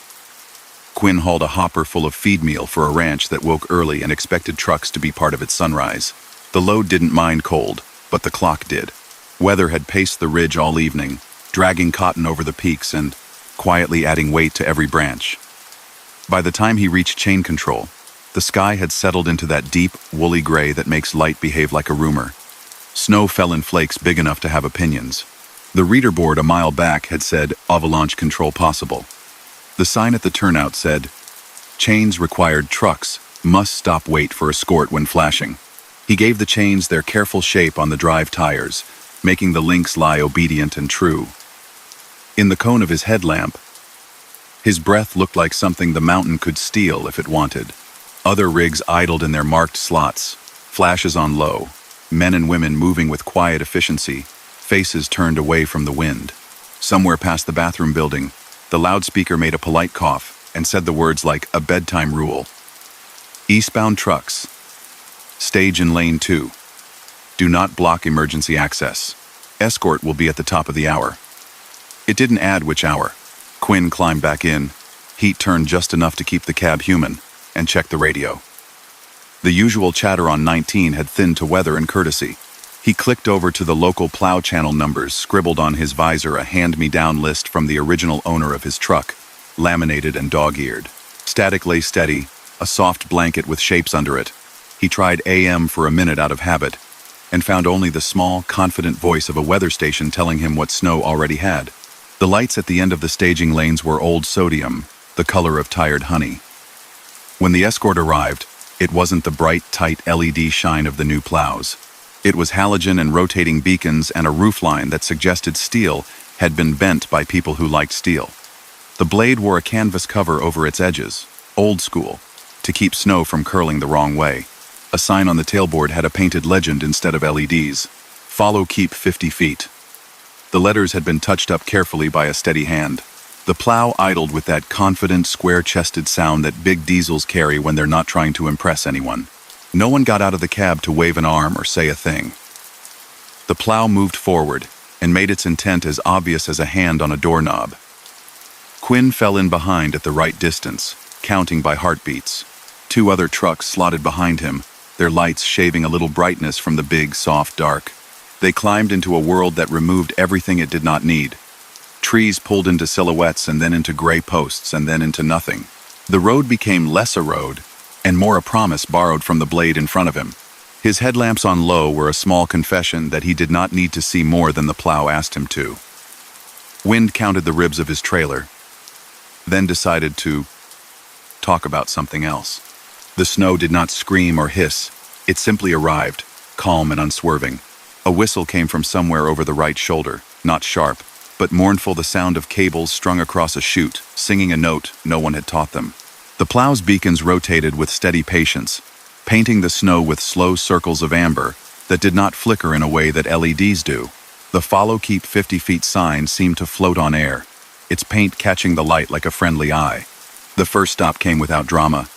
Quinn hauled a hopper full of feed meal for a ranch that woke early and expected trucks to be part of its sunrise. The load didn't mind cold, but the clock did. Weather had paced the ridge all evening, dragging cotton over the peaks and quietly adding weight to every branch. By the time he reached chain control, the sky had settled into that deep, woolly gray that makes light behave like a rumor. Snow fell in flakes big enough to have opinions. The reader board a mile back had said, "Avalanche control possible." The sign at the turnout said, "Chains required trucks, must stop wait for escort when flashing." He gave the chains their careful shape on the drive tires, making the links lie obedient and true. In the cone of his headlamp, his breath looked like something the mountain could steal if it wanted. Other rigs idled in their marked slots, flashes on low, men and women moving with quiet efficiency, faces turned away from the wind. Somewhere past the bathroom building, the loudspeaker made a polite cough and said the words like a bedtime rule. "Eastbound trucks. Stage in lane 2. Do not block emergency access. Escort will be at the top of the hour." It didn't add which hour. Quinn climbed back in, heat turned just enough to keep the cab human, and checked the radio. The usual chatter on 19 had thinned to weather and courtesy. He clicked over to the local plow channel numbers, scribbled on his visor a hand-me-down list from the original owner of his truck, laminated and dog-eared. Static lay steady, a soft blanket with shapes under it. He tried AM for a minute out of habit, and found only the small, confident voice of a weather station telling him what snow already had. The lights at the end of the staging lanes were old sodium, the color of tired honey. When the escort arrived, it wasn't the bright, tight LED shine of the new plows. It was halogen and rotating beacons and a roofline that suggested steel had been bent by people who liked steel. The blade wore a canvas cover over its edges, old school, to keep snow from curling the wrong way. A sign on the tailboard had a painted legend instead of LEDs. Follow keep 50 feet. The letters had been touched up carefully by a steady hand. The plow idled with that confident, square-chested sound that big diesels carry when they're not trying to impress anyone. No one got out of the cab to wave an arm or say a thing. The plow moved forward and made its intent as obvious as a hand on a doorknob. Quinn fell in behind at the right distance, counting by heartbeats. 2 other trucks slotted behind him, their lights shaving a little brightness from the big, soft dark. They climbed into a world that removed everything it did not need. Trees pulled into silhouettes and then into gray posts and then into nothing. The road became less a road and more a promise borrowed from the blade in front of him. His headlamps on low were a small confession that he did not need to see more than the plow asked him to. Wind counted the ribs of his trailer, then decided to talk about something else. The snow did not scream or hiss. It simply arrived, calm and unswerving. A whistle came from somewhere over the right shoulder, not sharp, but mournful, the sound of cables strung across a chute, singing a note no one had taught them. The plow's beacons rotated with steady patience, painting the snow with slow circles of amber that did not flicker in a way that LEDs do. The follow keep 50 feet sign seemed to float on air, its paint catching the light like a friendly eye. The first stop came without drama.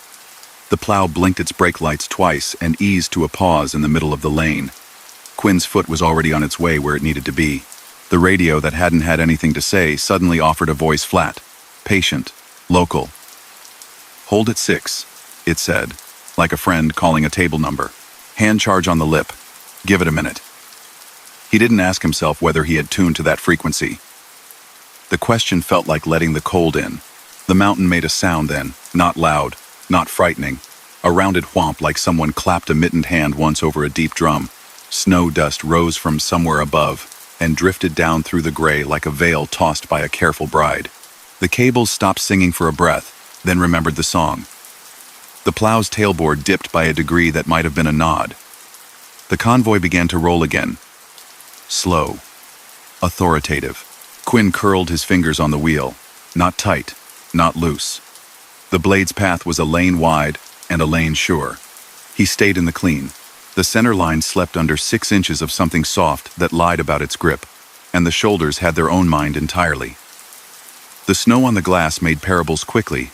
The plow blinked its brake lights twice and eased to a pause in the middle of the lane. Quinn's foot was already on its way where it needed to be. The radio that hadn't had anything to say suddenly offered a voice, flat, patient, local. "Hold at 6, it said, like a friend calling a table number. "Hand charge on the lip. Give it a minute." He didn't ask himself whether he had tuned to that frequency. The question felt like letting the cold in. The mountain made a sound then, not loud, not frightening. A rounded whomp like someone clapped a mittened hand once over a deep drum. Snow dust rose from somewhere above and drifted down through the gray like a veil tossed by a careful bride. The cables stopped singing for a breath, then remembered the song. The plow's tailboard dipped by a degree that might have been a nod. The convoy began to roll again. Slow. Authoritative. Quinn curled his fingers on the wheel. Not tight, not loose. The blade's path was a lane wide and a lane sure. He stayed in the clean. The center line slept under 6 inches of something soft that lied about its grip, and the shoulders had their own mind entirely. The snow on the glass made parables quickly,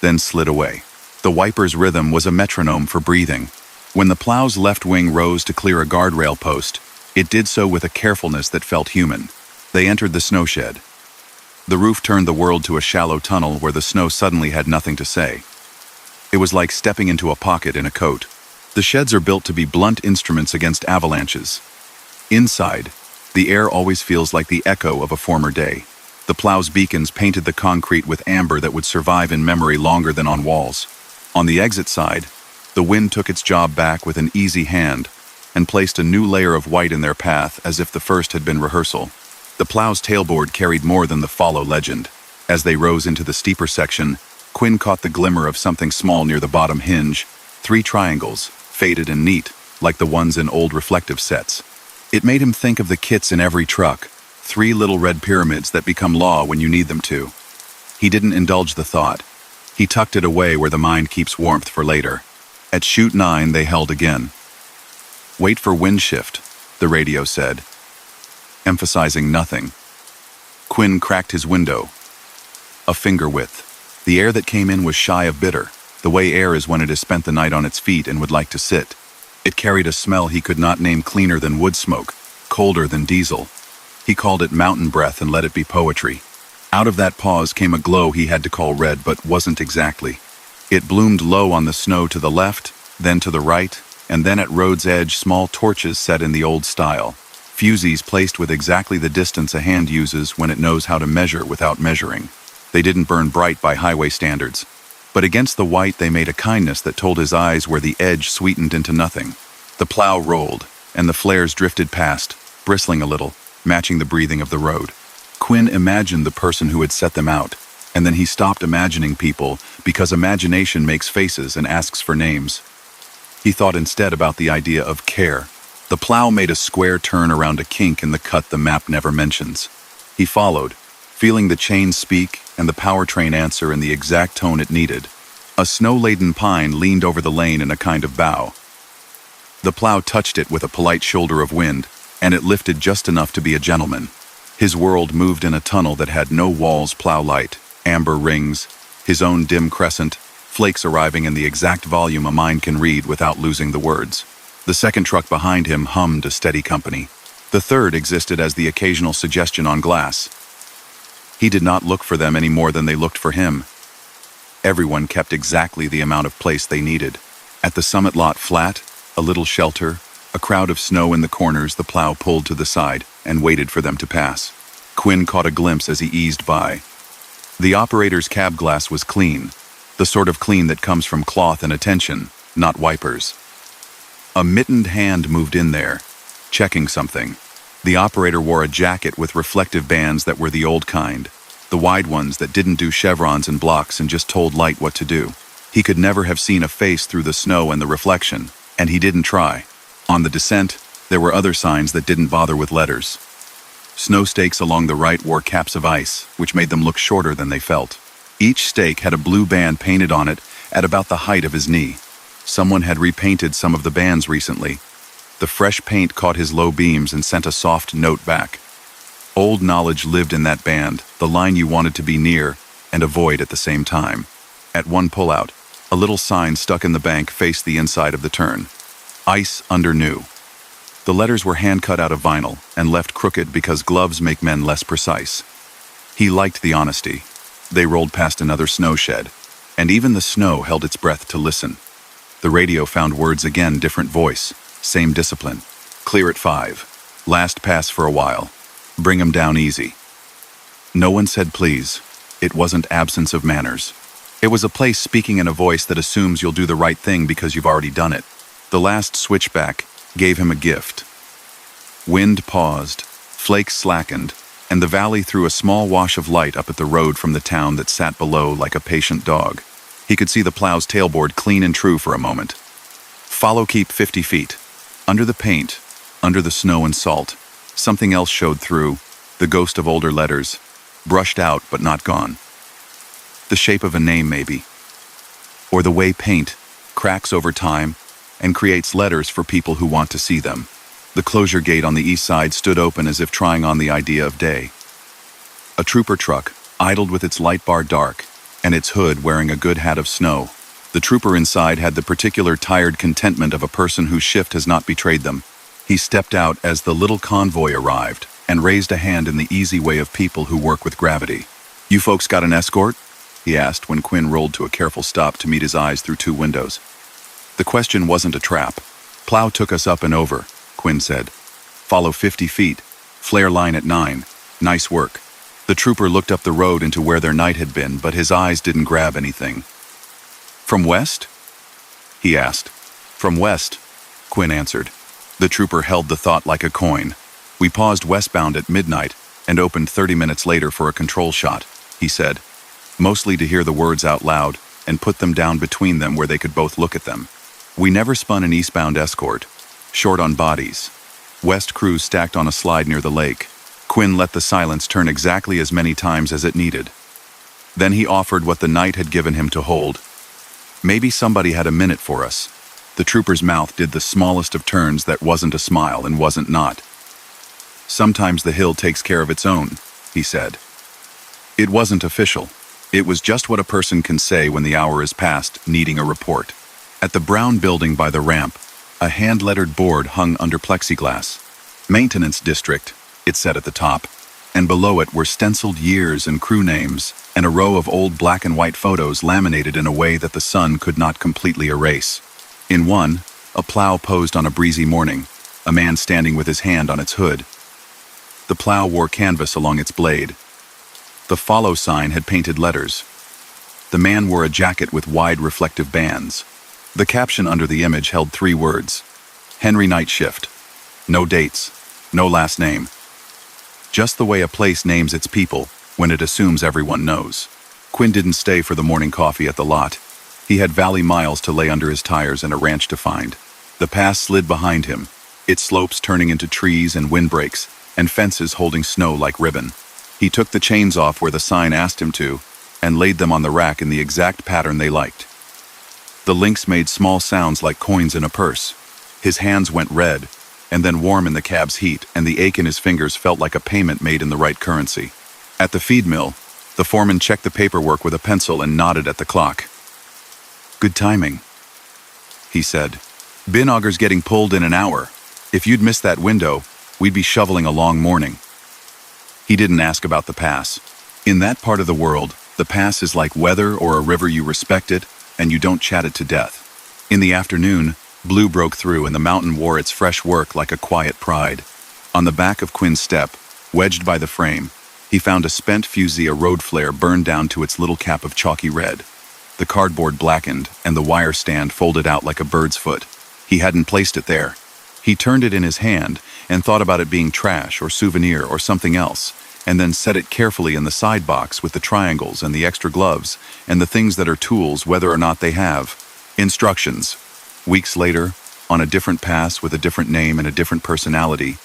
then slid away. The wiper's rhythm was a metronome for breathing. When the plow's left wing rose to clear a guardrail post, it did so with a carefulness that felt human. They entered the snow shed. The roof turned the world to a shallow tunnel where the snow suddenly had nothing to say. It was like stepping into a pocket in a coat. The sheds are built to be blunt instruments against avalanches. Inside, the air always feels like the echo of a former day. The plow's beacons painted the concrete with amber that would survive in memory longer than on walls. On the exit side, the wind took its job back with an easy hand and placed a new layer of white in their path as if the first had been rehearsal. The plow's tailboard carried more than the follow legend. As they rose into the steeper section, Quinn caught the glimmer of something small near the bottom hinge. 3 triangles, faded and neat, like the ones in old reflective sets. It made him think of the kits in every truck, 3 little red pyramids that become law when you need them to. He didn't indulge the thought. He tucked it away where the mind keeps warmth for later. At chute 9, they held again. "Wait for wind shift," the radio said, emphasizing nothing. Quinn cracked his window. A finger width. The air that came in was shy of bitter, the way air is when it has spent the night on its feet and would like to sit. It carried a smell he could not name, cleaner than wood smoke, colder than diesel. He called it mountain breath and let it be poetry. Out of that pause came a glow he had to call red, but wasn't exactly. It bloomed low on the snow to the left, then to the right, and then at road's edge small torches set in the old style. Fusees placed with exactly the distance a hand uses when it knows how to measure without measuring. They didn't burn bright by highway standards, but against the white they made a kindness that told his eyes where the edge sweetened into nothing. The plow rolled, and the flares drifted past, bristling a little, matching the breathing of the road. Quinn imagined the person who had set them out, and then he stopped imagining people because imagination makes faces and asks for names. He thought instead about the idea of care. The plow made a square turn around a kink in the cut the map never mentions. He followed, feeling the chains speak and the powertrain answer in the exact tone it needed. A snow-laden pine leaned over the lane in a kind of bow. The plow touched it with a polite shoulder of wind, and it lifted just enough to be a gentleman. His world moved in a tunnel that had no walls, plow light, amber rings, his own dim crescent, flakes arriving in the exact volume a mind can read without losing the words. The second truck behind him hummed a steady company. The third existed as the occasional suggestion on glass. He did not look for them any more than they looked for him. Everyone kept exactly the amount of place they needed. At the summit lot flat, a little shelter, a crowd of snow in the corners, the plow pulled to the side and waited for them to pass. Quinn caught a glimpse as he eased by. The operator's cab glass was clean, the sort of clean that comes from cloth and attention, not wipers. A mittened hand moved in there, checking something. The operator wore a jacket with reflective bands that were the old kind, the wide ones that didn't do chevrons and blocks and just told light what to do. He could never have seen a face through the snow and the reflection, and he didn't try. On the descent, there were other signs that didn't bother with letters. Snow stakes along the right wore caps of ice, which made them look shorter than they felt. Each stake had a blue band painted on it at about the height of his knee. Someone had repainted some of the bands recently. The fresh paint caught his low beams and sent a soft note back. Old knowledge lived in that band, the line you wanted to be near and avoid at the same time. At one pullout, a little sign stuck in the bank faced the inside of the turn. Ice under new. The letters were hand-cut out of vinyl and left crooked because gloves make men less precise. He liked the honesty. They rolled past another snow shed, and even the snow held its breath to listen. The radio found words again, different voice, same discipline. Clear at 5. Last pass for a while. Bring 'em down easy. No one said please. It wasn't absence of manners. It was a place speaking in a voice that assumes you'll do the right thing because you've already done it. The last switchback gave him a gift. Wind paused, flakes slackened, and the valley threw a small wash of light up at the road from the town that sat below like a patient dog. He could see the plow's tailboard clean and true for a moment. Follow, keep 50 feet. Under the paint, under the snow and salt, something else showed through, the ghost of older letters, brushed out but not gone. The shape of a name, maybe. Or the way paint cracks over time and creates letters for people who want to see them. The closure gate on the east side stood open as if trying on the idea of day. A trooper truck idled with its light bar dark and its hood wearing a good hat of snow. The trooper inside had the particular tired contentment of a person whose shift has not betrayed them. He stepped out as the little convoy arrived and raised a hand in the easy way of people who work with gravity. "You folks got an escort?" he asked when Quinn rolled to a careful stop to meet his eyes through 2 windows. The question wasn't a trap. "Plow took us up and over," Quinn said. "Follow 50 feet. Flare line at 9. Nice work." The trooper looked up the road into where their night had been, but his eyes didn't grab anything. "From west?" he asked. "From west," Quinn answered. The trooper held the thought like a coin. "We paused westbound at midnight and opened 30 minutes later for a control shot," he said, mostly to hear the words out loud and put them down between them where they could both look at them. "We never spun an eastbound escort. Short on bodies. West crews stacked on a slide near the lake." Quinn let the silence turn exactly as many times as it needed. Then he offered what the night had given him to hold. "Maybe somebody had a minute for us." The trooper's mouth did the smallest of turns that wasn't a smile and wasn't not. "Sometimes the hill takes care of its own," he said. It wasn't official. It was just what a person can say when the hour is past, needing a report. At the brown building by the ramp, a hand-lettered board hung under plexiglass. "Maintenance District," it said at the top, and below it were stenciled years and crew names, and a row of old black and white photos laminated in a way that the sun could not completely erase. In one, a plow posed on a breezy morning, a man standing with his hand on its hood. The plow wore canvas along its blade. The follow sign had painted letters. The man wore a jacket with wide reflective bands. The caption under the image held 3 words: Henry Night Shift. No dates, no last name. just the way a place names its people when it assumes everyone knows. Quinn didn't stay for the morning coffee at the lot. He had valley miles to lay under his tires and a ranch to find. The pass slid behind him, its slopes turning into trees and windbreaks, and fences holding snow like ribbon. He took the chains off where the sign asked him to, and laid them on the rack in the exact pattern they liked. The links made small sounds like coins in a purse. His hands went red, and then warm in the cab's heat, and the ache in his fingers felt like a payment made in the right currency. At the feed mill, the foreman checked the paperwork with a pencil and nodded at the clock. "Good timing," he said. "Bin auger's getting pulled in an hour. If you'd missed that window, we'd be shoveling a long morning." He didn't ask about the pass. In that part of the world, the pass is like weather or a river. You respect it, and you don't chat it to death. In the afternoon, blue broke through and the mountain wore its fresh work like a quiet pride. On the back of Quinn's step, wedged by the frame, he found a spent fusee, a road flare burned down to its little cap of chalky red. The cardboard blackened, and the wire stand folded out like a bird's foot. He hadn't placed it there. He turned it in his hand and thought about it being trash or souvenir or something else, and then set it carefully in the side box with the triangles and the extra gloves and the things that are tools whether or not they have instructions. Weeks later, on a different pass with a different name and a different personality,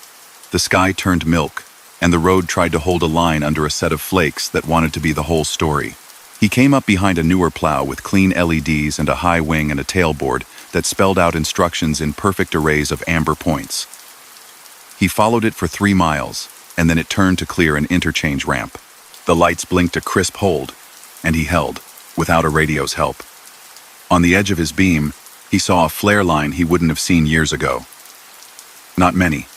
the sky turned milk, and the road tried to hold a line under a set of flakes that wanted to be the whole story. He came up behind a newer plow with clean LEDs and a high wing and a tailboard that spelled out instructions in perfect arrays of amber points. He followed it for 3 miles, and then it turned to clear an interchange ramp. The lights blinked a crisp hold, and he held, without a radio's help. On the edge of his beam, he saw a flare line he wouldn't have seen years ago. Not many.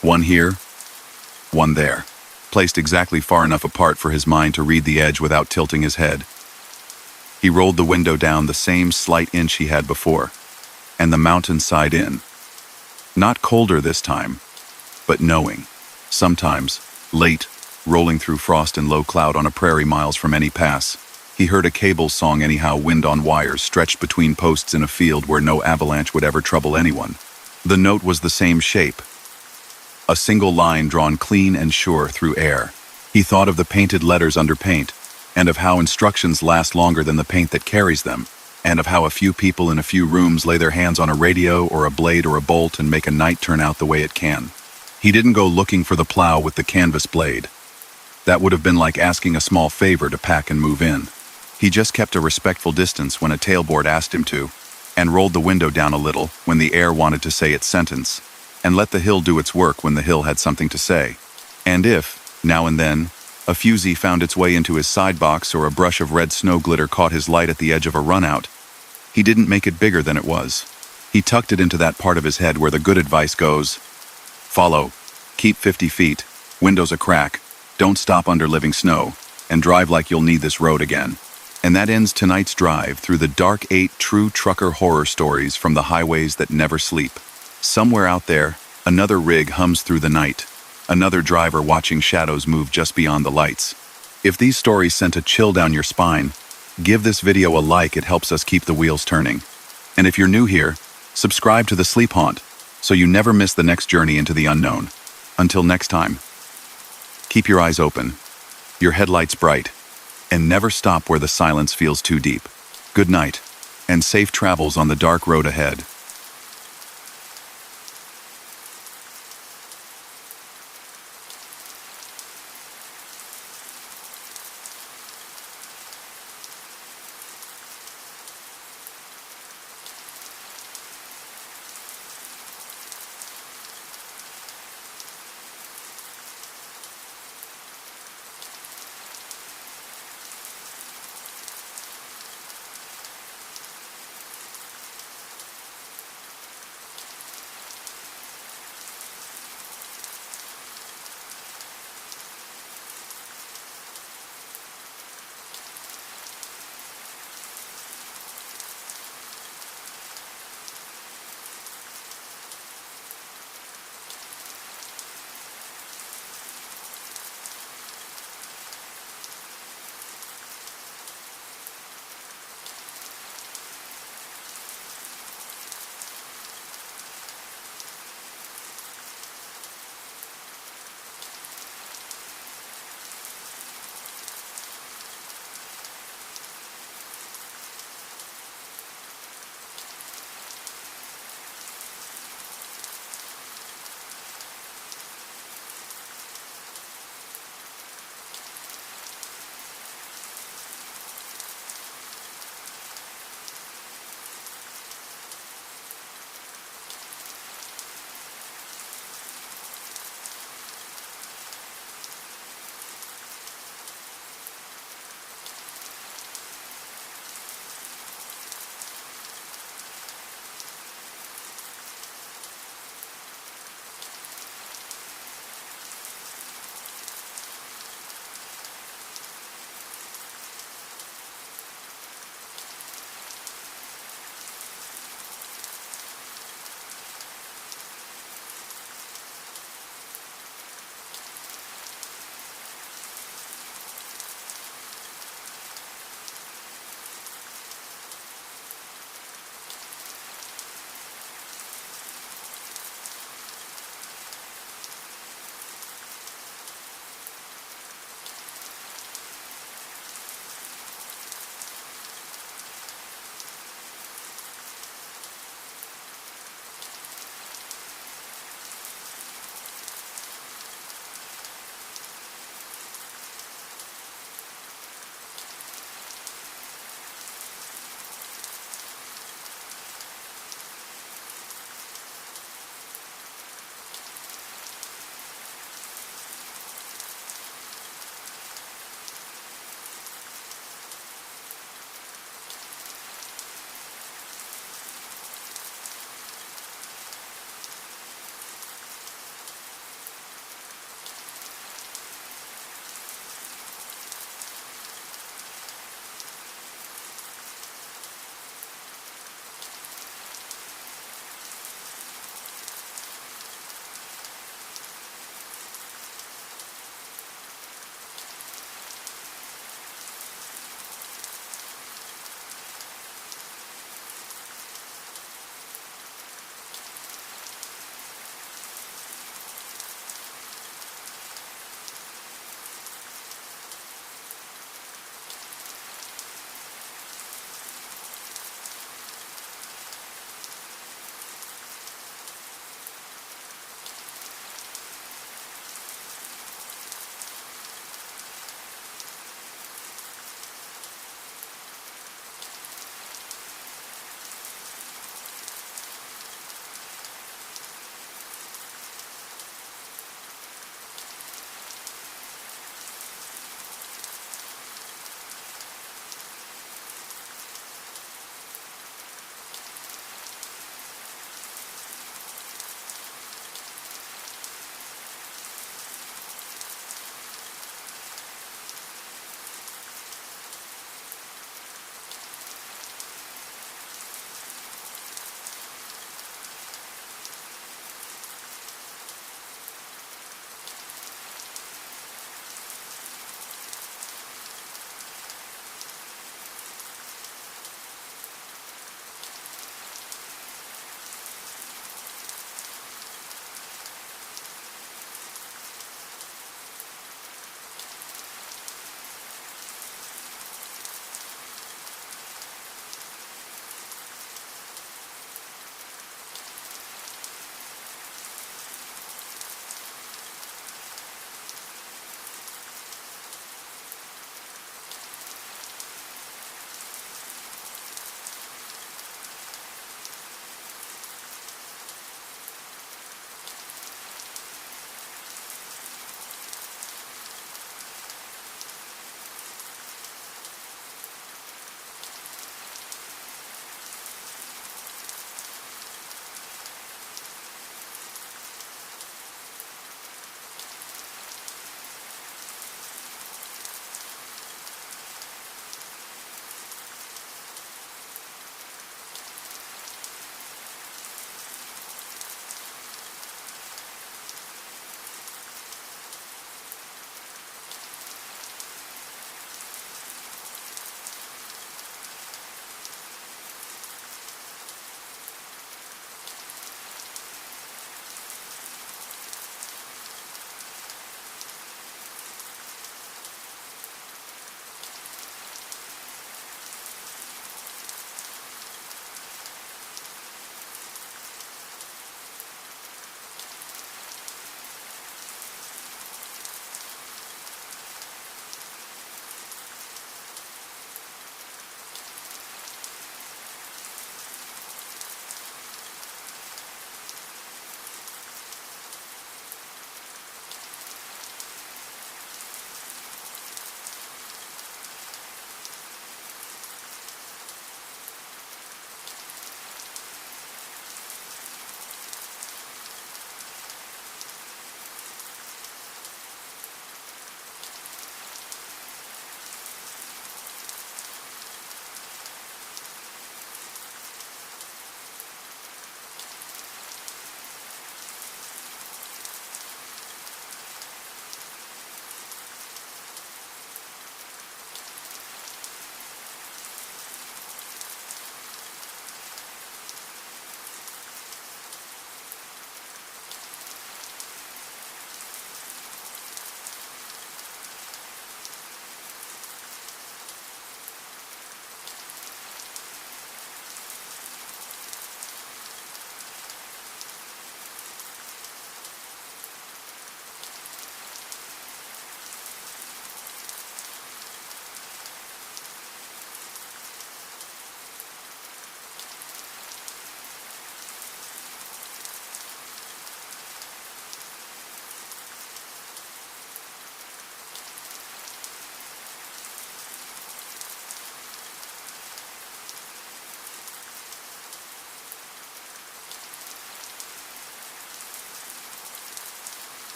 One here, one there, placed exactly far enough apart for his mind to read the edge without tilting his head. He rolled the window down the same slight inch he had before, and the mountainside in. Not colder this time, but knowing. Sometimes, late, rolling through frost and low cloud on a prairie miles from any pass, he heard a cable song anyhow, wind on wires stretched between posts in a field where no avalanche would ever trouble anyone. The note was the same shape, a single line drawn clean and sure through air. He thought of the painted letters under paint, and of how instructions last longer than the paint that carries them, and of how a few people in a few rooms lay their hands on a radio or a blade or a bolt and make a night turn out the way it can. He didn't go looking for the plow with the canvas blade. That would have been like asking a small favor to pack and move in. He just kept a respectful distance when a tailboard asked him to, and rolled the window down a little when the air wanted to say its sentence, and let the hill do its work when the hill had something to say. And if, now and then, a fusee found its way into his side box or a brush of red snow glitter caught his light at the edge of a runout, he didn't make it bigger than it was. He tucked it into that part of his head where the good advice goes: follow, keep 50 feet, windows a crack, don't stop under living snow, and drive like you'll need this road again. And that ends tonight's drive through the dark 8 true trucker horror stories from the highways that never sleep. Somewhere out there, another rig hums through the night, another driver watching shadows move just beyond the lights. If these stories sent a chill down your spine, give this video a like. It helps us keep the wheels turning. And if you're new here, subscribe to the Sleep Haunt so you never miss the next journey into the unknown. Until next time, keep your eyes open, your headlights bright, and never stop where the silence feels too deep. Good night, and safe travels on the dark road ahead.